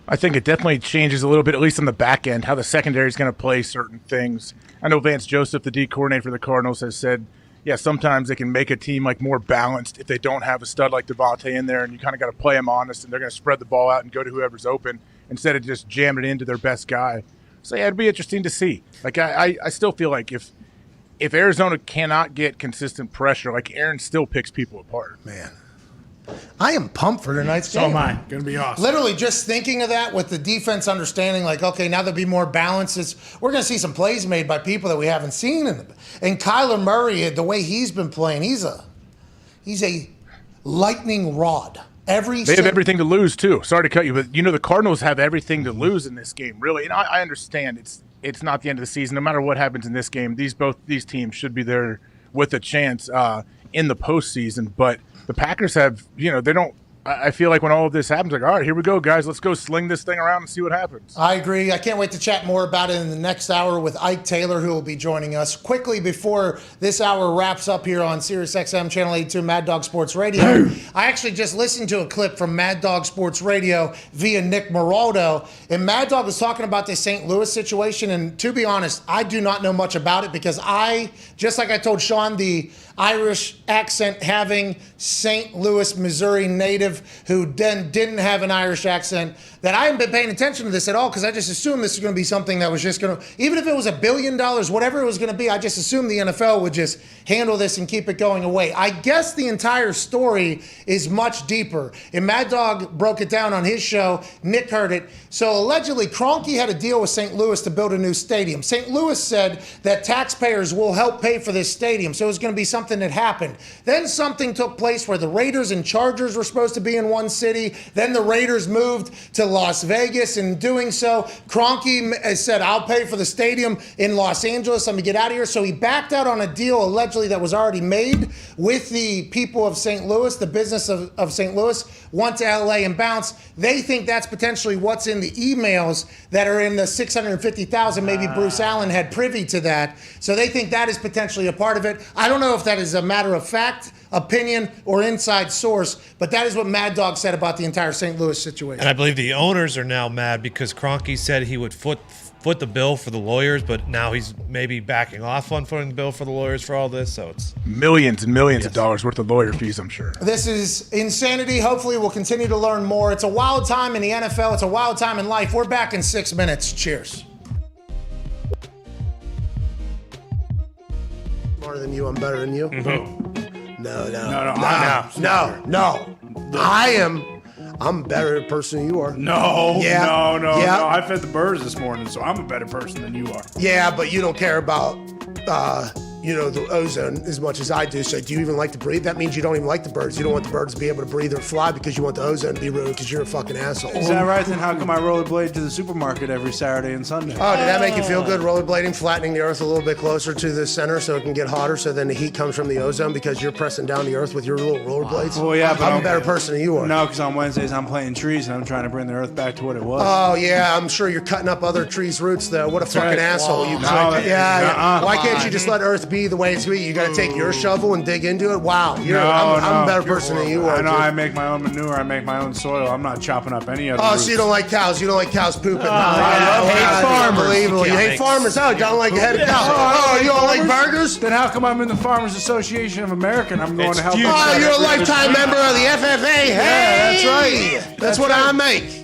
I think it definitely changes a little bit, at least on the back end, how the secondary is going to play certain things. I know Vance Joseph, the D coordinator for the Cardinals, has said, yeah, sometimes they can make a team more balanced if they don't have a stud like Davante in there, and you kind of got to play them honest, and they're going to spread the ball out and go to whoever's open instead of just jamming it into their best guy. So yeah, it'd be interesting to see. I still feel like if Arizona cannot get consistent pressure, Aaron still picks people apart. Man, I am pumped for tonight's game. So am I. Going to be awesome. Literally just thinking of that with the defense understanding, okay, now there'll be more balance. We're going to see some plays made by people that we haven't seen. And Kyler Murray, the way he's been playing, he's a lightning rod. They have everything to lose, too. Sorry to cut you, but, the Cardinals have everything to lose in this game, really. And I understand it's not the end of the season. No matter what happens in this game, both these teams should be there with a chance in the postseason. But the Packers have, they don't. I feel like when all of this happens, all right, here we go, guys. Let's go sling this thing around and see what happens. I agree. I can't wait to chat more about it in the next hour with Ike Taylor, who will be joining us. Quickly, before this hour wraps up here on SiriusXM Channel 82 Mad Dog Sports Radio, I actually just listened to a clip from Mad Dog Sports Radio via Nick Moraldo, and Mad Dog was talking about this St. Louis situation, and to be honest, I do not know much about it because just like I told Sean, the Irish accent having St. Louis, Missouri native executive who then didn't have an Irish accent, that I haven't been paying attention to this at all because I just assumed this was going to be something that was just going to, even if it was $1 billion, whatever it was going to be, I just assumed the NFL would just handle this and keep it going away. I guess the entire story is much deeper. And Mad Dog broke it down on his show. Nick heard it. So allegedly, Kroenke had a deal with St. Louis to build a new stadium. St. Louis said that taxpayers will help pay for this stadium. So it was going to be something that happened. Then something took place where the Raiders and Chargers were supposed to be in one city. Then the Raiders moved to Las Vegas. In doing so, Kroenke said, I'll pay for the stadium in Los Angeles. Let me get out of here. So he backed out on a deal allegedly that was already made with the people of St. Louis, the business of St. Louis, went to LA and bounced. They think that's potentially what's in the emails that are in the 650,000. Maybe Bruce Allen had privy to that. So they think that is potentially a part of it. I don't know if that is a matter of fact, opinion, or inside source, but that is what Mad Dog said about the entire St. Louis situation. And I believe the owners are now mad because Kroenke said he would foot the bill for the lawyers, but now he's maybe backing off on footing the bill for the lawyers for all this. So it's millions and millions of dollars worth of lawyer fees, I'm sure. This is insanity. Hopefully we'll continue to learn more. It's a wild time in the NFL. It's a wild time in life. We're back in 6 minutes. Cheers. Smarter than you, I'm better than you. Mm-hmm. No. I'm a better person than you are. No. Yeah. I fed the birds this morning, so I'm a better person than you are. Yeah, but you don't care about, the ozone as much as I do. So do you even like to breathe? That means you don't even like the birds. You don't want the birds to be able to breathe or fly because you want the ozone to be ruined because you're a fucking asshole. Is that right? Then how come I rollerblade to the supermarket every Saturday and Sunday? Oh, did that make you feel good? Rollerblading, flattening the earth a little bit closer to the center so it can get hotter so then the heat comes from the ozone because you're pressing down the earth with your little rollerblades? Well, yeah, but I'm a better person than you are. No, because on Wednesdays I'm planting trees and I'm trying to bring the earth back to what it was. Oh, yeah, I'm sure you're cutting up other trees' roots, though. What a fucking asshole. Why can't you just let earth be the way it's be? You got to take your shovel and dig into it? Wow. I'm a better person than you are. I know. I make my own manure. I make my own soil. I'm not chopping up any other roots. So you don't like cows. You don't like cows pooping. I hate farmers. Unbelievable. You hate farmers. Oh, you don't like the head of cows. You don't like burgers? Then how come I'm in the Farmers Association of America and I'm going to help? Oh, you're a lifetime member of the FFA. Hey, that's right. That's what I make.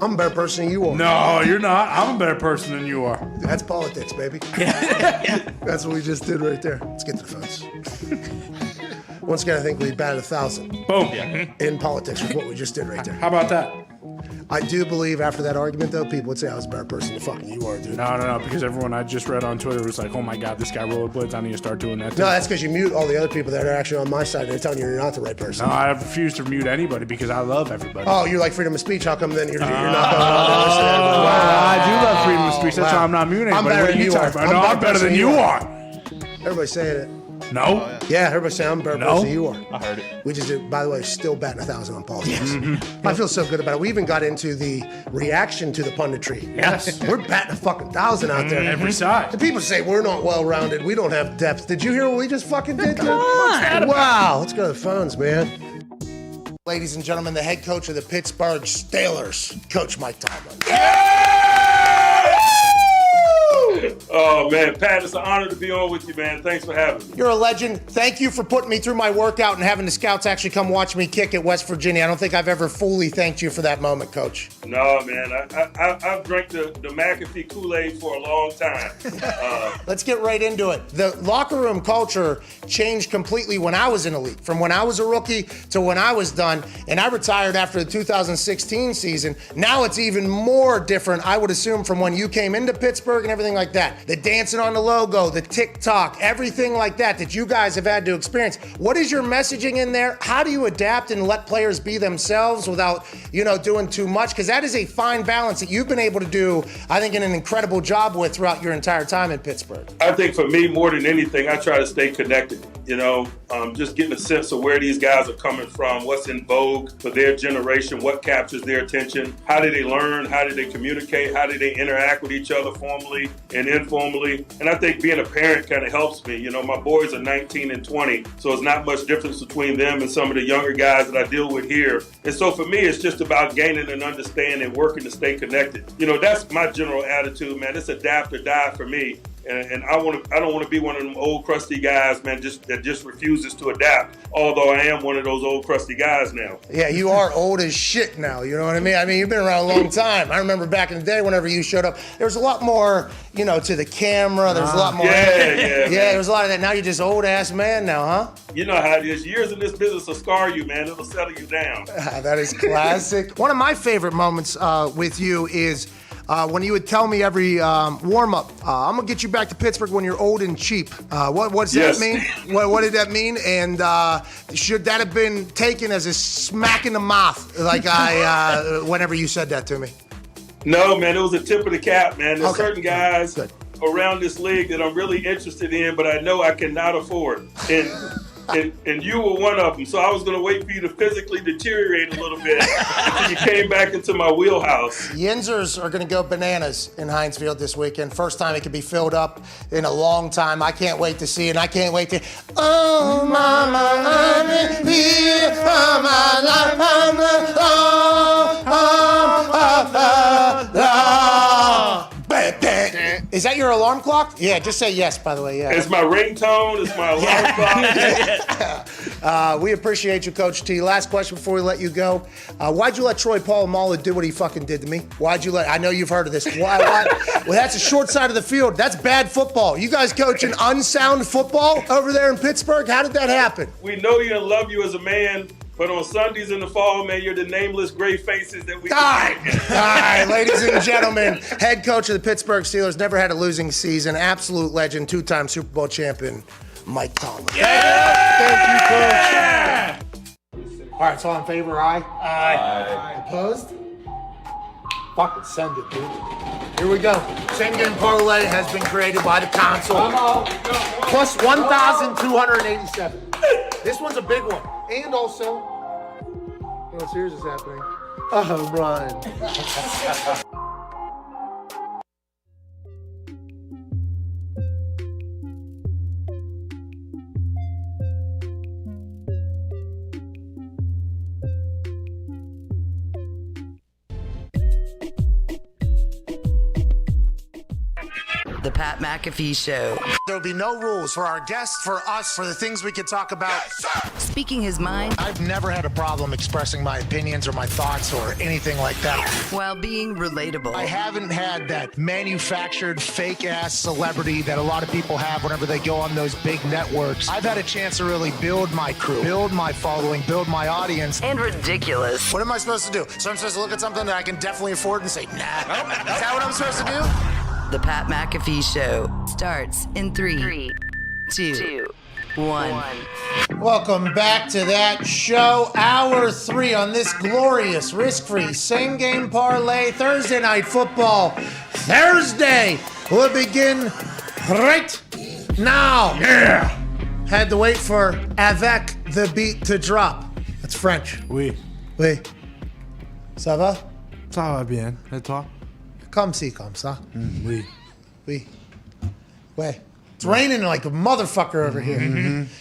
I'm a better person than you are. No, you're not. I'm a better person than you are. That's politics, baby. That's what we just did right there. Let's get to the phones. Once again, I think we batted 1,000. Boom. In politics with what we just did right there. How about that? I do believe after that argument, though, people would say I was a better person than fucking you are, dude. No, because everyone I just read on Twitter was like, oh my God, this guy rollerblades. I need to start doing that too. No, that's because you mute all the other people that are actually on my side. They're telling you you're not the right person. No, I refuse to mute anybody because I love everybody. Oh, you're like freedom of speech. How come then you're not going to listen to everybody? Wow. I do love freedom of speech. That's why I'm not muting anybody. I'm better than you are. No, I'm better than you are. Everybody's saying it. No. Yeah, everybody's saying I'm a better person than you are. I heard it. We just did, by the way, still batting 1,000 on politics. I feel so good about it. We even got into the reaction to the punditry. Yes. We're batting a fucking 1,000 out there. Every side. The people say we're not well-rounded. We don't have depth. Did you hear what we just fucking did? Come on. Wow. Let's go to the phones, man. Ladies and gentlemen, the head coach of the Pittsburgh Steelers, Coach Mike Tomlin. Oh, man, Pat, it's an honor to be on with you, man. Thanks for having me. You're a legend. Thank you for putting me through my workout and having the scouts actually come watch me kick at West Virginia. I don't think I've ever fully thanked you for that moment, Coach. No, man. I've drank the McAfee Kool-Aid for a long time. Let's get right into it. The locker room culture changed completely when I was in the league, from when I was a rookie to when I was done, and I retired after the 2016 season. Now it's even more different, I would assume, from when you came into Pittsburgh and everything like that. The dancing on the logo, the TikTok, everything like that you guys have had to experience. What is your messaging in there? How do you adapt and let players be themselves without, doing too much? Because that is a fine balance that you've been able to do, I think, in an incredible job with throughout your entire time in Pittsburgh. I think for me, more than anything, I try to stay connected. Just getting a sense of where these guys are coming from, what's in vogue for their generation, what captures their attention, how do they learn, how do they communicate, how do they interact with each other formally and informally. And I think being a parent kind of helps me. My boys are 19 and 20, so it's not much difference between them and some of the younger guys that I deal with here. And so for me, it's just about gaining an understanding, working to stay connected. That's my general attitude, man. It's adapt or die for me. And I don't want to be one of them old crusty guys, man, that just refuses to adapt. Although I am one of those old crusty guys now. Yeah, you are old as shit now. You know what I mean? I mean, you've been around a long time. I remember back in the day, whenever you showed up, there was a lot more, to the camera. There's a lot more. Yeah. There was a lot of that. Now you're just old ass man now, huh? You know how it is. Years in this business will scar you, man. It'll settle you down. That is classic. One of my favorite moments with you is when you would tell me every warm-up, I'm going to get you back to Pittsburgh when you're old and cheap. What's that mean? What did that mean? And should that have been taken as a smack in the mouth, like whenever you said that to me? No, man, it was a tip of the cap, man. There's certain guys around this league that I'm really interested in, but I know I cannot afford. And you were one of them. So I was going to wait for you to physically deteriorate a little bit until you came back into my wheelhouse. Yinzers are going to go bananas in Heinz Field this weekend. First time it could be filled up in a long time. I can't wait to see it. And I can't wait to. Oh, mama, I'm here. Oh, my life, Is that your alarm clock? Yeah, just say yes, by the way. Yeah. It's my ringtone. It's my alarm clock. We appreciate you, Coach T. Last question before we let you go. Why'd you let Troy Polamalu do what he fucking did to me? Why'd you let? I know you've heard of this. Why? Well, that's a short side of the field. That's bad football. You guys coaching unsound football over there in Pittsburgh? How did that happen? We know you and love you as a man. But on Sundays in the fall, man, you're the nameless gray faces that we. All right, ladies and gentlemen, head coach of the Pittsburgh Steelers, never had a losing season, absolute legend, two-time Super Bowl champion, Mike Tomlin. Yeah! Thank you, Coach. All right, so all in favor, aye? Aye. Opposed? Fucking send it, dude. Here we go. Same game parlay has been created by the console. Plus 1,287. This one's a big one. And also, what's here's is happening. A home run. The Pat McAfee Show. There'll be no rules for our guests, for us, for the things we could talk about. Speaking his mind. I've never had a problem expressing my opinions or my thoughts or anything like that. While being relatable. I haven't had that manufactured fake-ass celebrity that a lot of people have whenever they go on those big networks. I've had a chance to really build my crew, build my following, build my audience. And ridiculous. What am I supposed to do? So I'm supposed to look at something that I can definitely afford and say, nah. Is that what I'm supposed to do? The Pat McAfee Show starts in 3, 2, 1. Welcome back to that show. Hour 3 on this glorious, risk-free, same-game parlay Thursday night football. Thursday will begin right now. Yeah. Had to wait for avec the beat to drop. That's French. Oui. Oui. Ça va? Ça va bien. Et toi? Comme ci, comme ça. Oui. Oui. Ouais. It's raining like a motherfucker over here.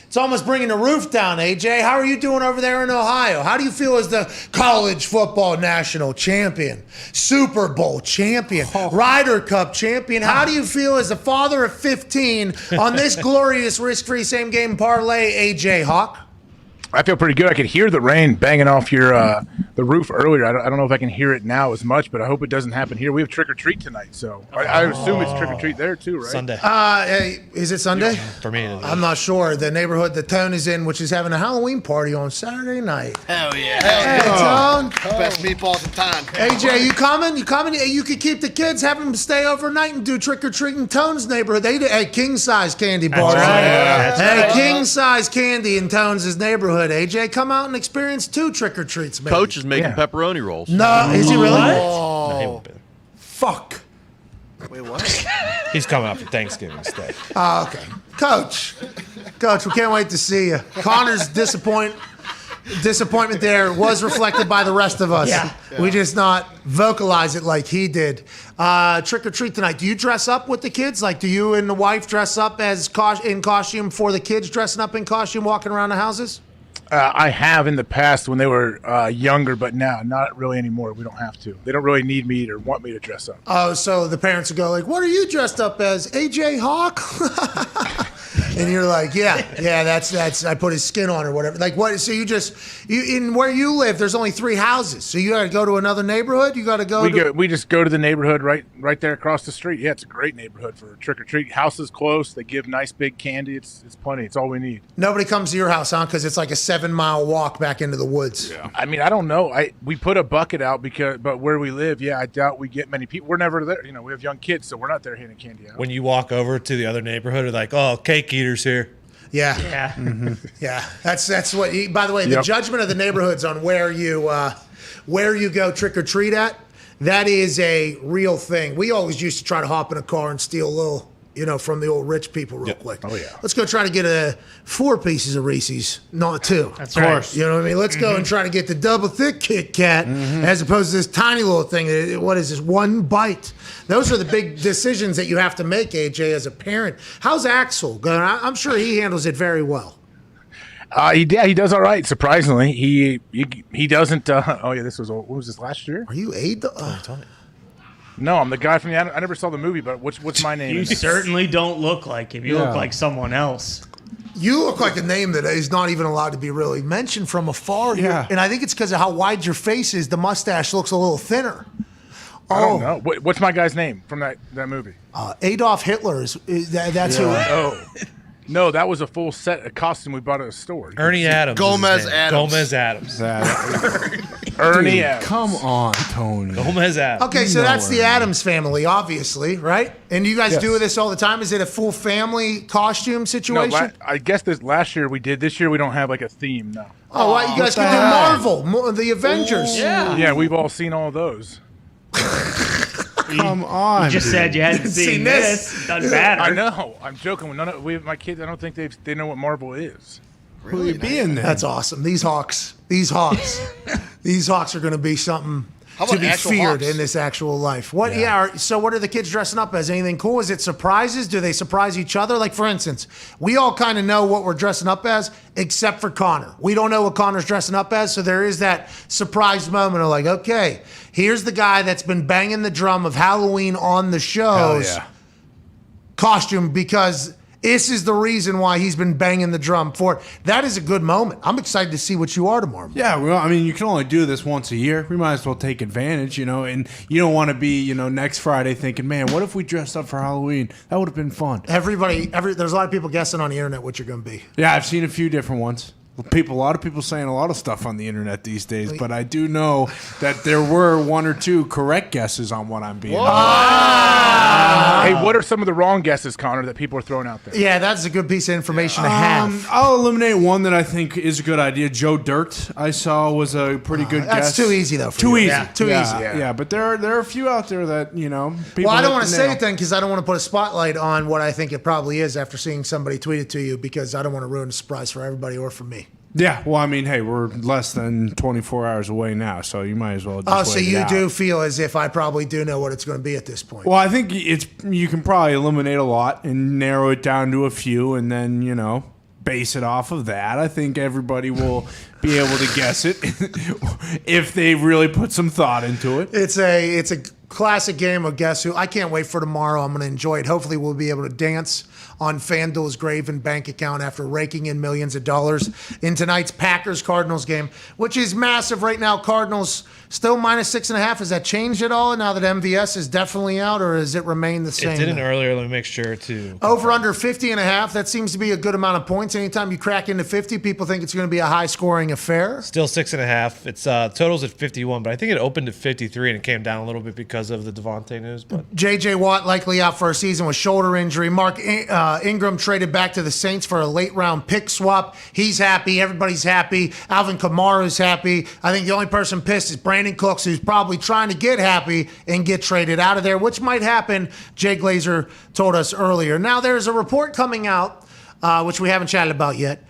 It's almost bringing the roof down, AJ. How are you doing over there in Ohio? How do you feel as the college football national champion, Super Bowl champion, Ryder Cup champion? How do you feel as the father of 15 on this glorious risk-free same-game parlay, AJ Hawk? I feel pretty good. I could hear the rain banging off your the roof earlier. I don't know if I can hear it now as much, but I hope it doesn't happen here. We have trick or treat tonight, so I assume it's trick or treat there too, right? Sunday. Is it Sunday? For me, it is. I'm not sure. The neighborhood that Tone is in, which is having a Halloween party on Saturday night. Hell yeah. Hey, Tone. Best meatballs in town. AJ, you coming? You coming? You could keep the kids, have them stay overnight and do trick or treat in Tone's neighborhood. They do king size candy bar. Hey, king size candy in Tone's neighborhood. AJ, come out and experience 2 trick or treats, man. Coach is making pepperoni rolls. No, is he really? No, he won't be. Fuck. Wait, what? He's coming up for Thanksgiving instead. Oh, okay. Coach, we can't wait to see you. Connor's disappointment there was reflected by the rest of us. Yeah. We just not vocalize it like he did. Trick or treat tonight. Do you dress up with the kids? Like, do you and the wife dress up as in costume for the kids dressing up in costume walking around the houses? I have in the past when they were younger, but now not really anymore. We don't have to. They don't really need me or want me to dress up. Oh, so the parents would go like, "What are you dressed up as, AJ Hawk?" And you're like, yeah, that's. I put his skin on or whatever. Like what? So you in where you live, there's only 3 houses. So you got to go to another neighborhood. You got to go. We just go to the neighborhood right there across the street. Yeah, it's a great neighborhood for trick or treat. House is close. They give nice big candy. It's plenty. It's all we need. Nobody comes to your house, huh? Because it's like a 7-mile walk back into the woods. Yeah. I mean, I don't know. We put a bucket out but where we live, I doubt we get many people. We're never there. We have young kids, so we're not there handing candy out. When you walk over to the other neighborhood, they're like, "Oh, cake eaters here." Yeah. Yeah. Mm-hmm. Yeah. That's what. By the way, the judgment of the neighborhoods on where you go trick or treat at, that is a real thing. We always used to try to hop in a car and steal a little, from the old rich people real quick. Oh yeah. Let's go try to get 4 pieces of Reese's, not 2. That's of right. course. You know what I mean? Let's go and try to get the double thick Kit Kat as opposed to this tiny little thing. What is this? 1 bite. Those are the big decisions that you have to make, AJ, as a parent. How's Axel going? I'm sure he handles it very well. He does all right. Surprisingly, he doesn't. What was this last year? Are you Aid? No, I'm the guy from I never saw the movie, but what's my name? You certainly don't look like him. You look like someone else. You look like a name that is not even allowed to be really mentioned from afar. Yeah. And I think it's because of how wide your face is. The mustache looks a little thinner. I don't know. What's my guy's name from that movie? Adolf Hitler that's who. Oh. No, that was a full set of costume we bought at a store. Ernie Adams. Gomez Adams. Gomez Adams. Ernie Adams. Come on, Tony. Gomez Adams. Okay, so that's the Adams family, obviously, right? And you guys do this all the time? Is it a full family costume situation? No, I guess last year we did. This year we don't have like a theme, no. Oh, well, you guys can do Marvel, the Avengers. Yeah, we've all seen all those. Come on. You just said you hadn't seen this. Doesn't matter. I know. I'm joking. My kids, I don't think they know what Marvel is. Who you being there? That's awesome. These Hawks are going to be something How to about be actual feared Hawks? in this actual life. So what are the kids dressing up as? Anything cool? Is it surprises? Do they surprise each other? Like, for instance, we all kind of know what we're dressing up as, except for Connor. We don't know what Connor's dressing up as, so there is that surprise moment of like, okay, here's the guy that's been banging the drum of Halloween on the shows costume because this is the reason why he's been banging the drum for it. That is a good moment. I'm excited to see what you are tomorrow. Yeah, well, I mean, you can only do this once a year. We might as well take advantage, and you don't want to be, next Friday thinking, man, what if we dressed up for Halloween? That would have been fun. There's a lot of people guessing on the internet what you're going to be. Yeah, I've seen a few different ones. A lot of people saying a lot of stuff on the internet these days, but I do know that there were 1 or 2 correct guesses on what I'm being. Hey, what are some of the wrong guesses, Connor, that people are throwing out there? Yeah, that's a good piece of information to have. I'll eliminate one that I think is a good idea. Joe Dirt, I saw, was a pretty good guess. That's too easy, though. Too easy. Yeah. But there are a few out there that, people Well, I don't want hit to the say nail. it then because I don't want to put a spotlight on what I think it probably is after seeing somebody tweet it to you because I don't want to ruin the surprise for everybody or for me. Yeah, well, I mean, hey, we're less than 24 hours away now, so you might as well just so wait it you out. do feel as if I probably do know what it's going to be at this point. Well, I think you can probably eliminate a lot and narrow it down to a few and then, base it off of that. I think everybody will be able to guess it if they really put some thought into it. It's a classic game of Guess Who. I can't wait for tomorrow. I'm going to enjoy it. Hopefully we'll be able to dance on FanDuel's Graven bank account after raking in millions of dollars in tonight's Packers-Cardinals game, which is massive right now. Cardinals still -6.5. Has that changed at all now that MVS is definitely out, or has it remained the same? It didn't earlier. Let me make sure, too. Over under 50.5. That seems to be a good amount of points. Anytime you crack into 50, people think it's going to be a high-scoring affair. Still 6.5. It's totals at 51, but I think it opened at 53 and it came down a little bit because of the Devontae news. But J.J. Watt likely out for a season with shoulder injury. Mark Ingram traded back to the Saints for a late-round pick swap. He's happy. Everybody's happy. Alvin Kamara's happy. I think the only person pissed is Brandon Cooks, who's probably trying to get happy and get traded out of there, which might happen, Jay Glazer told us earlier. Now, there's a report coming out, which we haven't chatted about yet,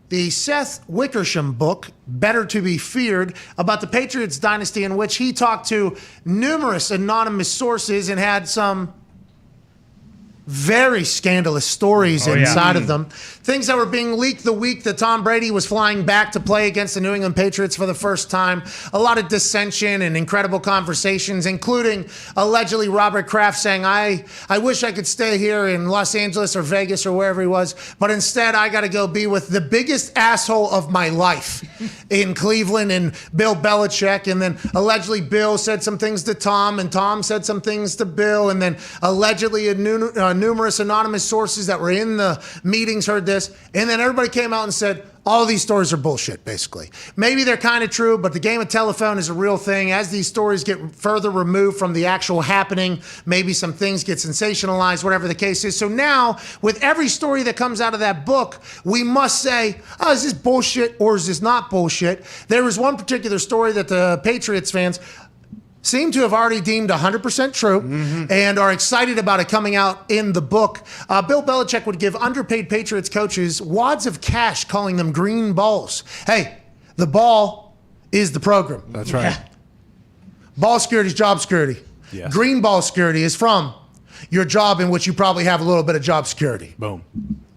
the Seth Wickersham book, Better to Be Feared, about the Patriots dynasty, in which he talked to numerous anonymous sources and had some very scandalous stories inside of them. Things that were being leaked the week that Tom Brady was flying back to play against the New England Patriots for the first time. A lot of dissension and incredible conversations, including allegedly Robert Kraft saying, I wish I could stay here in Los Angeles or Vegas or wherever he was, but instead I got to go be with the biggest asshole of my life in Cleveland and Bill Belichick. And then allegedly Bill said some things to Tom and Tom said some things to Bill. And then allegedly numerous anonymous sources that were in the meetings heard this. And then everybody came out and said, all these stories are bullshit, basically. Maybe they're kind of true, but the game of telephone is a real thing. As these stories get further removed from the actual happening, maybe some things get sensationalized, whatever the case is. So now, with every story that comes out of that book, we must say, oh, is this bullshit or is this not bullshit? There was one particular story that the Patriots fans seem to have already deemed 100% true and are excited about it coming out in the book. Bill Belichick would give underpaid Patriots coaches wads of cash, calling them green balls. Hey, the ball is the program. That's right. Ball security is job security. Yes. Green ball security is from your job in which you probably have a little bit of job security. Boom.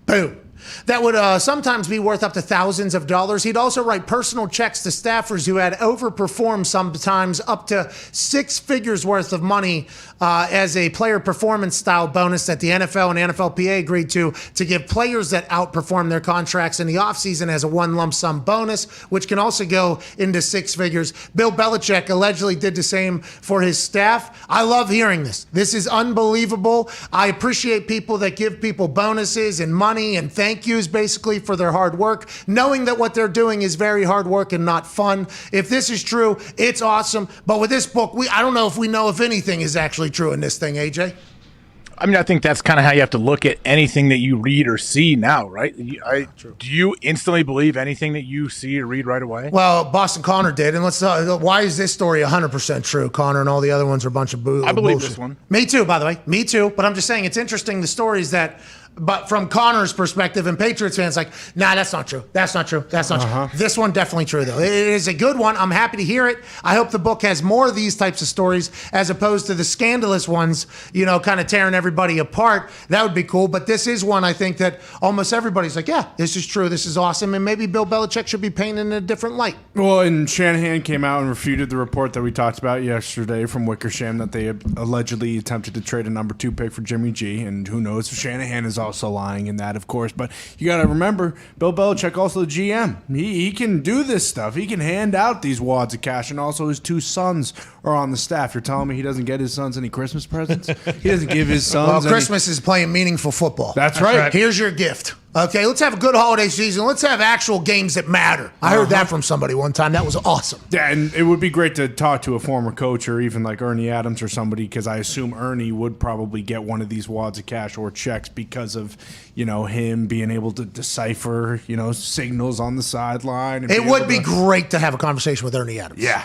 Boom. That would sometimes be worth up to thousands of dollars. He'd also write personal checks to staffers who had overperformed, sometimes up to 6 figures worth of money as a player performance style bonus that the NFL and NFLPA agreed to give players that outperform their contracts in the offseason as a one lump sum bonus, which can also go into 6 figures. Bill Belichick allegedly did the same for his staff. I love hearing this. This is unbelievable. I appreciate people that give people bonuses and money and thank yous basically for their hard work, knowing that what they're doing is very hard work and not fun. If this is true, it's awesome. But with this book, I don't know if we know if anything is actually true in this thing, AJ. I mean, I think that's kind of how you have to look at anything that you read or see now, right? Do you instantly believe anything that you see or read right away? Well, Boston Connor did, and let's why is this story 100% true? Connor and all the other ones are a bunch of I believe bullshit. this one. Me too, by the way. Me too. But I'm just saying it's interesting the stories that. But from Connor's perspective and Patriots fans, like, nah, that's not true. That's not true. That's not true. This one definitely true, though. It is a good one. I'm happy to hear it. I hope the book has more of these types of stories as opposed to the scandalous ones, kind of tearing everybody apart. That would be cool. But this is one I think that almost everybody's like, yeah, this is true. This is awesome. And maybe Bill Belichick should be painted in a different light. Well, and Shanahan came out and refuted the report that we talked about yesterday from Wickersham that they allegedly attempted to trade a number 2 pick for Jimmy G. And who knows if Shanahan is also lying in that, of course. But you got to remember, Bill Belichick, also the GM. He can do this stuff. He can hand out these wads of cash, and also his 2 sons are on the staff. You're telling me he doesn't get his sons any Christmas presents? He doesn't give his sons Christmas is playing meaningful football. That's right. Here's your gift. Okay, let's have a good holiday season. Let's have actual games that matter. I heard that from somebody one time. That was awesome. Yeah, and it would be great to talk to a former coach or even like Ernie Adams or somebody, because I assume Ernie would probably get one of these wads of cash or checks because of, him being able to decipher, signals on the sideline. It would be great to have a conversation with Ernie Adams. Yeah.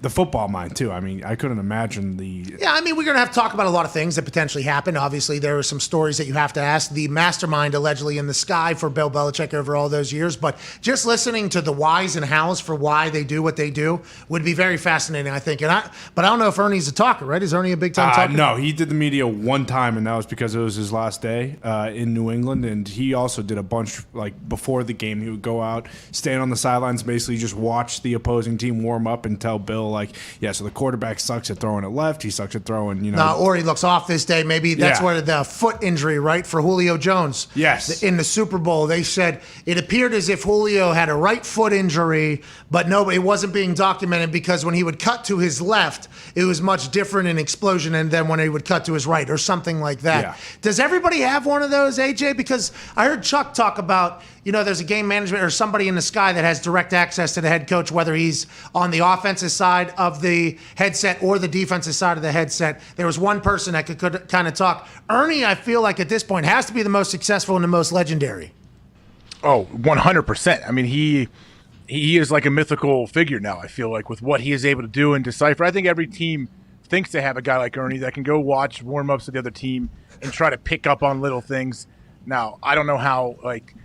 The football mind, too. I mean, I couldn't imagine the... Yeah, I mean, we're going to have to talk about a lot of things that potentially happened. Obviously, there are some stories that you have to ask. The mastermind allegedly in the sky for Bill Belichick over all those years. But just listening to the whys and hows for why they do what they do would be very fascinating, I think. But I don't know if Ernie's a talker, right? Is Ernie a big-time talker? No, he did the media one time, and that was because it was his last day in New England. And he also did a bunch, like, before the game. He would go out, stand on the sidelines, basically just watch the opposing team warm up and tell Bill, like, yeah, so the quarterback sucks at throwing it left. He sucks at throwing, or he looks off this day. Maybe that's where the foot injury, right, for Julio Jones. Yes. In the Super Bowl, they said it appeared as if Julio had a right foot injury, but no, it wasn't being documented because when he would cut to his left, it was much different in explosion than when he would cut to his right or something like that. Yeah. Does everybody have one of those, AJ? Because I heard Chuck talk about, there's a game management or somebody in the sky that has direct access to the head coach, whether he's on the offensive side of the headset or the defensive side of the headset. There was one person that could kind of talk. Ernie, I feel like at this point, has to be the most successful and the most legendary. Oh, 100%. I mean, he is like a mythical figure now, I feel like, with what he is able to do and decipher. I think every team thinks they have a guy like Ernie that can go watch warm-ups of the other team and try to pick up on little things. Now, I don't know how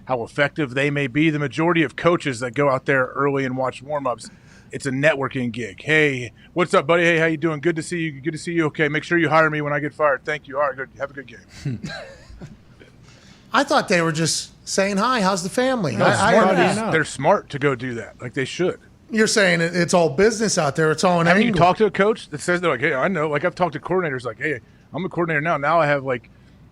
effective they may be. The majority of coaches that go out there early and watch warm-ups It's a networking gig. Hey, what's up, buddy? Hey, how you doing? Good to see you. Good to see you. Okay, make sure you hire me when I get fired. Thank you. All right, good. Have a good game. I thought they were just saying hi. How's the family? They're smart to go do that. Like they should. You're saying it's all business out there. It's all an Have angle. you talked to a coach that says they're like, hey, I know. Like I've talked to coordinators like, hey, I'm a coordinator now. Now I have like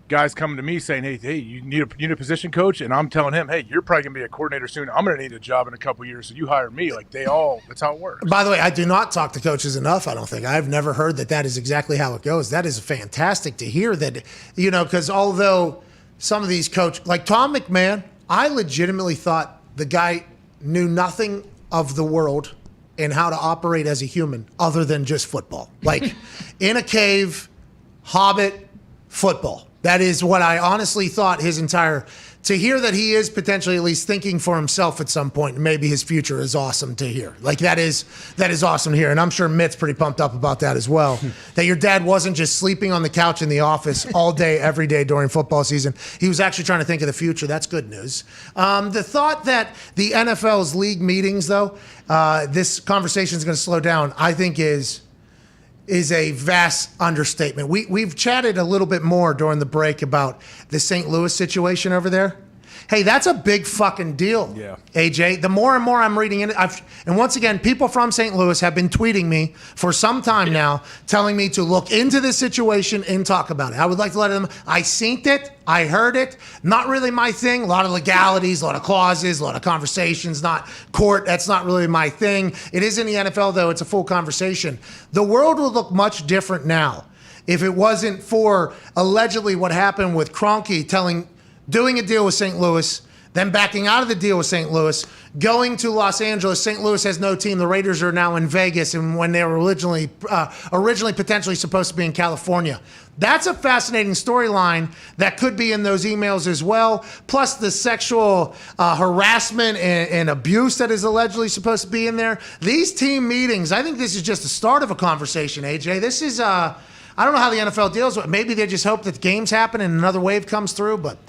guys coming to me saying, hey, you need a position coach, and I'm telling him, hey, you're probably gonna be a coordinator soon. I'm gonna need a job in a couple years, so you hire me. Like that's how it works. By the way, I do not talk to coaches enough. I don't think I've never heard that is exactly how it goes. That is fantastic to hear that, because although some of these coaches, like Tom McMahon, I legitimately thought the guy knew nothing of the world and how to operate as a human other than just football. Like in a cave, hobbit, football. That is what I honestly thought to hear that he is potentially at least thinking for himself at some point, and maybe his future is awesome to hear. Like that is awesome to hear. And I'm sure Mitt's pretty pumped up about that as well. That your dad wasn't just sleeping on the couch in the office all day, every day during football season. He was actually trying to think of the future. That's good news. The thought that the NFL's league meetings, though, this conversation is going to slow down, I think is a vast understatement. We've chatted a little bit more during the break about the St. Louis situation over there. Hey, that's a big fucking deal, AJ. The more and more I'm reading it, and once again, people from St. Louis have been tweeting me for some time now, telling me to look into this situation and talk about it. I would like to let them, I seen it, I heard it, not really my thing, a lot of legalities, a lot of clauses, a lot of conversations, not court, that's not really my thing. It is in the NFL, though, it's a full conversation. The world would look much different now if it wasn't for allegedly what happened with Kroenke doing a deal with St. Louis, then backing out of the deal with St. Louis, going to Los Angeles. St. Louis has no team. The Raiders are now in Vegas, and when they were originally potentially supposed to be in California. That's a fascinating storyline that could be in those emails as well, plus the sexual harassment and abuse that is allegedly supposed to be in there. These team meetings, I think this is just the start of a conversation, AJ. This is... I don't know how the NFL deals with it. Maybe they just hope that games happen and another wave comes through. But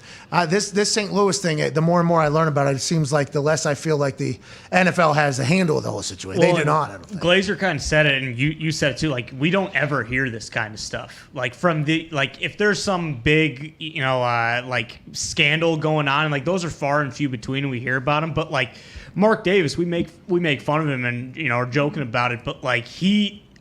this St. Louis thing, the more and more I learn about it, it seems like the less I feel like the NFL has the handle of the whole situation. Well, they do not. I don't think. Glazer kind of said it, and you said it too. Like, we don't ever hear this kind of stuff. Like if there's some big like scandal going on, and like those are far and few between, and we hear about them. But like Mark Davis, we make fun of him and are joking about it. But like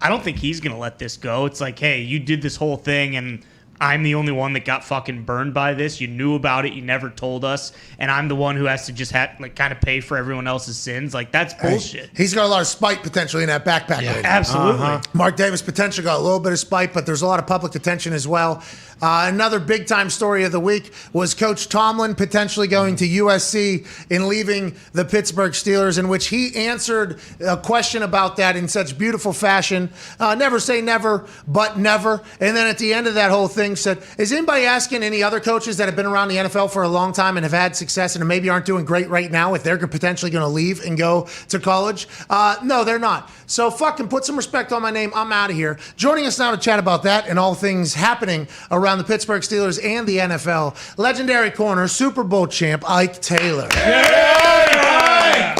I don't think he's going to let this go. It's like, hey, you did this whole thing, and I'm the only one that got fucking burned by this. You knew about it. You never told us. And I'm the one who has to just kind of pay for everyone else's sins. Like, that's bullshit. He's got a lot of spite potentially in that backpack. Yeah, absolutely. Mark Davis potentially got a little bit of spite, but there's a lot of public attention as well. Another big-time story of the week was Coach Tomlin potentially going to USC and leaving the Pittsburgh Steelers, in which he answered a question about that in such beautiful fashion. Never say never, but never. And then at the end of that whole thing said, is anybody asking any other coaches that have been around the NFL for a long time and have had success and maybe aren't doing great right now if they're potentially going to leave and go to college? No, they're not. So fucking put some respect on my name. I'm out of here. Joining us now to chat about that and all things happening around the Pittsburgh Steelers and the NFL, legendary corner, Super Bowl champ, Ike Taylor. Yeah!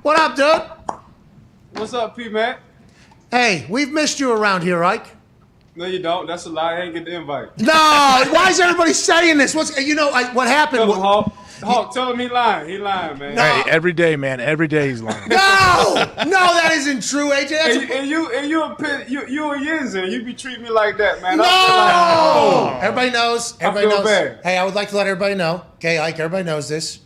What up, dude? What's up, P-Mac? Hey, we've missed you around here, Ike. No, you don't. That's a lie. I ain't get the invite. No, why is everybody saying this? What happened? Hawk, tell him he lying. He lying, man. No. Hey, every day, man. Every day he's lying. No, that isn't true, AJ. You a Yinzer. You be treating me like that, man. No! Everybody knows. Everybody knows. Bad. Hey, I would like to let everybody know. Okay, Ike, everybody knows this.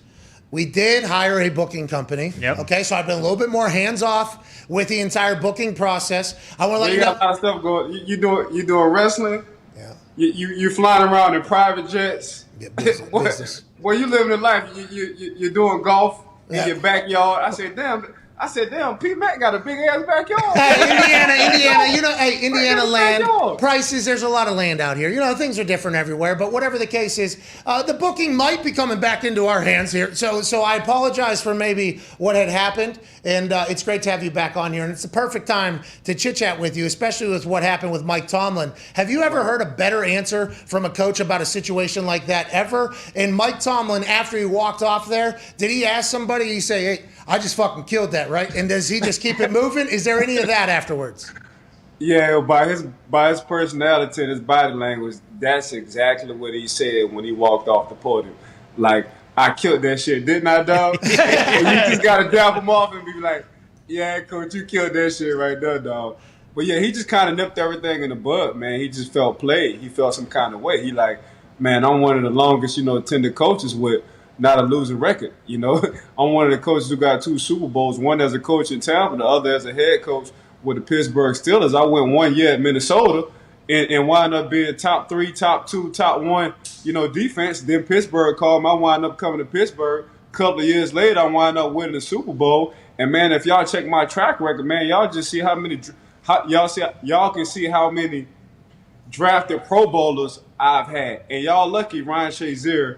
We did hire a booking company. Yep. Okay, so I've been a little bit more hands-off with the entire booking process. I want to let you know. You got a lot of stuff going. You doing wrestling. Yeah. You flying around in private jets. Yeah, business. Well, you living the life. You're doing golf in your backyard. I said, damn, P. Mac got a big ass backyard. Hey, Indiana land prices. There's a lot of land out here. Things are different everywhere. But whatever the case is, the booking might be coming back into our hands here. So I apologize for maybe what had happened, and it's great to have you back on here. And it's the perfect time to chit chat with you, especially with what happened with Mike Tomlin. Have you ever heard a better answer from a coach about a situation like that ever? And Mike Tomlin, after he walked off there, did he ask somebody? He say, "Hey, I just fucking killed that right? And does he just keep it moving? Is there any of that afterwards? Yeah, by his personality and his body language, that's exactly what he said when he walked off the podium. Like, I killed that shit, didn't I, dog? And you just gotta dab him off and be like, yeah, coach, you killed that shit right there, dog. But yeah, he just kind of nipped everything in the bud, man. He just felt played. He felt some kind of way. He like, man, I'm one of the longest, tenured coaches with not a losing record. I'm one of the coaches who got 2 Super Bowls, one as a coach in Tampa, the other as a head coach with the Pittsburgh Steelers. I went 1 year at Minnesota and wound up being top 3, top 2, top 1, defense. Then Pittsburgh called me. I wound up coming to Pittsburgh. A couple of years later, I wound up winning the Super Bowl. And man, if y'all check my track record, man, y'all just see y'all can see how many drafted Pro Bowlers I've had. And y'all lucky Ryan Shazier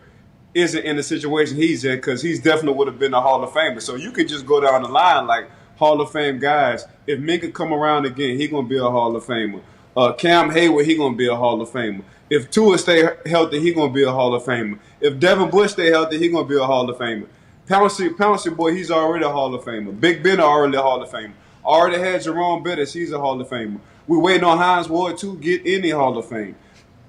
isn't in the situation he's in, because he's definitely would have been a Hall of Famer. So you could just go down the line like Hall of Fame guys. If Minka come around again, he gonna be a Hall of Famer. Cam Hayward, he gonna be a Hall of Famer. If Tua stay healthy, he gonna be a Hall of Famer. If Devin Bush stay healthy, he gonna be a Hall of Famer. Pouncey boy, he's already a Hall of Famer. Big Ben already a Hall of Famer. Already had Jerome Bettis, he's a Hall of Famer. We waiting on Hines Ward to get in the Hall of Fame.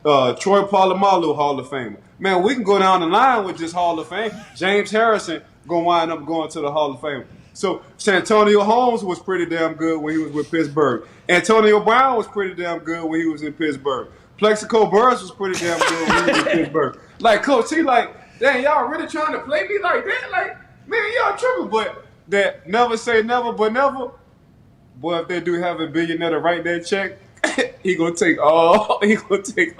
Troy Polamalu, Hall of Famer. Man, we can go down the line with just Hall of Fame. James Harrison gonna wind up going to the Hall of Fame. So Santonio Holmes was pretty damn good when he was with Pittsburgh. Antonio Brown was pretty damn good when he was in Pittsburgh. Plexico Burress was pretty damn good when he was in Pittsburgh. Like, Coach, he like, dang, y'all really trying to play me like that? Like, man, y'all tripping. But that never say never, but never. Boy, if they do have a billionaire to write that check, he gonna take all that shit.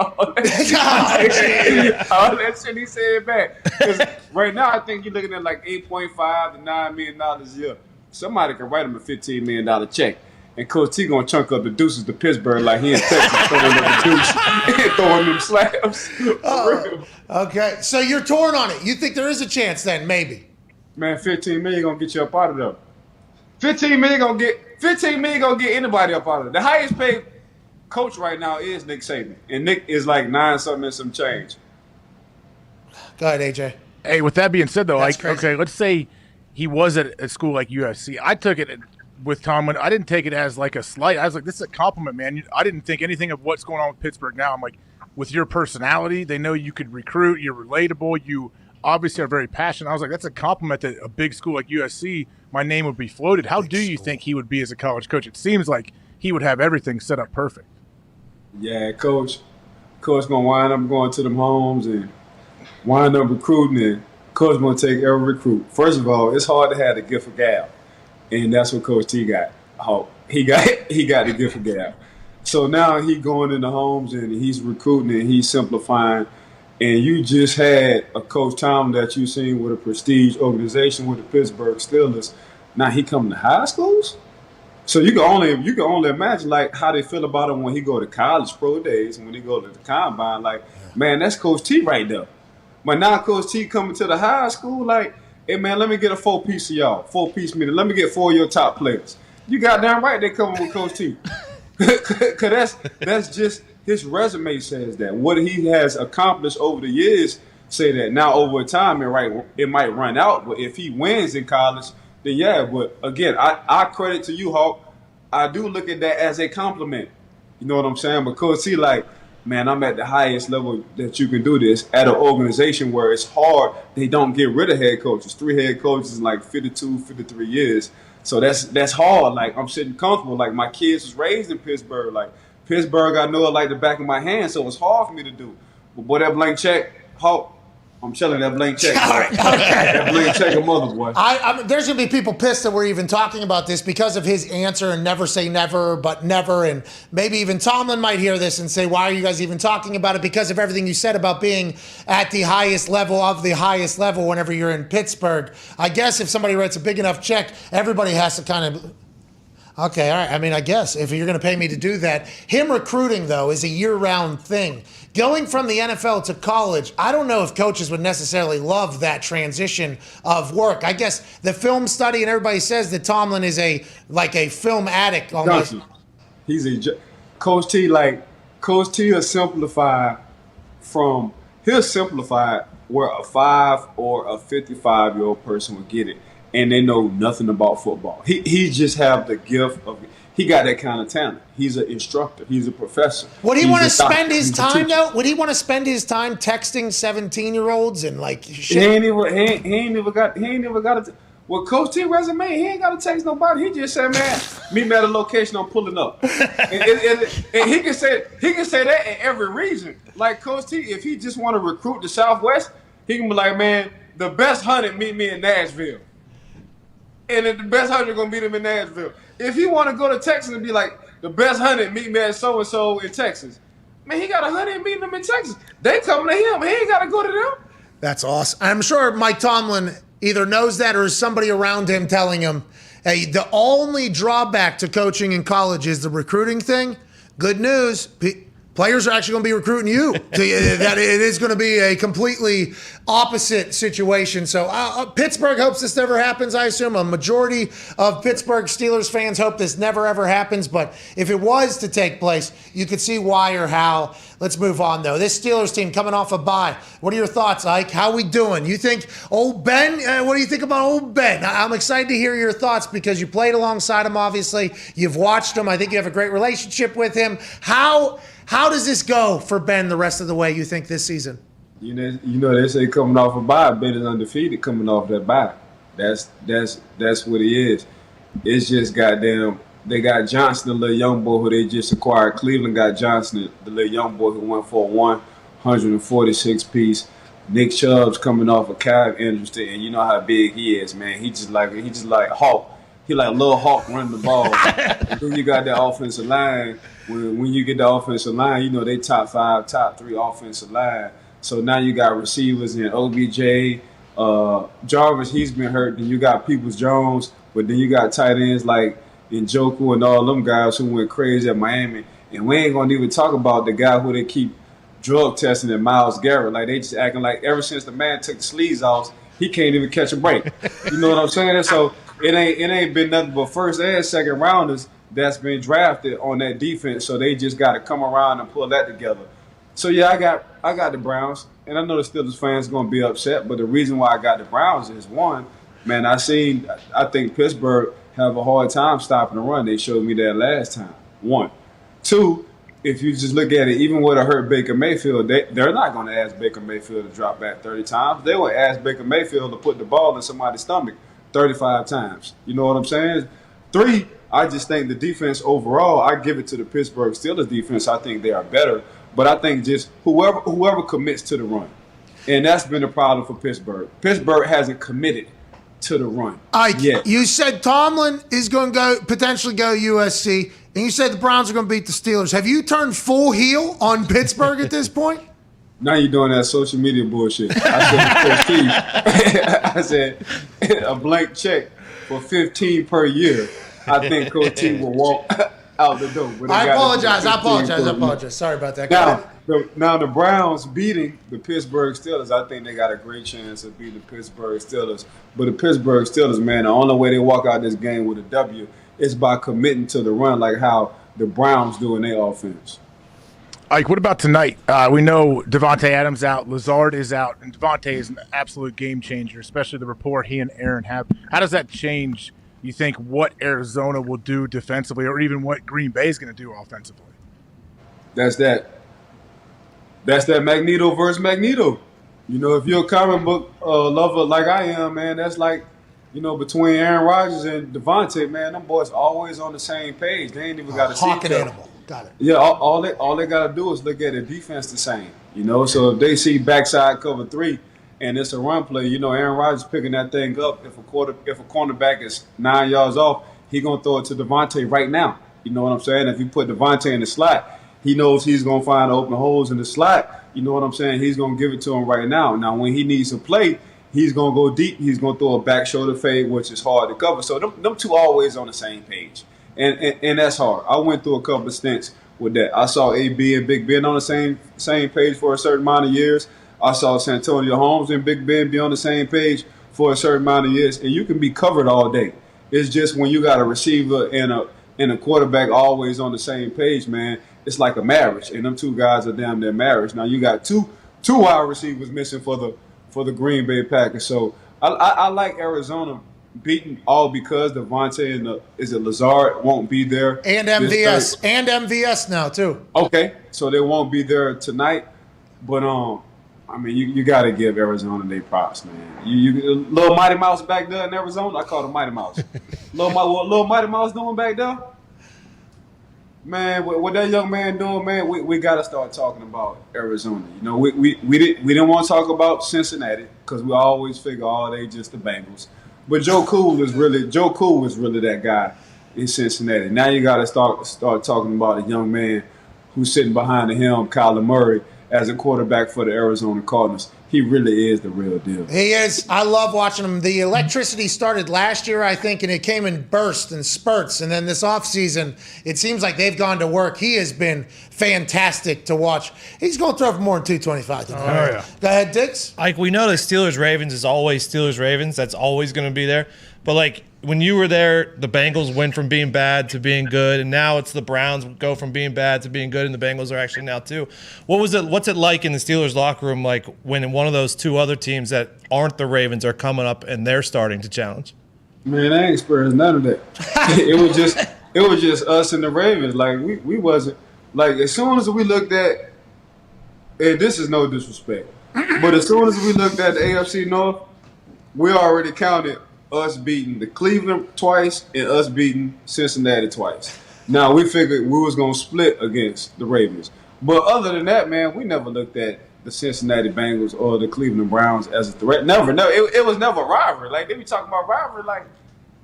All that shit he said back. 'Cause right now, I think you're looking at like $8.5 to $9 million a year. Somebody can write him a $15 million check. And Coach T gonna chunk up the deuces to Pittsburgh like he in Texas throwing up the deuce and throwing them slabs. Okay, so you're torn on it. You think there is a chance then, maybe? Man, $15 million gonna get you up out of there. $15 million gonna get anybody up out of there. The highest paid coach right now is Nick Saban, and Nick is like 9-something and some change. Go ahead, AJ. Hey, with that being said, though, That's crazy. okay, let's say he was at a school like USC. I took it with Tomlin. I didn't take it as like a slight. I was like, this is a compliment, man. I didn't think anything of what's going on with Pittsburgh now. I'm like, with your personality, they know you could recruit. You're relatable. You obviously are very passionate. I was like, that's a compliment that a big school like USC, my name would be floated. How do you think he would be as a college coach? It seems like he would have everything set up perfect. Yeah, Coach gonna wind up going to them homes and wind up recruiting, and Coach gonna take every recruit. First of all, it's hard to have the gift of gab, and that's what Coach T got. He got the gift of gab. So now he going in the homes and he's recruiting and he's simplifying. And you just had a Coach Tom that you seen with a prestige organization with the Pittsburgh Steelers. Now he coming to high schools. So you can only imagine like how they feel about him when he go to college pro days and when he go to the combine. Like, man, that's Coach T right there. But now Coach T coming to the high school, like, hey man, let me get a 4-piece of y'all, 4-piece meeting. Let me get 4 of your top players. You goddamn right they coming with Coach T. Cause that's just his resume says that. What he has accomplished over the years say that. Now over time, it might run out, but if he wins in college, then yeah. But again, I credit to you, Hawk. I do look at that as a compliment. You know what I'm saying? Because see, like, man, I'm at the highest level that you can do this at an organization where it's hard. They don't get rid of head coaches. 3 head coaches in like 52, 53 years. So that's hard. Like, I'm sitting comfortable. Like, my kids was raised in Pittsburgh. Like, Pittsburgh, I know it like the back of my hand, so it's hard for me to do. But boy, that blank check, Hawk, I'm telling that blank check. Okay. That blank check a mother, boy. There's going to be people pissed that we're even talking about this because of his answer and never say never, but never. And maybe even Tomlin might hear this and say, why are you guys even talking about it? Because of everything you said about being at the highest level of the highest level whenever you're in Pittsburgh. I guess if somebody writes a big enough check, everybody has to kind of... Okay, all right. I mean, I guess if you're going to pay me to do that. Him recruiting, though, is a year-round thing. Going from the NFL to college, I don't know if coaches would necessarily love that transition of work. I guess the film study, and everybody says that Tomlin is a film addict almost. He's Coach T will simplify where a 5 or a 55-year-old person would get it. and they know nothing about football. He just have the gift of. He got that kind of talent. He's an instructor. He's a professor. Would he He's want to a doctor. spend his He's a time teacher. though? Would he want to spend his time texting 17-year-olds and like He shit? ain't even got it. Well, Coach T resume, he ain't got to text nobody. He just said, "Man, meet me at a location. I'm pulling up." and he can say that in every region. Like Coach T, if he just want to recruit the Southwest, he can be like, "Man, the best 100 meet me in Nashville," and then the best 100 gonna meet him in Nashville. If he want to go to Texas and be like, "The best 100 meet me at so and so in Texas," man, he got 100 meeting them in Texas. They coming to him. He ain't got to go to them. That's awesome. I'm sure Mike Tomlin either knows that or is somebody around him telling him, hey, the only drawback to coaching in college is the recruiting thing. Good news. Players are actually going to be recruiting you. That it is going to be a completely opposite situation. So Pittsburgh hopes this never happens, I assume. A majority of Pittsburgh Steelers fans hope this never, ever happens. But if it was to take place, you could see why or how. Let's move on, though. This Steelers team coming off a bye. What are your thoughts, Ike? How we doing? You think old Ben? What do you think about old Ben? I'm excited to hear your thoughts because you played alongside him, obviously. You've watched him. I think you have a great relationship with him. How does this go for Ben the rest of the way, you think, this season? You know they say coming off a bye, Ben is undefeated coming off that bye. That's what he is. It's just goddamn. They got Johnson, the little young boy who they just acquired. Cleveland got Johnson, the little young boy who went for a 146 piece. Nick Chubb's coming off a calf injury, and you know how big he is, man. He just like Hawk. He like little Hawk running the ball. And then you got that offensive line. When you get the offensive line, you know they top 5, top 3 offensive line. So now you got receivers in OBJ, Jarvis. He's been hurt. Then you got Peoples-Jones, but then you got tight ends like Njoku and all them guys who went crazy at Miami. And we ain't gonna even talk about the guy who they keep drug testing at Myles Garrett. Like they just acting like ever since the man took the sleeves off, he can't even catch a break. You know what I'm saying? So it ain't been nothing but first and second rounders that's been drafted on that defense. So they just got to come around and pull that together. So yeah, I got the Browns, and I know the Steelers fans gonna be upset. But the reason why I got the Browns is one, man, I think Pittsburgh have a hard time stopping the run. They showed me that last time. 1, 2. If you just look at it, even with a hurt Baker Mayfield, they're not going to ask Baker Mayfield to drop back 30 times. They will ask Baker Mayfield to put the ball in somebody's stomach 35 times. You know what I'm saying? 3, I just think the defense overall, I give it to the Pittsburgh Steelers defense. I think they are better. But I think just whoever commits to the run. And that's been a problem for Pittsburgh. Pittsburgh hasn't committed to the run yet. You said Tomlin is going to potentially go USC, and you said the Browns are going to beat the Steelers. Have you turned full heel on Pittsburgh at this point? Now you're doing that social media bullshit. I said a blank check for $15 per year. I think Coach T will walk out the door. I apologize. Sorry about that. Now the Browns beating the Pittsburgh Steelers, I think they got a great chance of beating the Pittsburgh Steelers. But the Pittsburgh Steelers, man, the only way they walk out this game with a W is by committing to the run like how the Browns do in their offense. Ike, what about tonight? We know Devontae Adams out, Lazard is out, and Devontae is an absolute game changer, especially the rapport he and Aaron have. How does that change, you think, what Arizona will do defensively or even what Green Bay is going to do offensively? That's that Magneto versus Magneto. You know, if you're a comic book lover like I am, man, that's like, you know, between Aaron Rodgers and Devontae, man, them boys always on the same page. They ain't even got to see Hawk and animal. Got it. Yeah, all they got to do is look at the defense the same. You know, so if they see backside cover 3 and it's a run play, you know, Aaron Rodgers picking that thing up. If a cornerback is 9 yards off, he gonna throw it to Devontae right now. You know what I'm saying? If you put Devontae in the slot, he knows he's gonna find open holes in the slot. You know what I'm saying? He's gonna give it to him right now. Now, when he needs to play, he's gonna go deep. He's gonna throw a back shoulder fade, which is hard to cover. So them two always on the same page. And that's hard. I went through a couple of stints with that. I saw AB and Big Ben on the same page for a certain amount of years. I saw Santonio Holmes and Big Ben be on the same page for a certain amount of years. And you can be covered all day. It's just when you got a receiver and a quarterback always on the same page, man, it's like a marriage. And them two guys are damn near marriage. Now you got two wide receivers missing for the Green Bay Packers. So I like Arizona beaten all because Devontae and Lazard won't be there. And MVS now too. Okay, so they won't be there tonight. But I mean, you got to give Arizona their props, man. You little Mighty Mouse back there in Arizona. I call him Mighty Mouse. Little Mighty Mouse doing back there? Man, what that young man doing, man, we got to start talking about Arizona. You know, we didn't want to talk about Cincinnati because we always figure, oh, they just the Bengals. But Joe Cool was really that guy in Cincinnati. Now you got to start talking about a young man who's sitting behind the helm, Kyler Murray, as a quarterback for the Arizona Cardinals. He really is the real deal. He is. I love watching him. The electricity started last year, I think, and it came in bursts and spurts. And then this offseason, it seems like they've gone to work. He has been fantastic to watch. He's going to throw for more than 225 tonight. Oh, yeah. Go ahead, Dix. Like, we know the Steelers-Ravens is always Steelers-Ravens. That's always going to be there. But, like, when you were there, the Bengals went from being bad to being good, and now it's the Browns go from being bad to being good, and the Bengals are actually now too. What's it like in the Steelers locker room, like when one of those two other teams that aren't the Ravens are coming up and they're starting to challenge? Man, I ain't experienced none of that. it was just us and the Ravens. Like we wasn't like as soon as we looked at, and this is no disrespect, but as soon as we looked at the AFC North, we already counted us beating the Cleveland twice and us beating Cincinnati twice. Now, we figured we was going to split against the Ravens. But other than that, man, we never looked at the Cincinnati Bengals or the Cleveland Browns as a threat. Never. No, it was never a rivalry. Like, they be talking about rivalry like,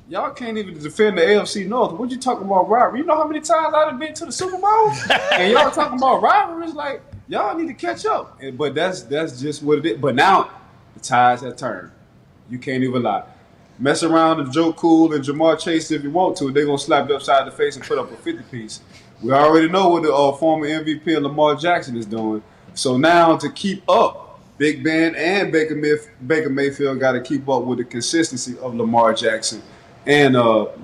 y'all can't even defend the AFC North. What you talking about rivalry? You know how many times I've been to the Super Bowl? And y'all talking about rivalries like, y'all need to catch up. But that's just what it is. But now, the tides have turned. You can't even lie. Mess around with Joe Cool and Jamar Chase if you want to. They're going to slap you upside the face and put up a 50-piece. We already know what the former MVP Lamar Jackson is doing. So now to keep up, Big Ben and Baker Mayfield got to keep up with the consistency of Lamar Jackson and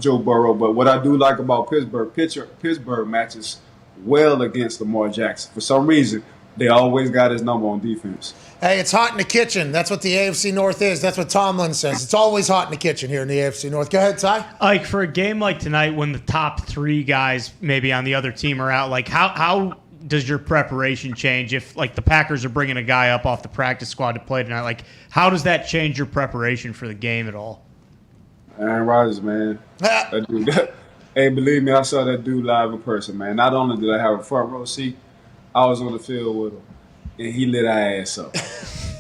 Joe Burrow. But what I do like about Pittsburgh matches well against Lamar Jackson. For some reason, they always got his number on defense. Hey, it's hot in the kitchen. That's what the AFC North is. That's what Tomlin says. It's always hot in the kitchen here in the AFC North. Go ahead, Ty. Like, for a game like tonight when the top three guys maybe on the other team are out, like how does your preparation change if, like, the Packers are bringing a guy up off the practice squad to play tonight? Like, how does that change your preparation for the game at all? Aaron Rodgers, man. That dude, hey, believe me, I saw that dude live in person, man. Not only did I have a front row seat, I was on the field with him. And he lit our ass up.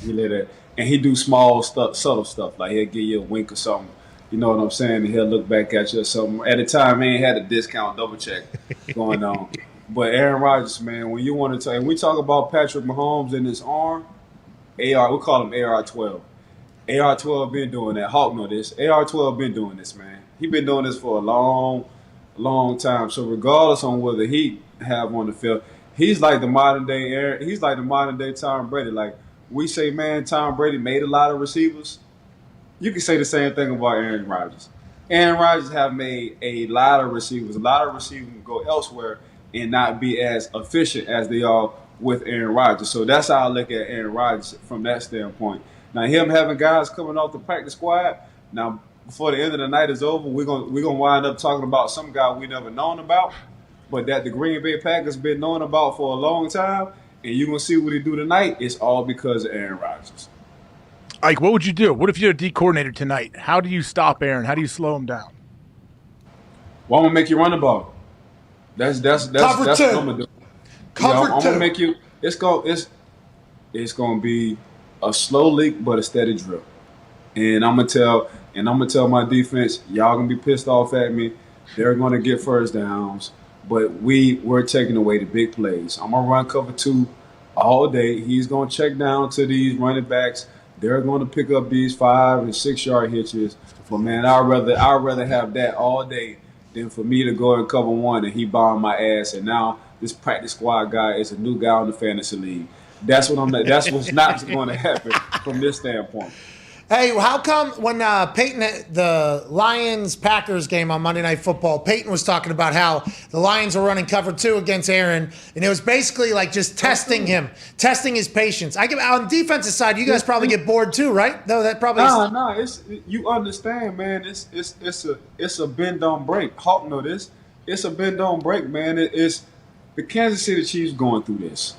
And he do small stuff, subtle stuff. Like he'll give you a wink or something. You know what I'm saying? And he'll look back at you or something. At the time, man, he had a discount double check going on. But Aaron Rodgers, man, when you want to and we talk about Patrick Mahomes and his arm, we call him AR-12. AR-12 been doing that. Hawk know this. AR-12 been doing this, man. He been doing this for a long, long time. So regardless on whether he have on the field, he's like the modern day He's like the modern day Tom Brady. Like we say, man, Tom Brady made a lot of receivers. You can say the same thing about Aaron Rodgers. Aaron Rodgers have made a lot of receivers. A lot of receivers go elsewhere and not be as efficient as they are with Aaron Rodgers. So that's how I look at Aaron Rodgers from that standpoint. Now him having guys coming off the practice squad. Now before the end of the night is over, we're gonna wind up talking about some guy we never known about. But that the Green Bay Packers been knowing about for a long time, and you're going to see what he do tonight, it's all because of Aaron Rodgers. Ike, what would you do? What if you're a D coordinator tonight? How do you stop Aaron? How do you slow him down? Well, I'm going to make you run the ball. That's Cover what two. I'm going to do. Cover I'm two. going to make you – it's going to be a slow leak but a steady drip. And I'm going to tell my defense, y'all going to be pissed off at me. They're going to get first downs. But we're taking away the big plays. I'm going to run cover two all day. He's going to check down to these running backs. They're going to pick up these 5 and 6 yard hitches. But, man, I'd rather have that all day than for me to go and cover one and he bomb my ass. And now this practice squad guy is a new guy in the fantasy league. That's what's not going to happen from this standpoint. Hey, how come when Peyton, the Lions-Packers game on Monday Night Football, Peyton was talking about how the Lions were running cover 2 against Aaron, and it was basically like just testing him, testing his patience. On defensive side, you guys probably get bored too, right? No, that probably is. No, it's you understand, man. It's a bend don't break. Hawk know this. It's a bend don't break, man. It's the Kansas City Chiefs going through this.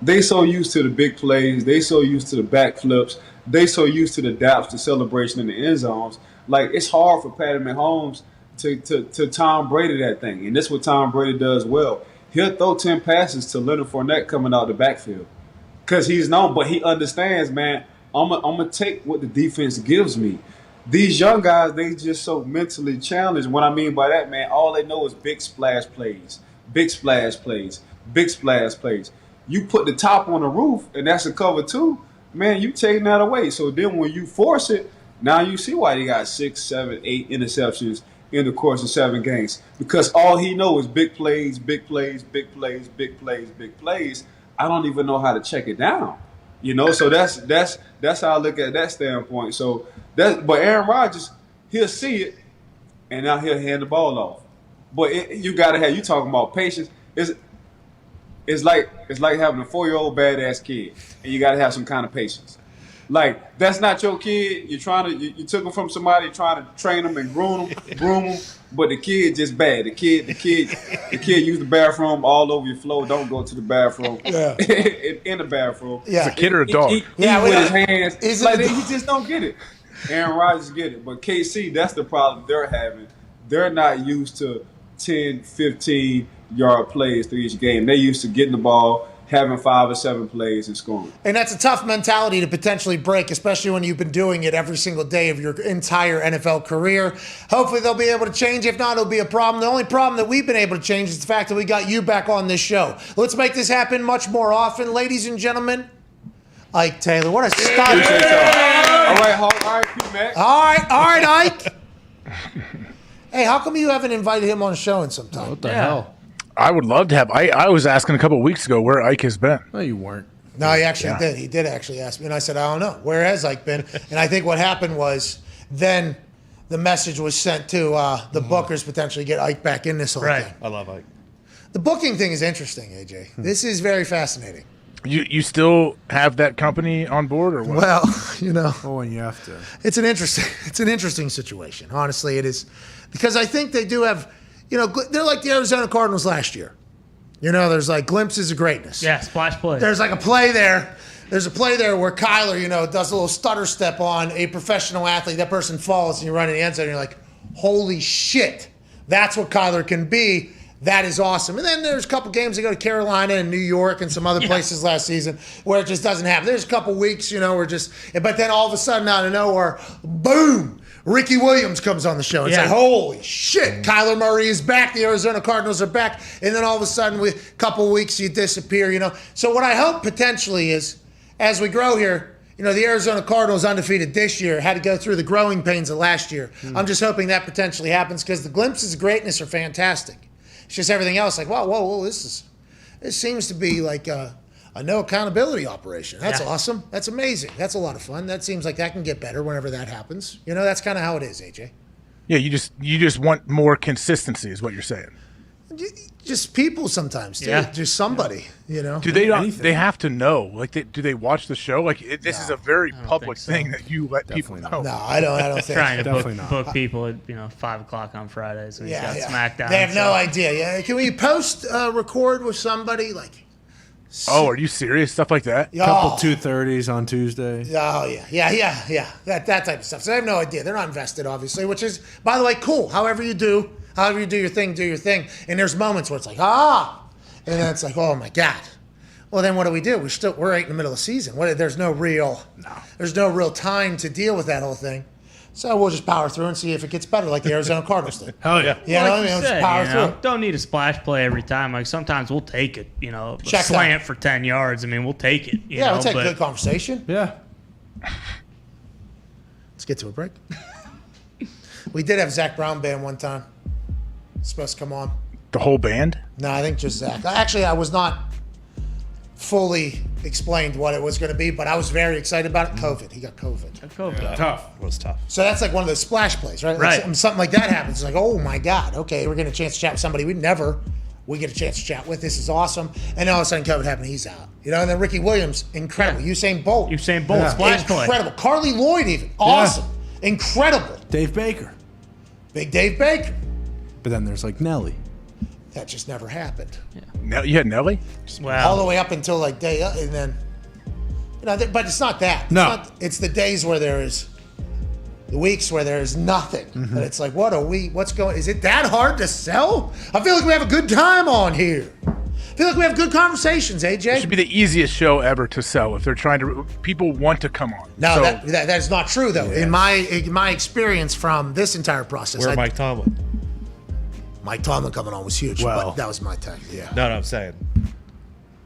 They so used to the big plays. They so used to the backflips. They so used to the daps, the celebration in the end zones. Like, it's hard for Patty Mahomes to Tom Brady that thing. And that's what Tom Brady does well. He'll throw 10 passes to Leonard Fournette coming out the backfield. Because he's known, but he understands, man, I'm going to take what the defense gives me. These young guys, they just so mentally challenged. What I mean by that, man, all they know is big splash plays, big splash plays, big splash plays. You put the top on the roof, and that's a cover 2. Man, you taking that away. So then when you force it, now you see why they got 6, 7, 8 interceptions in the course of 7 games. Because all he knows is big plays, big plays, big plays, big plays, big plays. I don't even know how to check it down. You know, so that's how I look at that standpoint. So but Aaron Rodgers, he'll see it, and now he'll hand the ball off. But you gotta have, you talking about patience. It's like having a 4-year-old badass kid, and you got to have some kind of patience. Like, that's not your kid. You took him from somebody, trying to train him and groom him, but the kid just bad. The kid use the bathroom all over your floor. Don't go to the bathroom. Yeah. in the bathroom. Yeah. It's a kid or a dog? With his hands. It's like he just don't get it. Aaron Rodgers get it, but KC, that's the problem they're having. They're not used to 10, 15-yard plays through each game. They used to getting the ball, having 5 or 7 plays, and scoring. And that's a tough mentality to potentially break, especially when you've been doing it every single day of your entire NFL career. Hopefully they'll be able to change. If not, it'll be a problem. The only problem that we've been able to change is the fact that we got you back on this show. Let's make this happen much more often. Ladies and gentlemen, Ike Taylor. What a stud. All right, Hawk. All right, P-Mac. All right, Ike. Hey, how come you haven't invited him on the show in some time? What the hell? I would love to have. I was asking a couple of weeks ago where Ike has been. No, you weren't. No, he actually did. He did actually ask me, and I said, I don't know. Where has Ike been? And I think what happened was then the message was sent to the bookers potentially get Ike back in this whole thing. I love Ike. The booking thing is interesting, AJ. This is very fascinating. You still have that company on board, or what? Well, you know. Oh, and you have to. It's an interesting situation. Honestly, it is. Because I think they do have, you know, they're like the Arizona Cardinals last year. You know, there's like glimpses of greatness. Yeah, splash play. There's like a play there. There's a play there where Kyler, you know, does a little stutter step on a professional athlete. That person falls and you run in the end zone and you're like, holy shit, that's what Kyler can be. That is awesome. And then there's a couple games that go to Carolina and New York and some other places last season where it just doesn't happen. There's a couple weeks, you know, but then all of a sudden out of nowhere, boom, Ricky Williams comes on the show. It's like, holy shit, Kyler Murray is back. The Arizona Cardinals are back. And then all of a sudden, a couple weeks, you disappear, you know. So what I hope potentially is, as we grow here, you know, the Arizona Cardinals undefeated this year had to go through the growing pains of last year. I'm just hoping that potentially happens because the glimpses of greatness are fantastic. It's just everything else like, whoa, this seems to be like a no accountability operation. That's awesome. That's amazing. That's a lot of fun. That seems like that can get better whenever that happens. You know, that's kind of how it is, AJ. Yeah, you just want more consistency is what you're saying. Just people sometimes, too. Yeah. Just somebody, you know. Do they they have to know? Like, do they watch the show? Like, this is a very public thing that you let people know. No, I don't think trying to book people at 5 o'clock on Fridays when he's got SmackDown. They have no idea. Yeah, can we record with somebody like? Oh, are you serious? Stuff like that? Couple 2:30s on Tuesday. Oh yeah. That type of stuff. So they have no idea. They're not invested, obviously, which is, by the way, cool. However you do your thing, do your thing. And there's moments where it's like, and then it's like, oh my God. Well, then what do? We're right in the middle of the season. There's no real time to deal with that whole thing. So we'll just power through and see if it gets better, like the Arizona Cardinals did. Hell yeah! You know what I mean? Just power through. Don't need a splash play every time. Like sometimes we'll take it. You know, Check slant for 10 yards. I mean, we'll take it. We'll take a good conversation. Yeah. Let's get to a break. We did have Zach Brown band one time. Supposed to come on. The whole band? No, I think just Zach. Actually, I was not fully explained what it was going to be, but I was very excited about it. COVID. He got COVID. Yeah, tough. It was tough. So that's like one of those splash plays, right? Right. Like something like that happens. It's like, oh my God, okay, we're getting a chance to chat with somebody we get a chance to chat with. This is awesome. And all of a sudden, COVID happened. He's out. You know, and then Ricky Williams, incredible. Usain Bolt. Splash play. Incredible. Carly Lloyd, even. Awesome. Incredible. Dave Baker. Big Dave Baker. But then there's like Nelly. That just never happened. You had Nelly? All the way up until like day, and then, you know, but it's not that. No. It's the days where there is, the weeks where there is nothing. And it's like, what's going, is it that hard to sell? I feel like we have a good time on here. I feel like we have good conversations, AJ. It should be the easiest show ever to sell if they're trying to. People want to come on. No, So- that is not true though. In my experience from this entire process, Where Mike Tomlin? Mike Tomlin coming on was huge. Well- but that was my tactic. Yeah. No, I'm saying,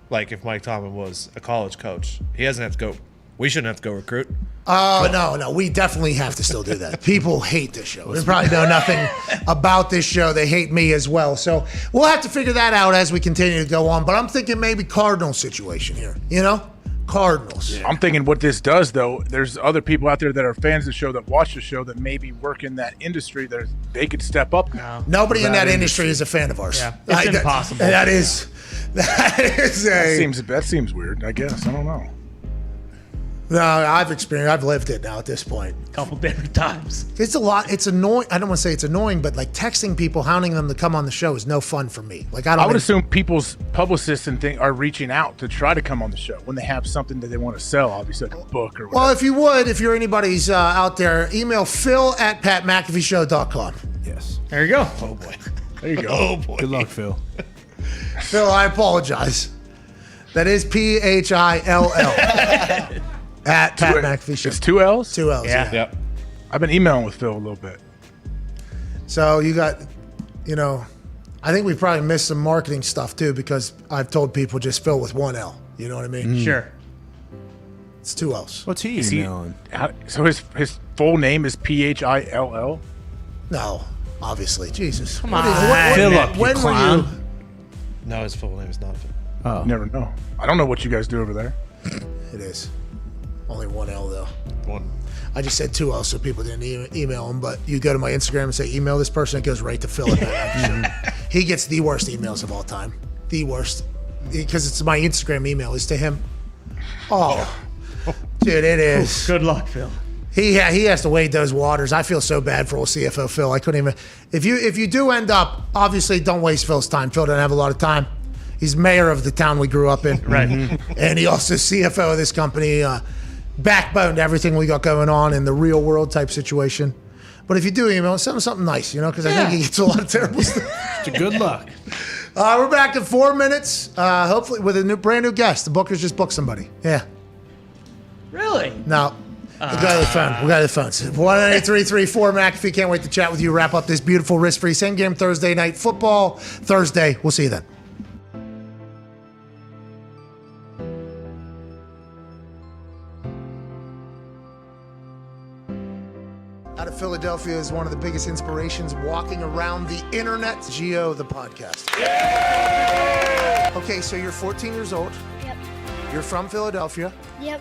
like, if Mike Tomlin was a college coach, he doesn't have to go. We shouldn't have to go recruit. Oh, no. We definitely have to still do that. People hate this show. They probably know nothing about this show. They hate me as well. So we'll have to figure that out as we continue to go on. But I'm thinking maybe Cardinals situation here. You know? Cardinals. I'm thinking what this does, though, there's other people out there that are fans of the show that watch the show that maybe work in that industry that they could step up now. Nobody in that industry is a fan of ours. Yeah, it's impossible. That is That seems weird, I guess. I don't know. No, I've lived it now at this point. A couple different times. It's a lot. It's annoying. I don't want to say it's annoying, but like texting people, hounding them to come on the show is no fun for me. Like I would assume people's publicists and things are reaching out to try to come on the show when they have something that they want to sell, obviously like a book or whatever. Well, if you're anybody's out there, email phil@patmcafeeshow.com. Yes. There you go. Oh boy. There you go. Oh boy. Good luck, Phil. Phil, I apologize. That is PHILL. At Pat McAfee Show. It's 2 L's? 2 L's, yeah. Yep. I've been emailing with Phil a little bit. So you got, I think we probably missed some marketing stuff too because I've told people just Phil with 1 L. You know what I mean? Sure. It's 2 L's. What's he Is he- emailing? So his full name is PHILL? No, obviously. Jesus. Come What on. is- Philip, you when were clown. you? No, his full name is not Phil. Oh. Never know. I don't know what you guys do over there. It is. Only 1 L though. One. I just said 2 L's so people didn't email him, but you go to my Instagram and say email this person, it goes right to Phil. He gets the worst emails of all time. The worst. Because it's my Instagram email is to him. Oh, dude, it is. Good luck, Phil. He has to wade those waters. I feel so bad for old CFO Phil. I couldn't even. If you do end up, obviously don't waste Phil's time. Phil doesn't have a lot of time. He's mayor of the town we grew up in. Right. And he also CFO of this company, backbone to everything we got going on in the real world type situation. But if you do email, send him something nice, because I think he gets a lot of terrible stuff. Good luck. We're back in 4 minutes, hopefully with a brand new guest. The bookers just booked somebody. Yeah. Really? No. We got the phone. We got the phones. 1-833-4 McAfee. Can't wait to chat with you. Wrap up this beautiful risk-free same game Thursday night football. Thursday. We'll see you then. Out of Philadelphia is one of the biggest inspirations walking around the internet. Gio, the podcast. Okay, so you're 14 years old. Yep. You're from Philadelphia. Yep.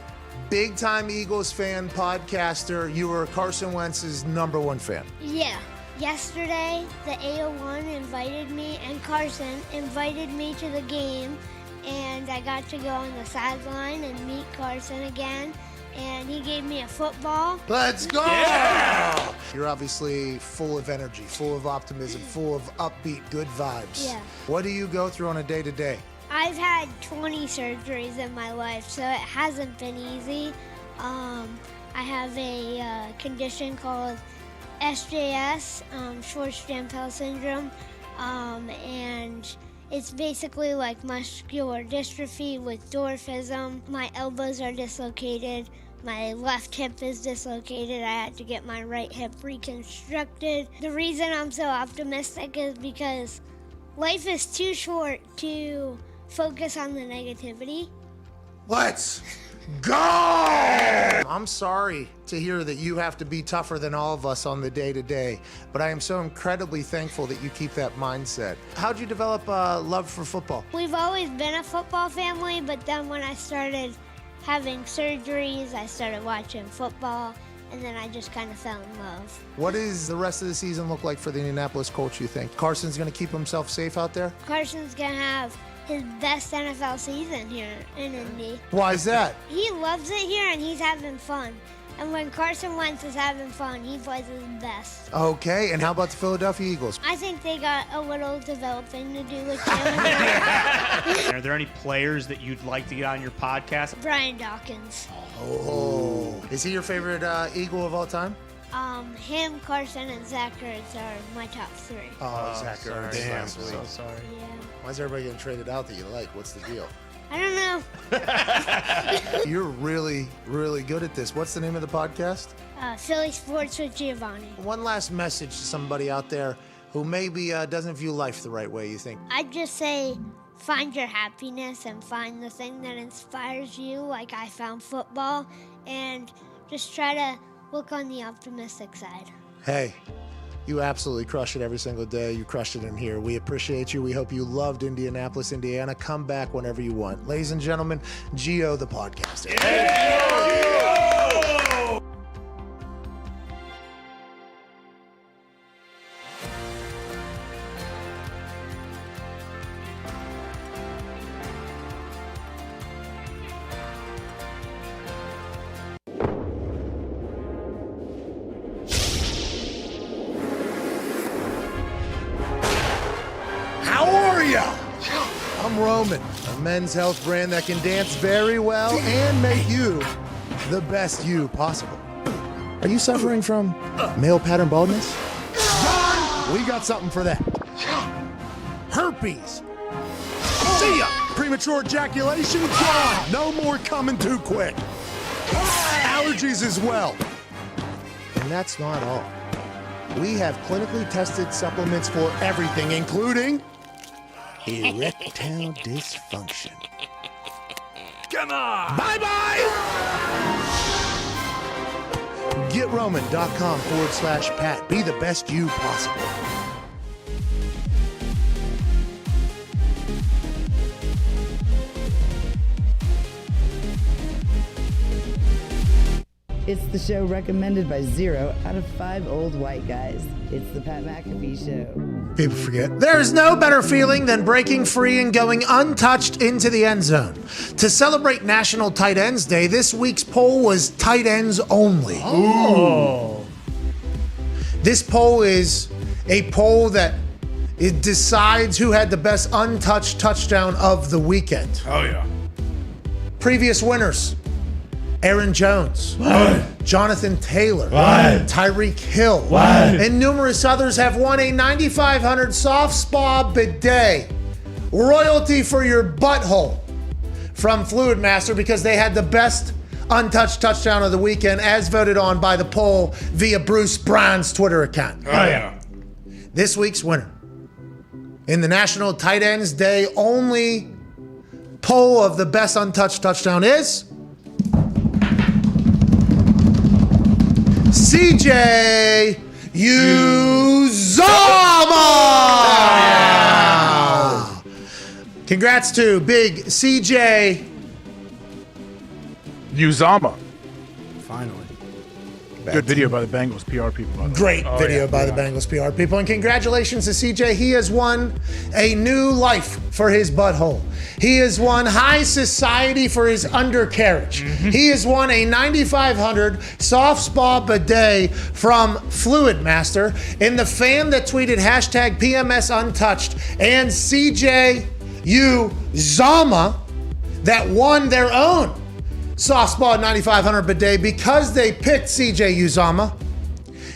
Big time Eagles fan, podcaster. You were Carson Wentz's #1 fan. Yeah. Yesterday, the 801 invited me, and Carson invited me to the game, and I got to go on the sideline and meet Carson again, and he gave me a football. Let's go! Yeah! You're obviously full of energy, full of optimism, full of upbeat, good vibes. Yeah. What do you go through on a day-to-day? I've had 20 surgeries in my life, so it hasn't been easy. I have a condition called SJS, short Stampel syndrome, and it's basically like muscular dystrophy with dwarfism. My elbows are dislocated. My left hip is dislocated. I had to get my right hip reconstructed. The reason I'm so optimistic is because life is too short to focus on the negativity. What? Go! I'm sorry to hear that you have to be tougher than all of us on the day-to-day, but I am so incredibly thankful that you keep that mindset. How'd you develop love for football? We've always been a football family, but then when I started having surgeries, I started watching football, and then I just kind of fell in love. What does the rest of the season look like for the Indianapolis Colts, you think? Carson's going to keep himself safe out there? Carson's going to have his best NFL season here in Indy. Why is that? He loves it here, and he's having fun. And when Carson Wentz is having fun, he plays his best. Okay, and how about the Philadelphia Eagles? I think they got a little developing to do with Jalen. Are there any players that you'd like to get on your podcast? Brian Dawkins. Oh. Is he your favorite Eagle of all time? Him, Carson, and Zach Ertz are my top three. Oh, Zach Ertz. Damn, I'm so sorry. Yeah. Why is everybody getting traded out that you like? What's the deal? I don't know. You're really, really good at this. What's the name of the podcast? Philly Sports with Giovanni. One last message to somebody out there who maybe doesn't view life the right way, you think? I'd just say find your happiness and find the thing that inspires you, like I found football, and just try to look on the optimistic side. Hey, you absolutely crush it every single day. You crushed it in here. We appreciate you. We hope you loved Indianapolis, Indiana. Come back whenever you want. Ladies and gentlemen, Gio the podcaster. I'm Roman, a men's health brand that can dance very well and make you the best you possible. Are you suffering from male pattern baldness? We got something for that. Herpes. See ya! Premature ejaculation? Gone! No more coming too quick. Allergies as well. And that's not all. We have clinically tested supplements for everything, including erectile dysfunction. Come on! Bye-bye! GetRoman.com/Pat. Be the best you possible. It's the show recommended by 0 out of 5 old white guys. It's the Pat McAfee Show. People forget. There's no better feeling than breaking free and going untouched into the end zone. To celebrate National Tight Ends Day, this week's poll was tight ends only. Oh. This poll is a poll that it decides who had the best untouched touchdown of the weekend. Oh, yeah. Previous winners: Aaron Jones, Jonathan Taylor, Tyreek Hill, and numerous others have won a 9,500 soft spa bidet, royalty for your butthole, from Fluid Master, because they had the best untouched touchdown of the weekend as voted on by the poll via Bruce Brown's Twitter account. Oh, yeah. This week's winner in the National Tight Ends Day only poll of the best untouched touchdown is CJ Uzomah! Congrats to big CJ Uzomah. Finally. Good video by the Bengals PR people. By the way. Great video by the Bengals PR people. And congratulations to CJ. He has won a new life for his butthole. He has won high society for his undercarriage. He has won a 9,500 soft spa bidet from Fluid Master. And the fan that tweeted hashtag PMS Untouched and CJ Uzomah that won their own soft spa 9,500 bidet because they picked CJ Uzomah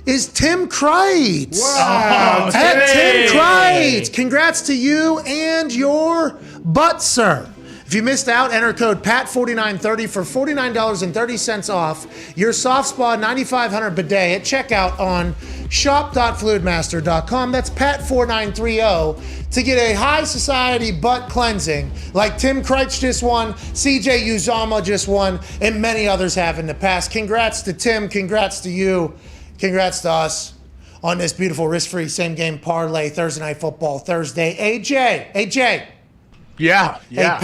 is Tim Kreitz. Wow, At Tim Kreitz. Congrats to you and your butt, sir. If you missed out, enter code PAT4930 for $49.30 off your Soft Spa 9500 bidet at checkout on shop.fluidmaster.com. That's PAT4930 to get a high society butt cleansing like Tim Kreitz just won, CJ Uzama just won, and many others have in the past. Congrats to Tim. Congrats to you. Congrats to us on this beautiful risk-free same-game parlay Thursday Night Football Thursday. AJ. Yeah. Hey,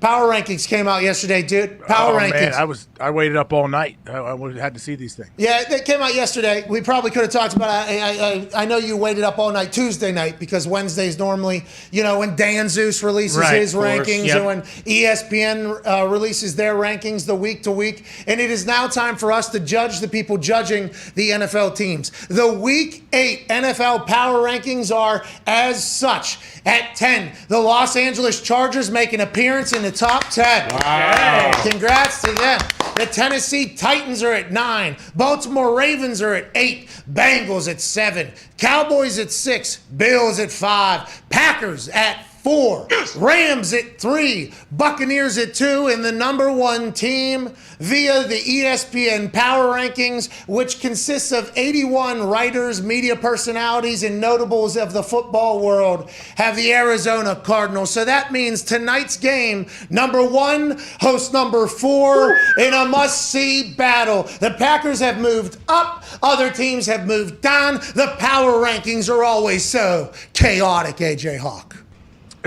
Power rankings came out yesterday, dude. Power rankings. Man, I waited up all night. I had to see these things. Yeah, they came out yesterday. We probably could have talked about it. I know you waited up all night Tuesday night because Wednesdays normally, when Dan Zeus releases his rankings and when ESPN releases their rankings the week to week. And it is now time for us to judge the people judging the NFL teams. The Week 8 NFL Power Rankings are as such. At 10, the Los Angeles Chargers make an appearance in the top 10. Wow. Congrats to them. The Tennessee Titans are at 9. Baltimore Ravens are at 8. Bengals at 7. Cowboys at 6. Bills at 5. Packers at 4. Rams at 3. Buccaneers at 2. And the number 1 team via the ESPN Power Rankings, which consists of 81 writers, media personalities, and notables of the football world, have the Arizona Cardinals. So that means tonight's game, number 1 hosts number 4 in a must-see battle. The Packers have moved up. Other teams have moved down. The Power Rankings are always so chaotic, AJ Hawk.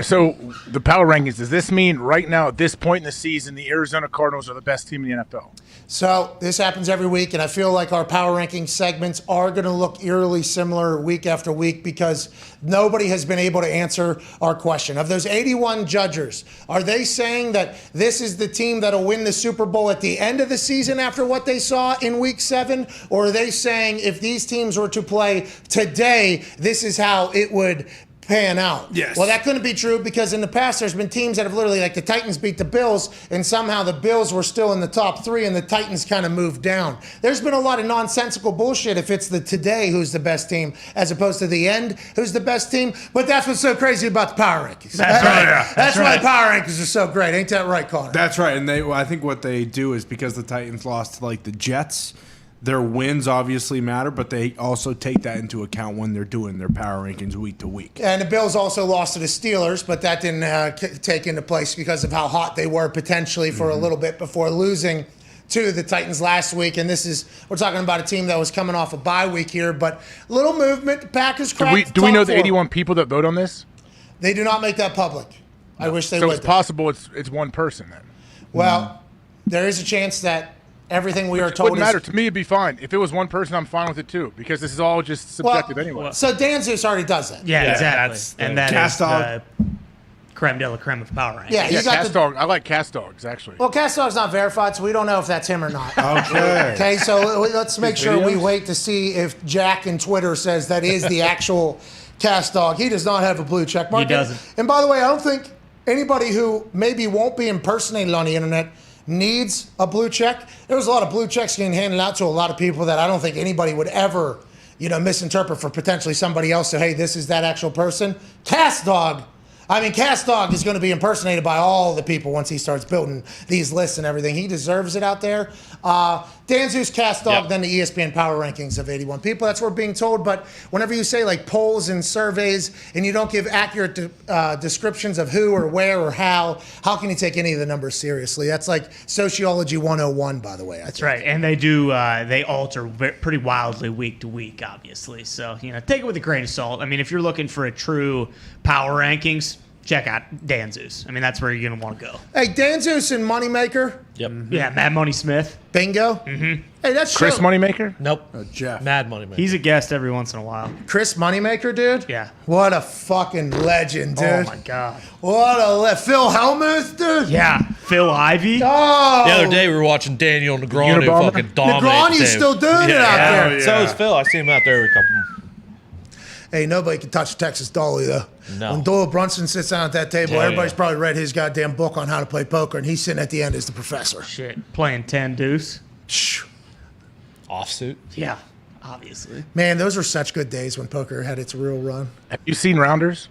So the power rankings, does this mean right now at this point in the season, the Arizona Cardinals are the best team in the NFL? So this happens every week, and I feel like our power ranking segments are going to look eerily similar week after week because nobody has been able to answer our question. Of those 81 judges, are they saying that this is the team that'll win the Super Bowl at the end of the season after what they saw in Week 7? Or are they saying if these teams were to play today, this is how it would pan out? Yes. Well, that couldn't be true because in the past there's been teams that have literally, like the Titans beat the Bills, and somehow the Bills were still in the top 3 and the Titans kind of moved down. There's been a lot of nonsensical bullshit if it's the today who's the best team as opposed to the end who's the best team. But that's what's so crazy about the power rankings. That's right. That's why the power rankings are so great. Ain't that right, Connor? That's right. And I think what they do is because the Titans lost to like the Jets, their wins obviously matter, but they also take that into account when they're doing their power rankings week to week. And the Bills also lost to the Steelers, but that didn't take into place because of how hot they were potentially for a little bit before losing to the Titans last week. And we're talking about a team that was coming off a bye week here, but little movement. The Packers cracked. Do we know the 81 people that vote on this? They do not make that public. I wish they would. So it's possible it's one person then. Well, there is a chance that everything we are told wouldn't matter. To me, it'd be fine. If it was one person, I'm fine with it too, because this is all just subjective anyway. So Dan Zeus already does that. Yeah, exactly. And that Cast is Dog. the creme de la creme of power rankings. Yeah, you got Cast Dog. I like Cast Dogs, actually. Well, Cast Dog's not verified, so we don't know if that's him or not. Okay. Okay, so let's make sure we wait to see if Jack in Twitter says that is the actual Cast Dog. He does not have a blue check mark. He doesn't. And by the way, I don't think anybody who maybe won't be impersonated on the internet needs a blue check. There was a lot of blue checks getting handed out to a lot of people that I don't think anybody would ever, misinterpret for potentially somebody else. So, hey, this is that actual person. Cast Dog is going to be impersonated by all the people once he starts building these lists and everything. He deserves it out there. Dan Zeus, Cast Dog, then the ESPN Power Rankings of 81 people. That's what we're being told. But whenever you say like polls and surveys and you don't give accurate descriptions of who or where or how can you take any of the numbers seriously? That's like Sociology 101, by the way. That's right. And they do, they alter pretty wildly week to week, obviously. So, take it with a grain of salt. I mean, if you're looking for a true power rankings, check out Dan Zeus. I mean, that's where you're going to want to go. Hey, Dan Zeus and Moneymaker. Yep. Yeah, Mad Money Smith. Bingo. Mm-hmm. Hey, that's Chris Moneymaker? Nope. Jeff. Mad Moneymaker. He's a guest every once in a while. Chris Moneymaker, dude? Yeah. What a fucking legend, dude. Oh, my God. What Phil Hellmuth, dude? Yeah. Phil Ivey. Oh. The other day we were watching Daniel Negreanu fucking dominate. Negreanu's still doing it out there. Yeah. So is Phil. I see him out there every couple. Hey, nobody can touch Texas Dolly, though. No. When Doyle Brunson sits down at that table, everybody's probably read his goddamn book on how to play poker, and he's sitting at the end as the professor. Shit. Playing 10 deuce. Offsuit. Yeah, obviously. Man, those were such good days when poker had its real run. Have you seen Rounders?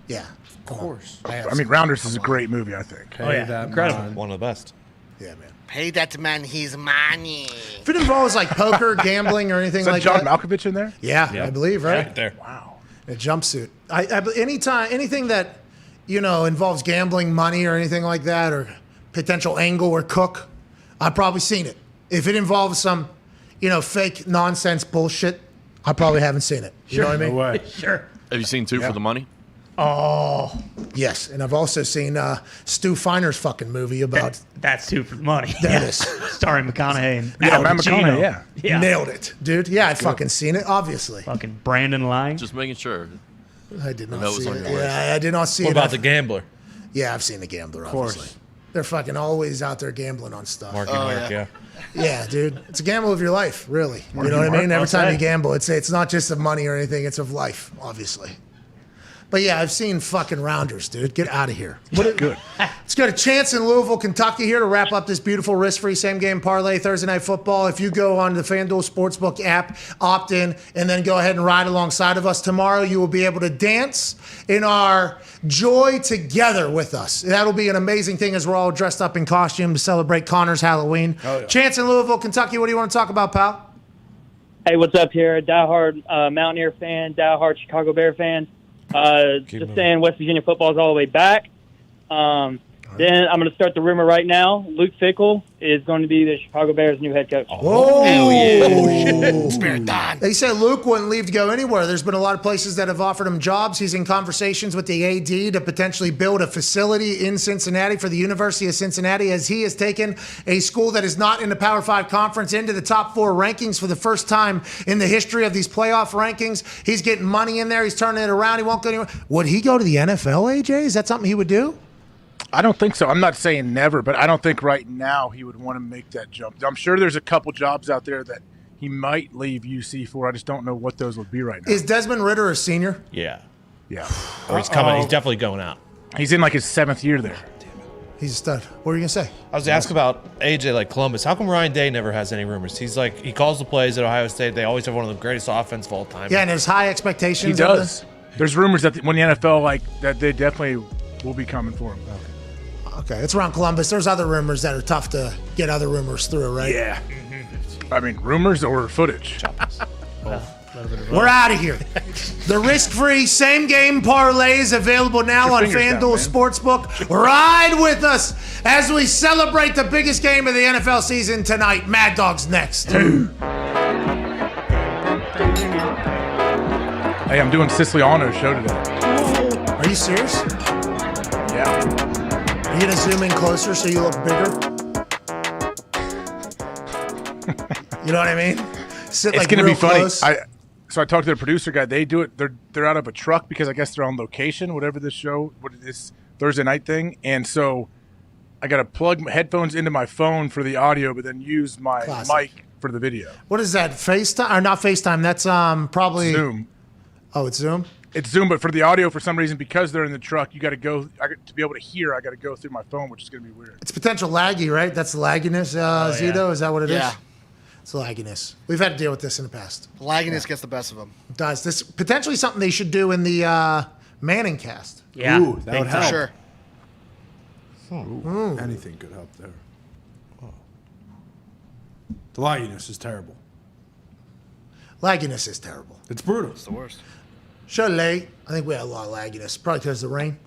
Yeah, Of course. I mean, Rounders is a great movie, I think. Incredible. One of the best. Yeah, man. Pay that man his money. If it involves like poker, gambling, or anything Is that like John that. Malkovich in there? Yeah, I believe, right? Right there. Wow. A jumpsuit. Anything that involves gambling, money, or anything like that, or potential angle or cook, I've probably seen it. If it involves some, fake nonsense bullshit, I probably haven't seen it. You know what I mean? No way. Sure. Have you seen Two for the Money? Oh, yes. And I've also seen Stu Finer's fucking movie about. That's Two for the Money. That is. Starring McConaughey and Yeah, Al Matt Pacino. McConaughey, yeah. Nailed it, dude. Yeah, I'd fucking seen it, obviously. Fucking Brandon Lang. Just making sure. I did I not know it was see on it. your list. Yeah, I did not see What it. about The Gambler? Yeah, I've seen The Gambler, course. obviously. They're fucking always out there gambling on stuff. Marky Mark, yeah. Yeah, dude. It's a gamble of your life, really. Marky You know what I Mark, mean? Every well time said. you gamble, it's not just of money or anything, it's of life, obviously. But yeah, I've seen fucking Rounders, dude. Get out of here. Good. Let's go to Chance in Louisville, Kentucky here to wrap up this beautiful risk-free same-game parlay Thursday Night Football. If you go on the FanDuel Sportsbook app, opt in, and then go ahead and ride alongside of us tomorrow, you will be able to dance in our joy together with us. That'll be an amazing thing as we're all dressed up in costume to celebrate Connor's Halloween. Oh, yeah. Chance in Louisville, Kentucky, what do you want to talk about, pal? Hey, what's up here? Diehard Mountaineer fan, diehard Chicago Bear fan. Just saying West Virginia football is all the way back. Then I'm going to start the rumor right now. Luke Fickell is going to be the Chicago Bears' new head coach. Whoa. yeah. Spirit Dahn. They said Luke wouldn't leave to go anywhere. There's been a lot of places that have offered him jobs. He's in conversations with the AD to potentially build a facility in Cincinnati for the University of Cincinnati, as he has taken a school that is not in the Power 5 conference into the top 4 rankings for the first time in the history of these playoff rankings. He's getting money in there. He's turning it around. He won't go anywhere. Would he go to the NFL, AJ? Is that something he would do? I don't think so. I'm not saying never, but I don't think right now he would want to make that jump. I'm sure there's a couple jobs out there that he might leave UC for. I just don't know what those would be right now. Is Desmond Ridder a senior? Yeah. Yeah. Or he's coming. He's definitely going out. He's in like his 7th year there. He's a stud. What were you going to say? I was asking about AJ, like Columbus. How come Ryan Day never has any rumors? He's like, he calls the plays at Ohio State. They always have one of the greatest offense of all time. Yeah, and there's high expectations. He of does. There's rumors that when the NFL, like, that they definitely will be coming for him. Okay, it's around Columbus. There's other rumors that are tough to get other rumors through, right? Yeah. I mean, rumors or footage? We're out of here. The risk-free same-game parlay is available now on FanDuel Sportsbook. Ride with us as we celebrate the biggest game of the NFL season tonight. Mad Dog's next. Hey, I'm doing Siciliano's show today. Are you serious? Yeah. Are you going to zoom in closer so you look bigger? You know what I mean? Sit It's like going to be real funny. close. So I talked to the producer guy. They do it. They're out of a truck because I guess they're on location, whatever this show, what this Thursday night thing. And so I got to plug my headphones into my phone for the audio, but then use my mic for the video. What is that? FaceTime? Or not FaceTime. That's probably Zoom. Oh, it's Zoom? It's Zoom, but for the audio, for some reason, because they're in the truck, you got to go. To be able to hear, I got to go through my phone, which is going to be weird. It's potential laggy, right? That's the lagginess, Zito? Is that what it is? Yeah. It's lagginess. We've had to deal with this in the past. Lagginess gets the best of them. It does. This potentially something they should do in the Manning cast. Yeah. Ooh, that would help. Sure. Anything could help there. Oh. The lagginess is terrible. Lagginess is terrible. It's brutal. It's the worst. Show late. I think we had a lot of lagginess. Probably because of the rain.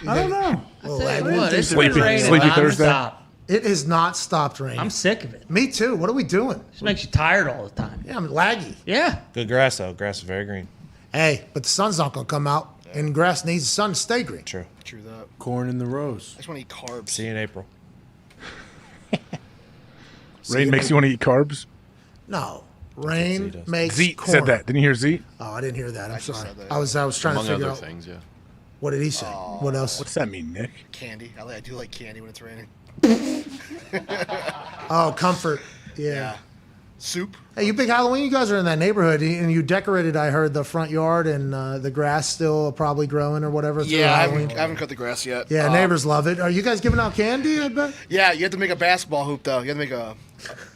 I don't know. A little laggy. It's Sleepy raining Thursday. nonstop. It has not stopped raining. I'm sick of it. Me too. What are we doing? It just makes you tired all the time. Yeah, I'm laggy. Yeah. Good grass, though. Grass is very green. Hey, but the sun's not going to come out, and grass needs the sun to stay green. True. True that. Corn in the rows. I just want to eat carbs. See you in April. Rain makes you want to eat carbs? No. Rain makes Zeet corn. said that. Didn't you hear Zeet? Oh, I didn't hear that. I'm sorry. said that. I was trying Among to figure other out. things, yeah. What did he say? What else? What's that mean, Nick? Candy. I do like candy when it's raining. Oh, comfort. Yeah. Soup. Hey, you big Halloween. You guys are in that neighborhood, and you decorated, I heard, the front yard, and the grass still probably growing or whatever. through Yeah, I Halloween. haven't cut the grass yet. Yeah, neighbors love it. Are you guys giving out candy, I bet? Yeah, you have to make a basketball hoop though. You have to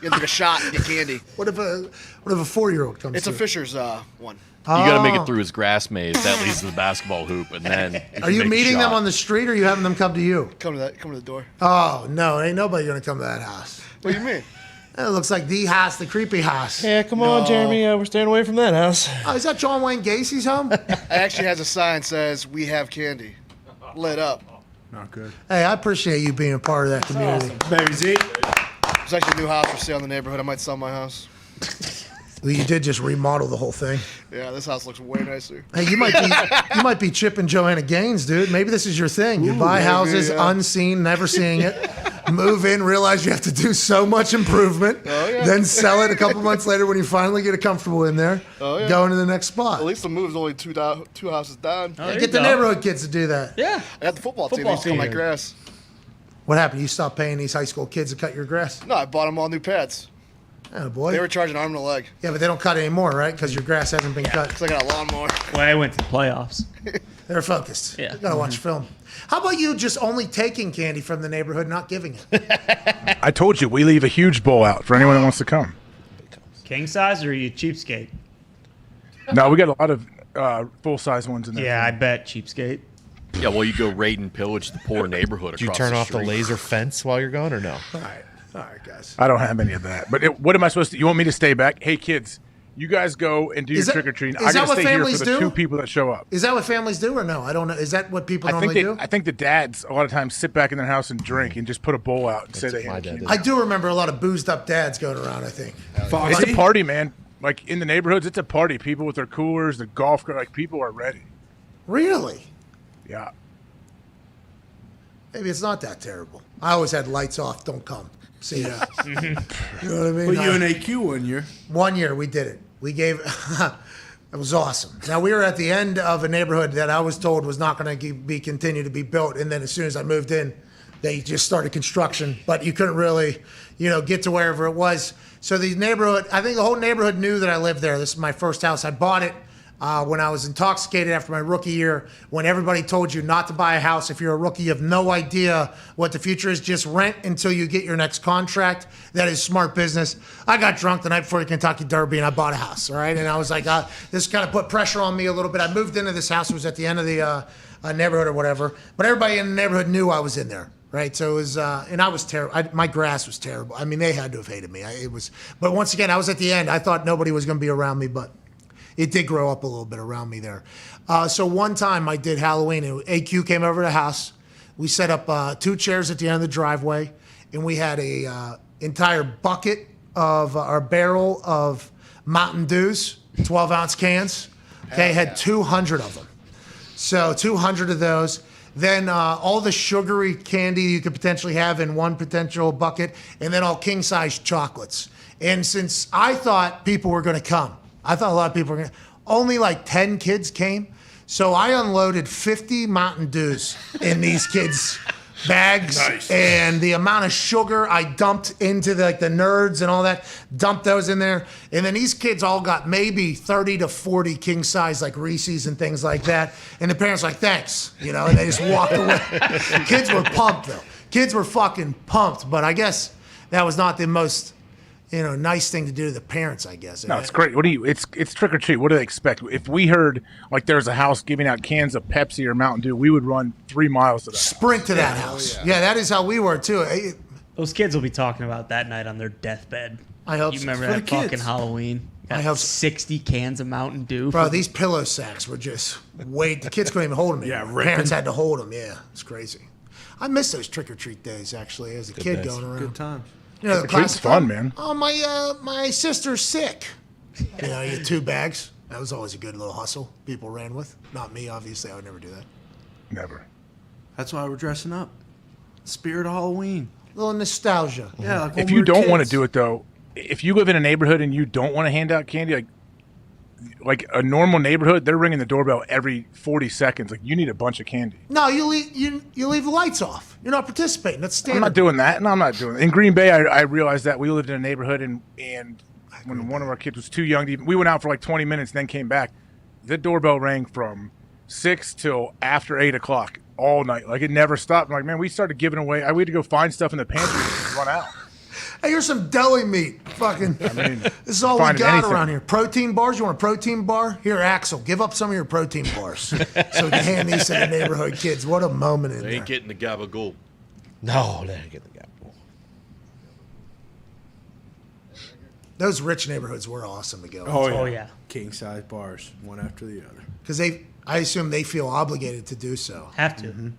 make a shot and get candy. What if a 4-year-old comes It's a through? Fisher's one. got to make it through his grass maze that leads to the basketball hoop, and then Are you meeting them on the street, or are you having them come to you? Come to the door. Oh no, ain't nobody gonna come to that house. What do you mean? It looks like the house, the creepy house. Yeah, come on, Jeremy. We're staying away from that house. Oh, is that John Wayne Gacy's home? It actually has a sign says "We have candy," lit up. Not good. Hey, I appreciate you being a part of that community. Baby Z. There's actually a new house for sale in the neighborhood. I might sell my house. Well, you did just remodel the whole thing. Yeah, this house looks way nicer. Hey, you might be Chip and Joanna Gaines, dude. Maybe this is your thing. You buy houses unseen, never seeing it. Move in, realize you have to do so much improvement. Oh, yeah. Then sell it a couple months later when you finally get it comfortable in there. Oh, yeah. Go into the next spot. At least the move's only two houses down. Get the neighborhood kids to do that. Yeah. I got the football team. They used to cut my grass. What happened? You stopped paying these high school kids to cut your grass? No, I bought them all new pads. Oh, boy. They were charging arm and a leg. Yeah, but they don't cut anymore, right? Because your grass hasn't been cut. Because I got a lawnmower. Well, I went to the playoffs. They're focused. Yeah. You gotta watch film. How about you just only taking candy from the neighborhood, not giving it? I told you, we leave a huge bowl out for anyone that wants to come. King size or are you cheapskate? No, we got a lot of full-size ones in there. Yeah, I bet cheapskate. Yeah, well, you go raid and pillage the poor neighborhood Did you across turn the off the street. laser fence while you're gone or no? All right, guys. I don't have any of that. But what am I supposed to? You want me to stay back? Hey, kids, you guys go and do your Is that- trick or treating. is I that gotta what stay here for families the do? 2 people that show up. Is that what families do or no? I don't know. Is that what people normally do? I think the dads a lot of times sit back in their house and drink and just put a bowl out and say they had candy. I do remember a lot of boozed up dads going around, I think. It's a party, man. Like in the neighborhoods, it's a party. People with their coolers, the golf cart, like people are ready. Really? Yeah. Maybe it's not that terrible. I always had lights off, don't come. See ya. You know what I mean? Well, you and AQ 1 year. 1 year we did it. We gave it was awesome. Now we were at the end of a neighborhood that I was told was not going to be continue to be built, and then as soon as I moved in, they just started construction, but you couldn't really, get to wherever it was. So the neighborhood, I think the whole neighborhood knew that I lived there. This is my first house. I bought it when I was intoxicated after my rookie year, when everybody told you not to buy a house. If you're a rookie, you have no idea what the future is. Just rent until you get your next contract. That is smart business. I got drunk the night before the Kentucky Derby and I bought a house, all right? And I was like, this kind of put pressure on me a little bit. I moved into this house. It was at the end of the neighborhood or whatever. But everybody in the neighborhood knew I was in there. Right, so it was, and I was terrible. My grass was terrible. I mean, they had to have hated me. But once again, I was at the end. I thought nobody was going to be around me, but it did grow up a little bit around me there. So one time I did Halloween, and AQ came over to the house. We set up 2 chairs at the end of the driveway, and we had a entire bucket of our barrel of Mountain Dews, 12-ounce cans. Okay, had 200 of them. So 200 of those. Then all the sugary candy you could potentially have in one potential bucket, and then all king-size chocolates. And since I thought people were going to come, I thought a lot of people were going to, only like 10 kids came. So I unloaded 50 Mountain Dews in these kids' bags. Nice. And the amount of sugar I dumped into the nerds and all that, dumped those in there. And then these kids all got maybe 30 to 40 king size like Reese's and things like that. And the parents were like, thanks, and they just walked away. Kids were pumped though. Kids were fucking pumped. But I guess that was not the most, nice thing to do to the parents, I guess. No, it's great. It's trick or treat. What do they expect? If we heard like there's a house giving out cans of Pepsi or Mountain Dew, we would run 3 miles to that. Sprint to that house. Yeah, that is how we were too. Those kids will be talking about that night on their deathbed. I hope you so. remember For that the kids. fucking Halloween. I hope so. 60 cans of Mountain Dew. Bro, these pillow sacks were just the kids couldn't even hold them. Yeah, anymore. Parents had to hold them. Yeah, it's crazy. I miss those trick or treat days actually as a kid going around. Good times. The Trick or treat's classic, fun, man. Oh, my sister's sick. You get 2 bags. That was always a good little hustle people ran with. Not me, obviously. I would never do that. Never. That's why we're dressing up. Spirit of Halloween. A little nostalgia. Yeah. Like If you don't want to do it though, if you live in a neighborhood and you don't want to hand out candy, like a normal neighborhood, they're ringing the doorbell every 40 seconds. Like you need a bunch of candy. No, you leave the lights off. You're not participating. That's standard. I'm not doing that. No, I'm not doing it. In Green Bay, I realized that we lived in a neighborhood and when one of our kids was too young to even, we went out for like 20 minutes and then came back. The doorbell rang from 6 till after 8 o'clock all night. Like it never stopped. I'm like, man, we started giving away. We had to go find stuff in the pantry and run out. Hey, here's some deli meat. Fucking. This is all we finding got anything. around here. Protein bars. You want a protein bar? Here, Axel, give up some of your protein bars so we can hand these to the neighborhood kids. What a moment in They there. ain't getting the gabagool. No, they ain't getting the gap. Those rich neighborhoods were awesome to go into. Oh yeah. King size bars, one after the other. Because I assume they feel obligated to do so. Have to. Mm-hmm.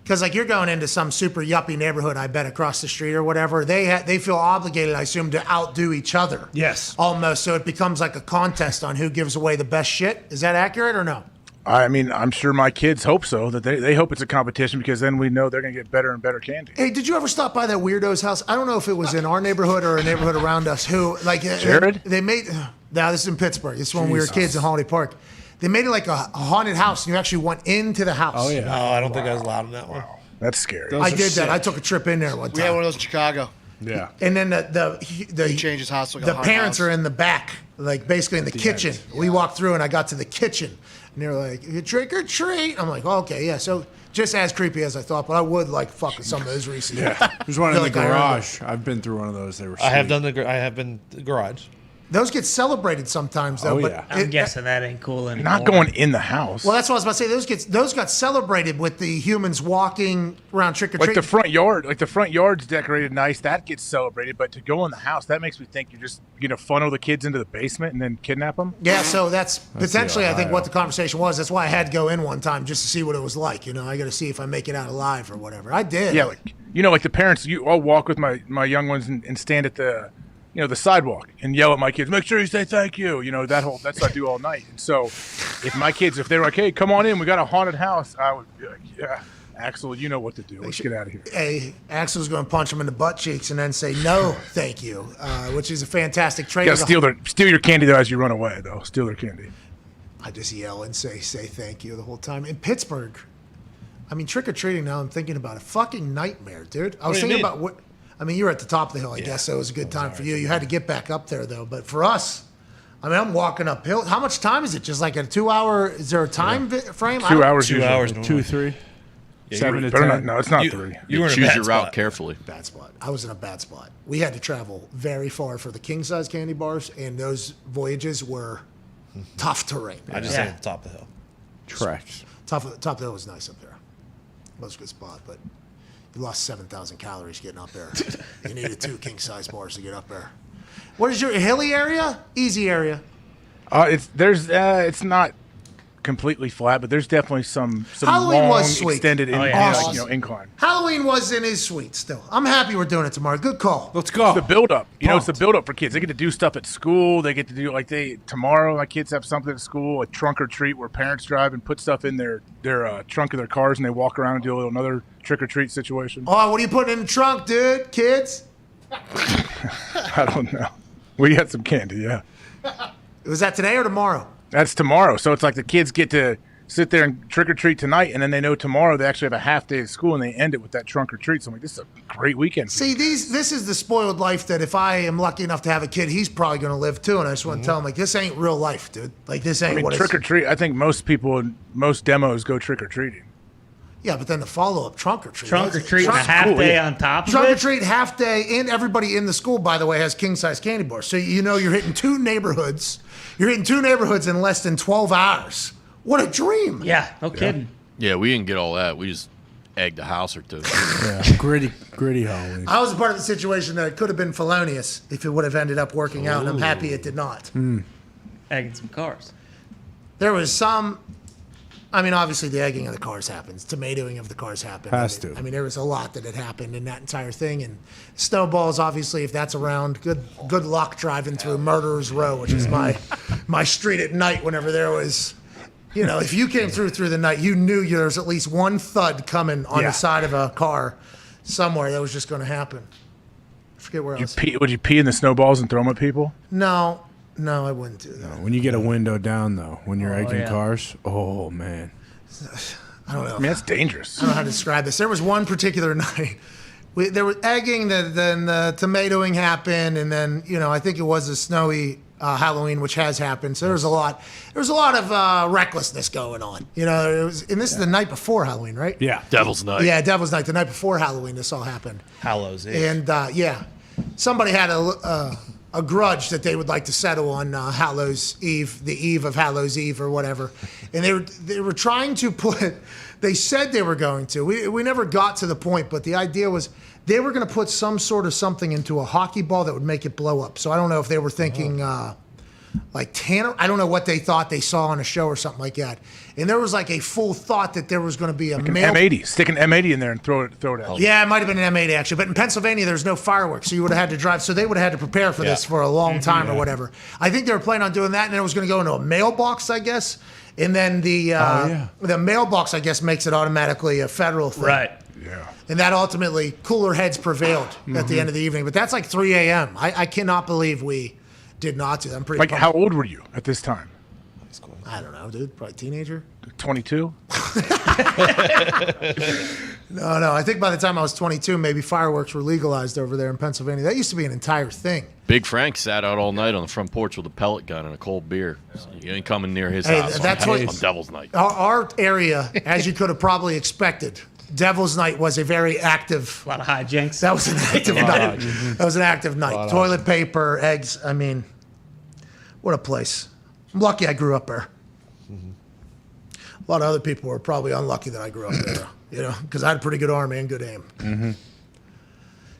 Because like you're going into some super yuppie neighborhood, I bet across the street or whatever, they feel obligated, I assume, to outdo each other. Yes. Almost, so it becomes like a contest on who gives away the best shit. Is that accurate or no? I mean, I'm sure my kids hope so. That they hope it's a competition because then we know they're going to get better and better candy. Hey, did you ever stop by that weirdo's house? I don't know if it was in our neighborhood or a neighborhood around us. Who like Jared? They made. Now this is in Pittsburgh. This is when we were kids in Holiday Park. They made it like a haunted house, and you actually went into the house. Oh yeah. No, I don't think I was allowed in that one. That's scary. I did that. I took a trip in there one time. We had one of those in Chicago. Yeah. And then He changed his house. Like the parents are in the back, like basically in the kitchen. We walked through, and I got to the kitchen, and they were like, "You trick or treat." I'm like, oh, "Okay, yeah." So just as creepy as I thought, but I would like fuck with some of those recently. Yeah. There's one in the Feel like I remember. garage. I've been through one of those. They were. I have sweet. I have been the garage. Those get celebrated sometimes, though. Oh, but yeah. I'm guessing that ain't cool anymore. Not going in the house. Well, that's what I was about to say. Those got celebrated with the humans walking around trick or Like treating. the front yard, like the front yard's decorated nice. That gets celebrated, but to go in the house, that makes me think you're just funnel the kids into the basement and then kidnap them. Yeah, so that's potentially, I think, Ohio. what the conversation was. That's why I had to go in one time just to see what it was like. I got to see if I make it out alive or whatever. I did. Yeah, like the parents, I'll walk with my young ones and stand at the the sidewalk and yell at my kids, make sure you say thank you. That's what I do all night. And so if my kids, if they were like, hey, come on in, we got a haunted house, I would be like, yeah, Axel, you know what to do. Let's get out of here. Hey, Axel's going to punch him in the butt cheeks and then say no, thank you, which is a fantastic trait. You gotta steal your candy though as you run away though. Steal their candy. I just yell and say thank you the whole time. In Pittsburgh, I mean, trick or treating. Now I'm thinking about it. Fucking nightmare, dude. I was thinking about what. I mean, you were at the top of the hill, I guess, so it was a good time for you. You had to get back up there, though. But for us, I mean, I'm walking uphill. How much time is it? Just like a 2 hour? Is there a time frame? 2 hours. 2 hours. 2, 3, Yeah, 7 to better 10. not, no, it's not 3. You were in a choose bad your route spot. carefully. Bad spot. I was in a bad spot. We had to travel very far for the king size candy bars, and those voyages were tough terrain. I just stayed at the top of the hill. Tracks. Top of the hill was nice up there. It was a good spot, but you lost 7,000 calories getting up there. You needed 2 king size bars to get up there. What is your hilly area? Easy area. It's not completely flat, but there's definitely some Halloween long was sweet. extended Awesome. incline. Halloween was in his sweet still. I'm happy we're doing it tomorrow. Good call. Let's go. It's the build up. It's the build up for kids. They get to do stuff at school. They get to do tomorrow. My kids have something at school, a trunk or treat where parents drive and put stuff in their trunk of their cars, and they walk around and do another trick or treat situation. Oh, what are you putting in the trunk, dude? Kids? I don't know. We got some candy, yeah. Was that today or tomorrow? That's tomorrow. So it's like the kids get to sit there and trick or treat tonight, and then they know tomorrow they actually have a half day of school, and they end it with that trunk or treat. So I'm like, this is a great weekend. See, this is the spoiled life that if I am lucky enough to have a kid, he's probably going to live too. And I just want to tell him, like, this ain't real life, dude. Like, this ain't what trick or treat. I think most people in most demos go trick or treating. Yeah, but then the follow-up trunk or treat. Trunk or treat and a half day on top of Trunk or it? treat, half day, and everybody in the school, by the way, has king-size candy bars. So you're hitting 2 neighborhoods. You're hitting 2 neighborhoods in less than 12 hours. What a dream. Yeah, no kidding. Yeah, we didn't get all that. We just egged a house or two. Yeah, gritty Halloween. I was a part of the situation that could have been felonious if it would have ended up working out, and I'm happy it did not. Egging some cars. There was some... I mean, obviously, the egging of the cars happens. Tomatoing of the cars happened. I mean, there was a lot that had happened in that entire thing. And snowballs, obviously, if that's around, good luck driving through Murderer's Row, which is my street at night whenever there was... if you came through the night, you knew there was at least one thud coming on the side of a car somewhere that was just going to happen. I forget where else. Would you pee in the snowballs and throw them at people? No, I wouldn't do that. When you get a window down, though, when you're egging cars, oh, man. I don't know. I mean, that's dangerous. I don't know how to describe this. There was one particular night. There was egging, then the tomatoing happened, and then, I think it was a snowy Halloween, which has happened. So there was a lot of recklessness going on. And this is the night before Halloween, right? Yeah. Devil's Night. Yeah, Devil's Night. The night before Halloween, this all happened. Hallows Eve. And somebody had a grudge that they would like to settle on Hallows Eve, the eve of Hallows Eve or whatever, and they were trying to put. They said they were going to. We never got to the point, but the idea was they were going to put some sort of something into a hockey ball that would make it blow up. So I don't know if they were thinking like tanner. I don't know what they thought they saw on a show or something like that. And there was like a full thought that there was going to be a like an M80. Stick an M80 in there and throw it out. Yeah, it might have been an M80 actually. But in Pennsylvania, there's no fireworks, so you would have had to drive. So they would have had to prepare for this for a long time or whatever. I think they were planning on doing that, and then it was going to go into a mailbox, I guess. And then the mailbox, I guess, makes it automatically a federal thing. Right. Yeah. And that ultimately, cooler heads prevailed at the end of the evening. But that's like 3 a.m. I cannot believe we did not do that. I'm pretty Like, pumped. how old were you at this time? I don't know, dude. Probably teenager. 22? No. I think by the time I was 22, maybe fireworks were legalized over there in Pennsylvania. That used to be an entire thing. Big Frank sat out all night on the front porch with a pellet gun and a cold beer. So you ain't coming near his house on Devil's Night. Our area, as you could have probably expected, Devil's Night was a very active. A lot of hijinks. That was an active night. That was an active night. Toilet paper, eggs. I mean, what a place. I'm lucky I grew up there. A lot of other people were probably unlucky that I grew up there, because I had a pretty good arm and good aim.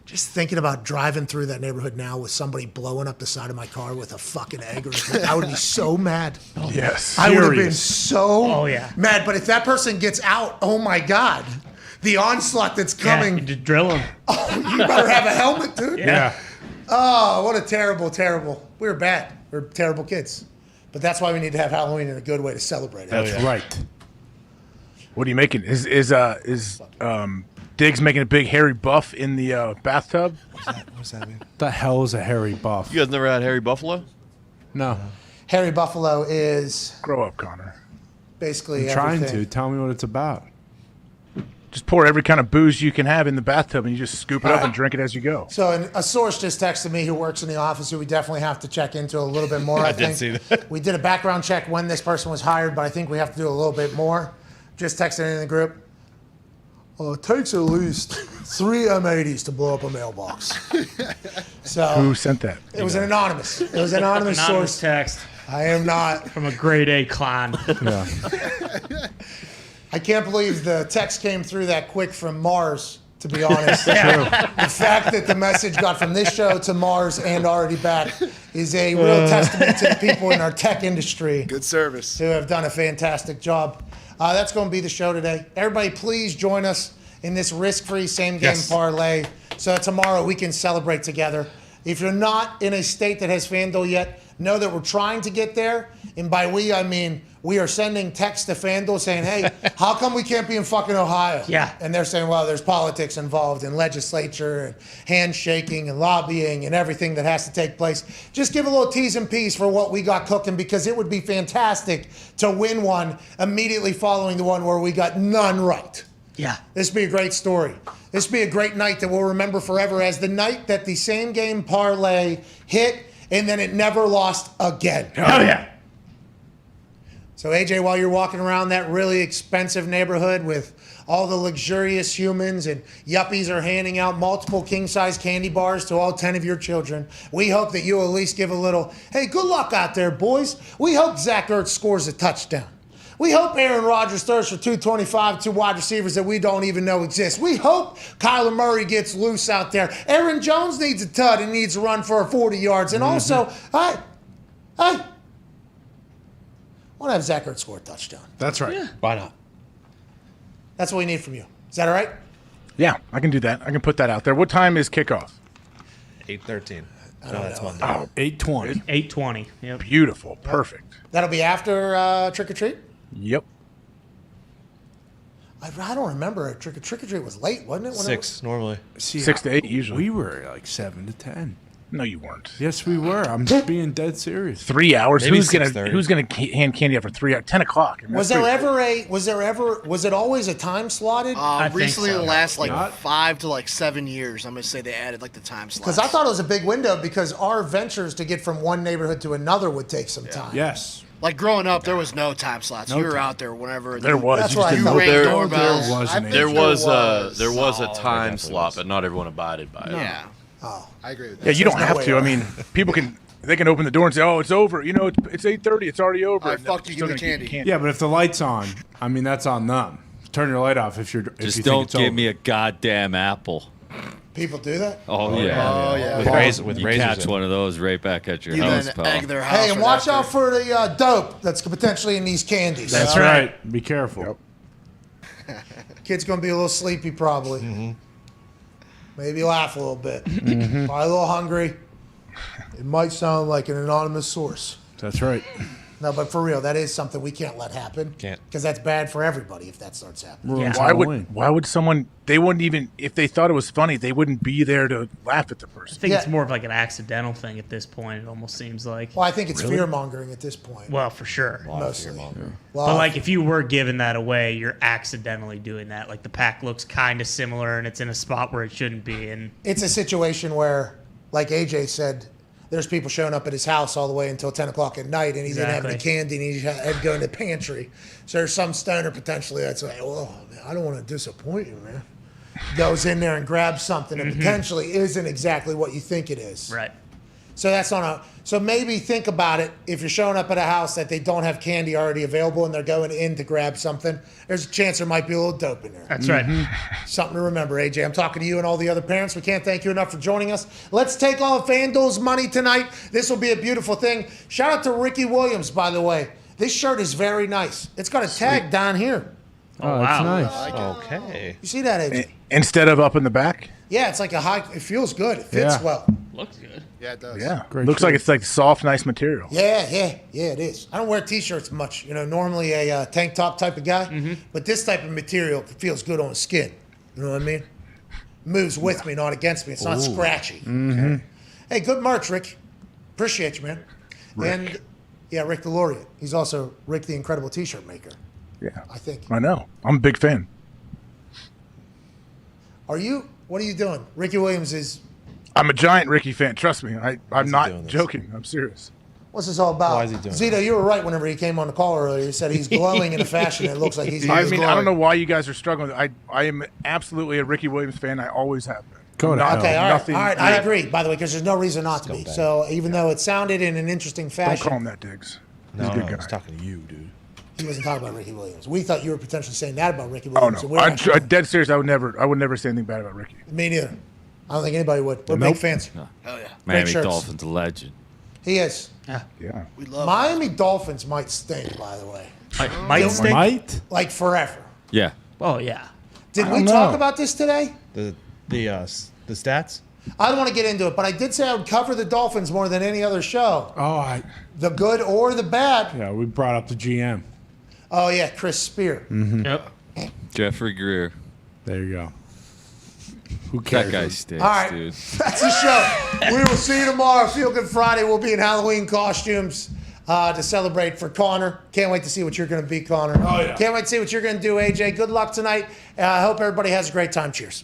Just thinking about driving through that neighborhood now with somebody blowing up the side of my car with a fucking egg, I would be so mad. Yes. I would have been so yeah. mad. But if that person gets out, oh my God, the onslaught that's coming. Yeah, you just drill them. Oh, you better have a helmet, dude. Yeah. Oh, what a terrible. We were bad. We were terrible kids. But that's why we need to have Halloween in a good way to celebrate it. That's right. What are you making? Is Diggs making a big hairy buff in the bathtub? What's that mean? What the hell is a hairy buff? You guys never had hairy buffalo? No. Hairy Buffalo is Grow up, Connor. basically I'm trying everything. to. Tell me what it's about. Just pour every kind of booze you can have in the bathtub, and you just scoop it up and drink it as you go. So a source just texted me who works in the office who we definitely have to check into a little bit more. I did think see that. We did a background check when this person was hired, but I think we have to do a little bit more. Just texted it in the group. It takes at least 3 M80s to blow up a mailbox. So Who sent that? It was an anonymous. It was an anonymous source. text. I am not. From a grade A clan. Yeah. I can't believe the text came through that quick from Mars, to be honest. The fact that the message got from this show to Mars and already back is a real testament to the people in our tech industry. Good service. Who have done a fantastic job. That's going to be the show today. Everybody, please join us in this risk-free same-game parlay so that tomorrow we can celebrate together. If you're not in a state that has FanDuel yet, know that we're trying to get there. And by we, I mean we are sending texts to FanDuel saying, hey, how come we can't be in fucking Ohio? Yeah. And they're saying, well, there's politics involved in legislature and handshaking and lobbying and everything that has to take place. Just give a little T's and P's for what we got cooking, because it would be fantastic to win one immediately following the one where we got none right. Yeah. This would be a great story. This would be a great night that we'll remember forever as the night that the same game parlay hit and then it never lost again. Oh, yeah. So, AJ, while you're walking around that really expensive neighborhood with all the luxurious humans and yuppies are handing out multiple king-size candy bars to all 10 of your children, we hope that you'll at least give a little, hey, good luck out there, boys. We hope Zach Ertz scores a touchdown. We hope Aaron Rodgers throws for 225, 2 wide receivers that we don't even know exist. We hope Kyler Murray gets loose out there. Aaron Jones needs a tud and needs to run for 40 yards. And also, I want to have Zach Ertz score a touchdown. That's right. Yeah. Why not? That's what we need from you. Is that all right? Yeah, I can do that. I can put that out there. What time is kickoff? 8:13. No, that's Monday. Oh, 8:20. 8:20. Yep. Beautiful. Perfect. That'll be after Trick or Treat? Yep. I don't remember. Trick or Treat was late, wasn't it? 6 normally. See, 6 to 8 usually. We were like 7 to 10. No, you weren't. Yes, we were. I'm being dead serious. 3 hours. Maybe Who's 6:30. gonna hand candy out for 3 hours? 10 o'clock. I mean, Was it always a time slotted? I think Recently, so. the last Not- 5 to 7 years, I'm going to say they added the time slots. Because I thought it was a big window because our ventures to get from one neighborhood to another would take some time. Yes. Like growing up, there was no time slots. No you were time. out there whenever. There was. That's You what just I didn't thought. know. rang There- doorbells. there was an I think There was a Oh, time slot. I Oh, but not everyone abided by it. Yeah. Oh, I agree with that. Yeah, you don't There's no have way to. I around. mean, people can. They can open the door and say, "Oh, it's over." You know, it's 8:30. It's already over. All right, And fuck they're you, still give me gonna keep candy. Yeah, but if the light's on, I mean, that's on them. Turn your light off if you're. If Just you don't think it's give over. me a goddamn apple. People do that? Oh, yeah. Oh, yeah. You catch one of those right back at your You house, then pal. egg their house. Hey, and for watch that out thing. for the dope that's potentially in these candies. That's right. Be careful. Kid's going to be a little sleepy probably. Mm-hmm. Maybe laugh a little bit. Probably a little hungry. It might sound like an anonymous source. That's right. No, but for real, that is something we can't let happen. Can't. Because that's bad for everybody if that starts happening. Ruins Why Halloween. would someone? They wouldn't even if they thought it was funny. They wouldn't be there to laugh at the I person. think Yeah. it's more of like an accidental thing at this point. It almost seems like. Well, I think it's Really? fear mongering at this point. Well, for sure. Mostly. Well, But like, if you were giving that away, you're accidentally doing that. Like the pack looks kind of similar, and it's in a spot where it shouldn't be. And it's a situation where, like AJ said, there's people showing up at his house all the way until 10 o'clock at night, and he didn't have any Exactly. candy, and he had to go in the pantry. So there's some stoner potentially that's like, well, man, I don't want to disappoint you, man. Goes in there and grabs something that potentially isn't exactly what you think it is. right. So that's on a. So maybe think about it. If you're showing up at a house that they don't have candy already available and they're going in to grab something, there's a chance there might be a little dope in there. That's right. Something to remember, AJ. I'm talking to you and all the other parents. We can't thank you enough for joining us. Let's take all of FanDuel's money tonight. This will be a beautiful thing. Shout out to Ricky Williams, by the way. This shirt is very nice. It's got a tag down here. Oh, that's wow. nice. Okay. You see that, AJ? Instead of up in the back. Yeah, it's like a high. It feels good. It fits Yeah. well. Looks good. Yeah, it does. Yeah, Great looks like shirt. it's like soft, nice material. Yeah, it is. I don't wear t-shirts much. You know, normally a tank top type of guy, but this type of material feels good on skin. You know what I mean? Moves with me, not against me. It's not scratchy. Hey, good merch, Rick. Appreciate you, man. And yeah, Rick the Laureate. He's also Rick the Incredible T-shirt maker. Yeah, I think. I know. I'm a big fan. Are you? What are you doing? Ricky Williams is. I'm a giant Ricky fan. Trust me. I'm doing not this? joking. I'm serious. What's this all about? Why is he doing Zito, you were right whenever he came on the call earlier. He said he's glowing in a fashion that looks like he's. I mean, I don't know why you guys are struggling. I am absolutely a Ricky Williams fan. I always have been. Go to hell. Okay, all right, Nothing- all right. I agree. By the way, because there's no reason not to be. So even though it sounded in an interesting Don't fashion, call him that, Diggs. He's No, a good I guy. was talking to you, dude. he wasn't talking about Ricky Williams. We thought you were potentially saying that about Ricky Oh Williams. no, and we're not I'm doing dead serious. I would never say anything bad about Ricky. it. Me neither. I don't think anybody would. We're Nope. big fans. No. Hell yeah. Miami shirts. Dolphins legend. He is. Yeah. We love Miami Dolphins might stink, by the way, Might stink. Might? like forever. Yeah. Oh yeah. Did I we don't talk know. about this today? The stats. I don't want to get into it, but I did say I would cover the Dolphins more than any other show. Oh, The good or the bad. yeah, we brought up the GM. Oh, yeah, Chris Spear. Yep. Jeffrey Greer. There you go. Who cares? That guy stinks, All right. dude. That's the show. We will see you tomorrow. Feel Good Friday. We'll be in Halloween costumes to celebrate for Connor. Can't wait to see what you're going to be, Connor. Oh, yeah. Can't wait to see what you're going to do, AJ. Good luck tonight. I hope everybody has a great time. Cheers.